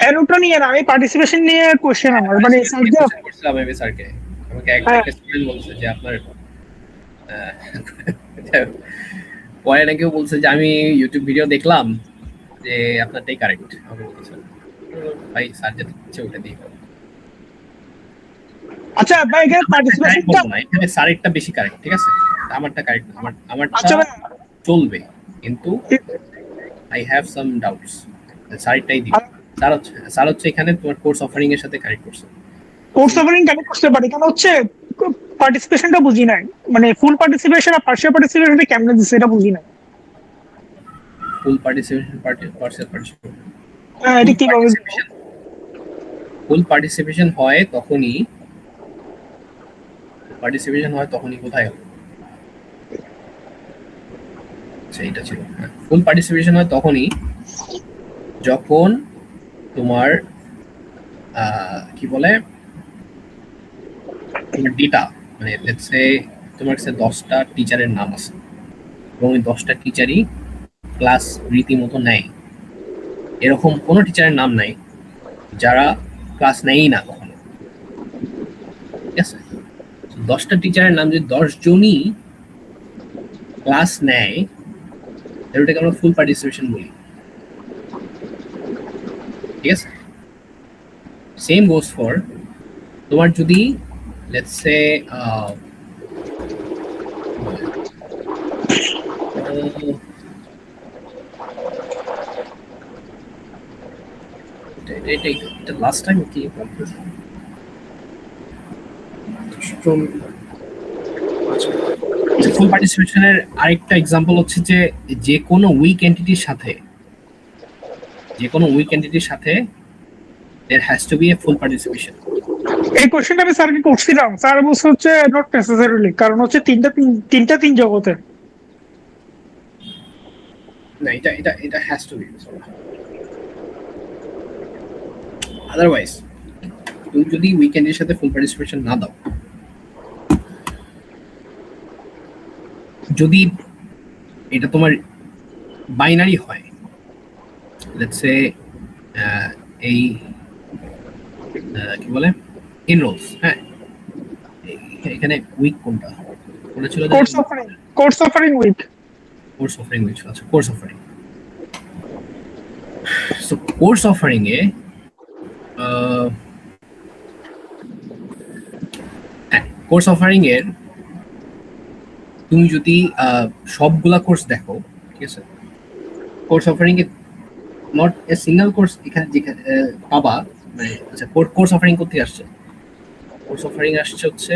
এর ওটা নিয়ে না, আমি পার্টিসিপেশন নিয়ে কোশ্চেন আমার মানে স্যার যে কোশ্চেন করছিলাম আমি স্যারকে, আমাকে হ্যাঁ একটা স্টুডেন্ট বলছে যে আপনার পরে নাকি বলছে যে আমি ইউটিউব ভিডিও দেখলাম যে আপনারটাই কারেক্ট, আমাকে বলছে ভাই স্যার যেটা দিচ্ছে ওটা দিয়ে করো। আচ্ছা ভাই এখানে Correct পার্টিসিপেশনটা বলবো না, এখানে স্যারেরটা বেশি কারেক্ট, ঠিক আছে? আমারটা কারেক্ট না, আমারটা আচ্ছা ভাই চলবে, কিন্তু আই হ্যাভ সাম ডাউটস, স্যারেরটাই দিবে। স্যার হচ্ছে এখানে তোমার কোর্স অফারিং এর সাথে কানেক্ট করছে। কোর্স অফারিং কানেক্ট করতে পারি, কারণ হচ্ছে পার্টিসিপেশনটা বুঝি নাই, মানে ফুল পার্টিসিপেশন আর পার্শিয়াল পার্টিসিপেশনটা কেমনে দিচ্ছে এটা বুঝি নাই। ফুল পার্টিসিপেশন, পার্সিয়াল পার্টিসিপেশন, হ্যাঁ ফুল এটা কিভাবে পার্টিসিপেশন, ফুল পার্টিসিপেশন হয় তখনই, পার্টিসিপেশন হয় তখনই কোথায় হবে? আচ্ছা এটা ছিল, ফুল পার্টিসিপেশন হয় তখনই যখন তোমার কি বলে, তোমার ডেটা, মানে লেটস সে তোমার কাছে 10টা টিচারের নাম আছে এবং ওই 10টা টিচারই ক্লাস রীতিমতো নেয়, এরকম কোনো টিচারের নাম নাই যারা ক্লাস নেয়ই না কখনো, ঠিক আছে? 10টা টিচারের নাম যদি 10 জনই ক্লাস নেয় তাহলে ওটাকে আমরা ফুল পার্টিসিপেশন বলি, ঠিক আছে? সেম গোস ফর তোমার যদি লেটস সে এটা লাস্ট টাইম কি ফুল পার্টিসিপেশনের আরেকটা এক্সাম্পল হচ্ছে যে যে কোনো উইক এন্টিটির সাথে, যে কোনো উইক এন্টিটির সাথে there has to be a full participation. এই কোশ্চেনটা আমি স্যারকে করছিলাম, স্যার বলছে হচ্ছে নট নেসেসারিলি, কারণ হচ্ছে তিনটা তিন জগতের। না এটা has to be, আদারওয়াইজ তুমি যদি উইকেন্ডের সাথে ফুল পার্টিসিপেশন না দাও, যদি এটা তোমার বাইনারি হয়, লেটস সে এই কি বলে এনরোলস, হ্যাঁ এখানে উইক কোনটা, কোনটা ছিল? Course offering weak. Course offering weak, আচ্ছা course offering. So course offering এ কোর্স অফারিং এর তুমি যদি সবগুলা কোর্স দেখো, ঠিক আছে? কোর্স অফারিং এ নট এ সিঙ্গেল কোর্স এখানে যেখানে পাবা, মানে আচ্ছা কোর্স অফারিং করতে আসছে, কোর্স অফারিং আসছে হচ্ছে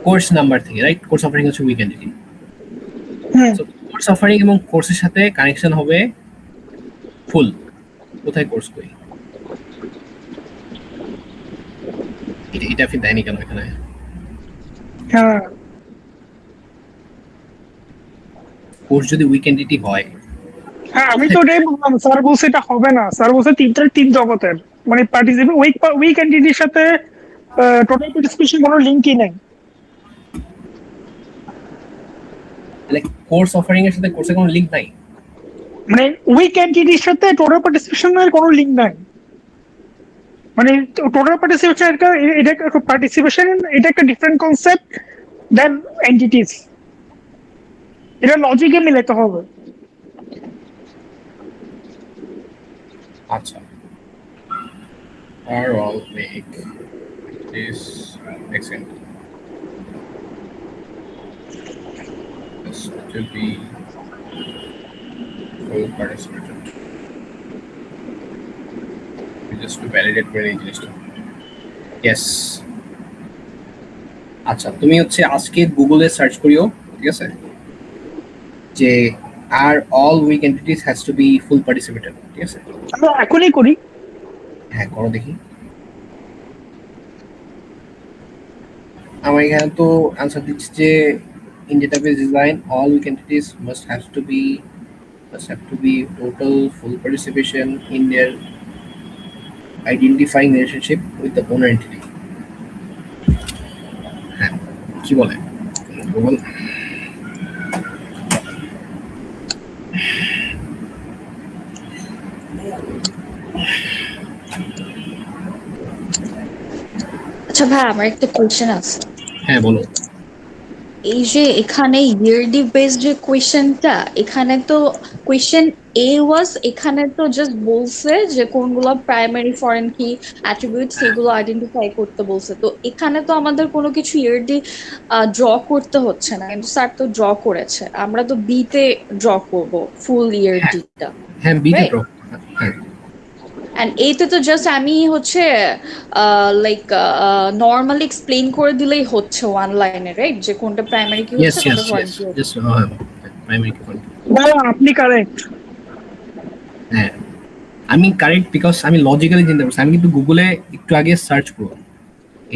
কোর্স নাম্বার থেকে, রাইট? কোর্স অফারিং হচ্ছে weak entity. So course offering এবং কোর্সের সাথে কানেকশন হবে ফুল। কোথায় কোর্স করি এটা ফির দেয়নি কেন এখানে? হ্যাঁ কোর্স যদি উইক এন্টিটি হয়, হ্যাঁ আমি তো ওটাই বললাম, স্যার বলছে এটা হবে না, স্যার বলছে তিন জগতের, মানে পার্টিসিপেট উইক এন্টিটির সাথে টোটাল পার্টিসিপেশন কোনো লিঙ্কই নেই। তাহলে কোর্স অফারিং এর সাথে কোর্সের কোনো লিংক নাই? মানে উইক এন্টিটির সাথে টোটাল পার্টিসিপেশনের কোনো লিঙ্ক নাই, মানে টোটাল পার্টিসিপেশন এটা পার্টিসিপেশন, এটা একটা ডিফারেন্ট কনসেপ্ট দেন এন্টিটিস, এটা লজিকে মিলাতে হবে। আচ্ছা, are all make this example this to be full participated, just to validate করে এই জিনিসটা। Yes, আচ্ছা তুমি হচ্ছে আজকে গুগলে সার্চ করিও, ঠিক আছে, যে are all weak entities has to be full participated, ঠিক আছে? আমরা এখনই করি। হ্যাঁ করো দেখি। আমার এখানে তো আনসার দিচ্ছে যে in database design all weak entities must have to be total full participation in their identifying relationship with the owner entity. হ্যাঁ কি বলে গুগল? আচ্ছা ভাই, আমার একটা কোয়েশ্চেন আছে। হ্যাঁ বলো। এই যে এখানে ইয়ারলি বেসড যে কোয়েশ্চেনটা, এখানে তো কোয়েশ্চেন এ ওয়াজ, এখানে তো জাস্ট বলছে যে কোনগুলো প্রাইমারি ফরেন কি অ্যাট্রিবিউট সেগুলো আইডেন্টিফাই করতে বলছে। তো এখানে তো আমাদের কোনো কিছু ইয়ারলি ড্র করতে হচ্ছে না, কিন্তু স্যার তো ড্র করেছে, আমরা তো বি তে ড্র করব ফুল হ্যাঁ ইয়ারলিটা, হ্যাঁ বিতে রাইট? ড্র। হ্যাঁ এন্ড এইতে তো জাস্ট আমি হচ্ছে লাইক নর্মালি এক্সপ্লেইন করে দিলেই হচ্ছে ওয়ান লাইনে, রাইট? যে কোনটা প্রাইমারি কি ইয়েস হচ্ছে, ইয়েস কোনটা ফরেন ইয়েস কি হচ্ছে। জাস্ট প্রাইমারি কি পয়েন্ট। ভাইয়া আপনি কারেক্ট। হ্যাঁ আমি কারেক্ট বিকজ আমি লজিক্যালি চিন্তা করছি। আমি কিন্তু গুগলে একটু আগে সার্চ করব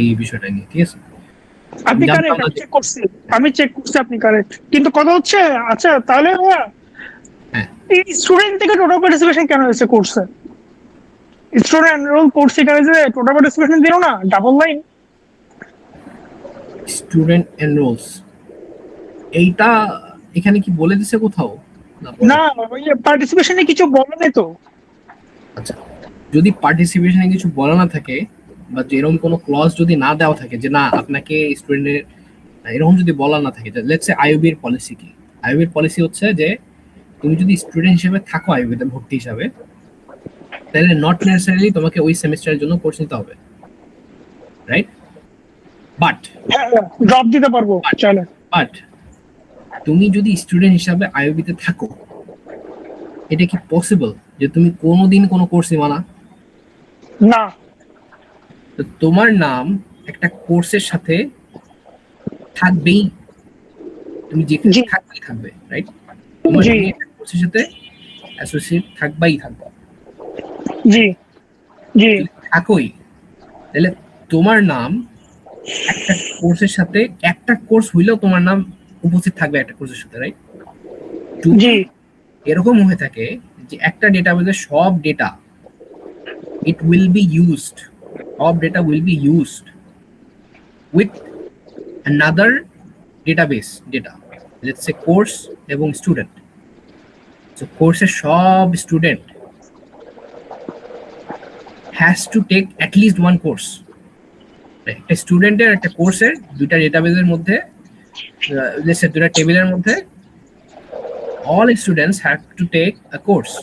এই বিষয়টা নিয়ে, ঠিক আছে? আপনি জানতাম কারেক্ট, না আমি যে চেক করছি। আমি চেক করছি, আপনি কারেক্ট। কিন্তু কথা হচ্ছে, আচ্ছা তাহলে ভাইয়া হ্যাঁ এই স্টুডেন্ট থেকে টোটাল পার্টিসিপেশন কেন হয়েছে কোর্সে? স্টুডেন্ট এনরোল কোর্স এখানে যে টোটাল পার্টিসিপেশন দিল না, ডাবল লাইন। স্টুডেন্ট এনরোলস এইটা এখানে কি বলে দিছে কোথাও? না না, ওই পার্টিসিপেশনে কিছু বলে নাই তো। আচ্ছা যদি পার্টিসিপেশনে কিছু বলা না থাকে বা যেরকম কোনো ক্লজ যদি না দেওয়া থাকে যে না আপনাকে স্টুডেন্টের, এরকম যদি বলা না থাকে, লেটস সে আইইউবির পলিসি কি? আইইউবির পলিসি হচ্ছে যে তুমি যদি স্টুডেন্ট হিসেবে থাকো আইইউবিতে ভর্তি হিসাবে, তাহলে নট নেসেসারিলি তোমাকে ওই সেমিস্টারের জন্য কোর্স নিতে হবে, রাইট? বাট হ্যাঁ, ড্রপ দিতে পারবো চলে। বাট তুমি যদি স্টুডেন্ট হিসাবে আইইউবিতে থাকো, এটা কি পসিবল যে তুমি কোনোদিন কোনো কোর্স নিবা না? না। তো তোমার নাম একটা কোর্সের সাথে থাকবেই, তুমি যেখানে জি থাকবেই থাকবে, রাইট? তোমার জি তুমি একটা কোর্সের সাথে অ্যাসোসিয়েট থাকবাই থাকবে। জি জি যদি থাকোই তাহলে তোমার নাম একটা কোর্সের সাথে, একটা কোর্স হইলেও তোমার নাম উপস্থিত থাকবে একটা কোর্সের সাথে, রাইট? যদি জি এরকম হয়ে থাকে যে একটা ডেটাবেসের সব data it will be used, all data will be used with another database data, let's say course এবং student. So কোর্সের সব student has to take at least one course. একটা স্টুডেন্টের একটা কোর্সের দুইটা ডেটাবেসের মধ্যে, let's say দুইটা টেবিলের মধ্যে all students have to take a course,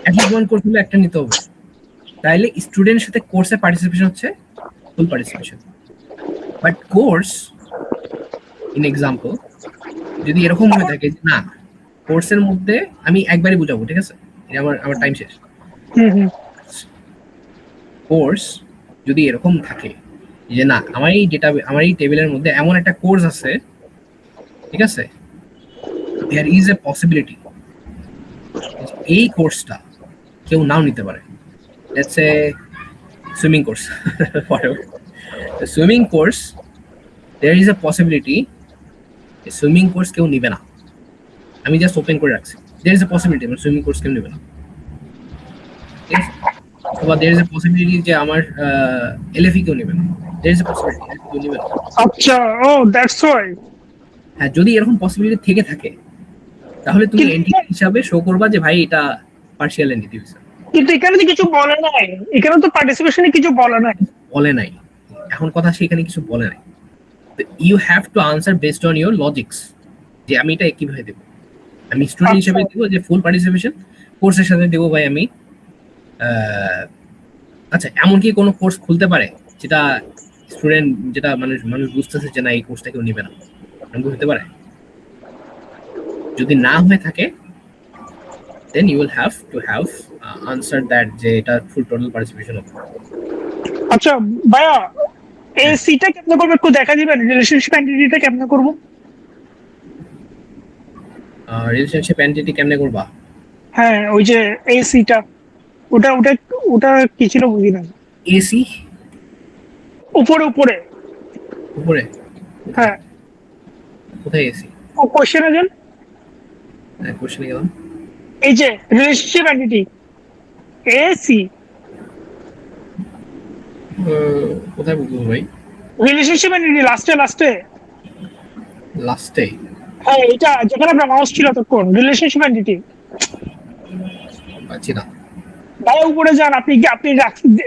at least one course হলে একটা নিতে হবে। তাইলে স্টুডেন্টের সাথে কোর্সে পার্টিসিপেশন হচ্ছে full participation. But course in example যদি এরকম হয়ে থাকে যে না কোর্সের মধ্যে, আমি একবারই বুঝাবো, ঠিক আছে? আমার আমার টাইম শেষ। হুম হুম কোর্স যদি এরকম থাকে যে না আমার এই ডেটা, আমার এই টেবিলের মধ্যে এমন একটা কোর্স আছে, ঠিক আছে, দেয়ার ইজ এ পসিবিলিটি এই কোর্সটা কেউ নাও নিতে পারে। Let's say swimming course, swimming course there is a possibility swimming course কেউ নিবে না, আমি জাস্ট ওপেন করে রাখছি, there is a possibility আমার সুইমিং কোর্স কেউ নিবে না, ঠিক আছে? অথবা there is a possibility যে আমার এলএফই কেউ নিবে না, there is a possibility কেউ নিবে না। আচ্ছা, ও দ্যাটস ওয়াই। হ্যাঁ যদি এরকম পসিবিলিটি থেকে থাকে তাহলে তুমি কিন্তু এন্টিটি হিসাবে শো করবা যে ভাই এটা পার্শিয়াল এন্টিটি হইছে। কিন্তু এখানে তো কিছু বলে নাই, এখানে তো পার্টিসিপেশনে কিছু বলে নাই। বলে নাই, এখন কথা সেখানে কিছু বলে নাই। You have to answer based on your logics যে আমি এটা কিভাবে দেবো। আমি স্টুডেন্ট হিসেবে দেবো যে ফুল পার্টিসিপেশন, কোর্সের সাথে দেবো ভাই আমি আচ্ছা এমনকি কোনো কোর্স খুলতে পারে যেটা স্টুডেন্ট, যেটা মানুষ বুঝতেছে যে না এই কোর্সটা কেউ নিবে না, এমন হতে পারে? যদি না হয়ে থাকে then you will have to have answered that যে এটা ফুল টোটাল পার্টিসিপেশন হবে। আচ্ছা ভাইয়া, এই সিটা কেমনে করবো একটু দেখা দিবেন? রিলেশনশিপ এন্টিটিটা কেমনে করবো? রিলেশনশিপ এন্টিটি কেমনে করবা? হ্যাঁ ওই যে এসিটা, ওটা ওটা ওটা কি ছিল বুঝি না। এসি উপরে উপরে। উপরে, হ্যাঁ কোথায় এসি? ও কোশ্চেনে যান। কোশ্চেনে গেলাম। এই যে রিলেশনশিপ এন্টিটি এসি, কোথায় বলবো ভাই? রিলেশনশিপ এন্টিটি লাস্টে লাস্টে। লাস্টে? হ্যাঁ এটা যেখানে আপনার মাউস ছিল তখন রিলেশনশিপ এন্টিটি। পাচ্ছি না। ভাই উপরে যান, আপনি কি আপনি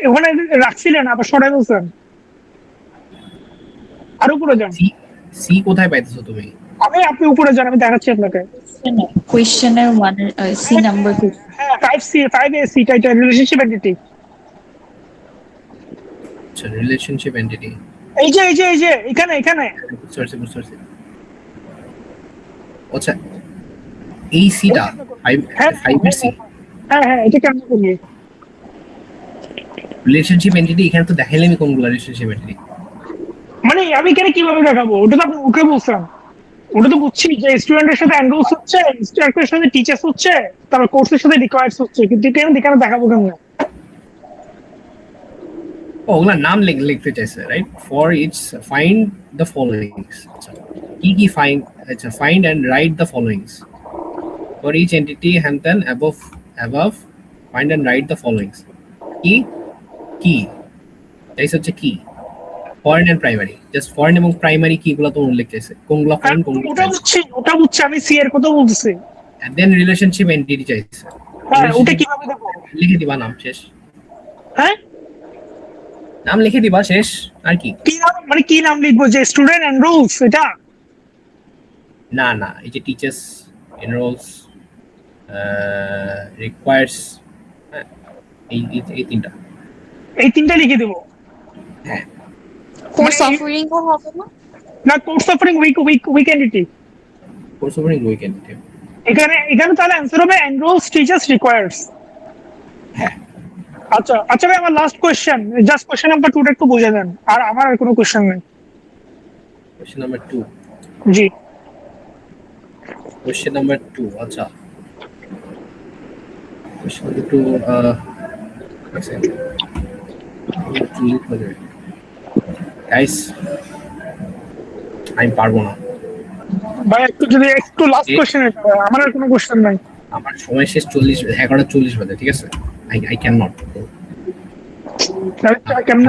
ওখানে রাখছিলেন আবার সরাই বলছেন, আর উপরে যান। সি, সি কোথায় পাইতেছো তুমি? আপনি উপরে যান, আমি দেখাচ্ছি আপনাকে। কোয়েশ্চেনের ওয়ান সি নাম্বার হ্যাঁ 5C 5AC এটা রিলেশনশিপ এন্টিটি। আচ্ছা, রিলেশনশিপ এন্টিটি। এই যে এখানে এখানে। বুঝতে পারছি। আচ্ছা, এই সিটা হ্যাঁ 5 এর সি হ্যাঁ এটা কেমন করবি? রিলেশনশিপ এন্টিটি এখানে তো দেখাইলে আমি কোনগুলো রিলেশনশিপ এন্টিটি। মানে আমি এখানে কিভাবে দেখাবো? ওটা তো আপনি ওকে বলছেন, ওটা তো বুঝছি যে স্টুডেন্টের সাথে অ্যাঙ্গেলস হচ্ছে, ইনস্ট্রাক্টরের সাথে টিচার্স হচ্ছে, তারপর কোর্সের সাথে রিকোয়ার্ডস হচ্ছে, কিন্তু এখানে দেখাবো কেমন? ওগুলা নাম লিখতে চাইছে, right? For its find the followings. আচ্ছা, কি ফাইন্ড? আচ্ছা, find and write the followings for each entity and then above find and write the followings. কি চাইছে হচ্ছে কি? Foreign and primary, just foreign এবং প্রাইমারি কিগুলো তো উল্লেখ চাইছে, কোনগুলো ফরেন কোনগুলো ওটা বুঝছি আমি সি এর কথা বলতেছি। এন্ড দেন রিলেশনশিপ এন্টিটি চাইছে। হ্যাঁ ওটা কিভাবে দেবো? লিখে দিবা নাম, শেষ। হ্যাঁ নাম লিখে দিবা, শেষ। আর কি? কি নাম, মানে কি নাম লিখবো? যে স্টুডেন্ট এনরোলস এটা? না, এই যে টিচার্স এনরোলস, রিকোয়ার্স, এই তিনটা। এই তিনটা লিখে দেবো। হ্যাঁ, কোর্স অফারিং ও হবে না? না course offering weak entity. Course offering weekend. এখানে তাহলে অ্যান্সার হবে এনরোলস টিচার্স রিকোয়ার্স। হ্যাঁ, আচ্ছা ভাই আমার last question, just question number 2টা একটু বুঝে দেন, আর আমার আর কোনো কোশ্চেন নেই। Question number 2। জি কোশ্চেন নাম্বার 2, আচ্ছা। কোশ্চেন নাম্বার 2, গাইস আমি পারবো না। ভাই একটু লাস্ট কোশ্চেন, আমার আর কোনো কোশ্চেন নাই। আমার সময় শেষ, 11:40 বাজে, ঠিক আছে? I can not. কেমন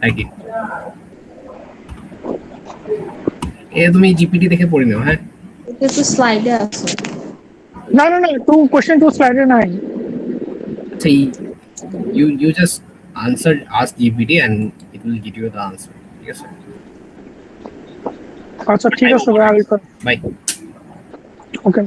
নাকি তুমি জিপিটি দেখে পড়ে নাও, হ্যাঁ? এটা তো স্লাইডে আছে। না কোশ্চেন টু স্লাইডে নাই। আচ্ছা, you just ask GPT and it will give you the answer, ঠিক আছে? আচ্ছা ঠিক আছে ভাই, বাই। ওকে।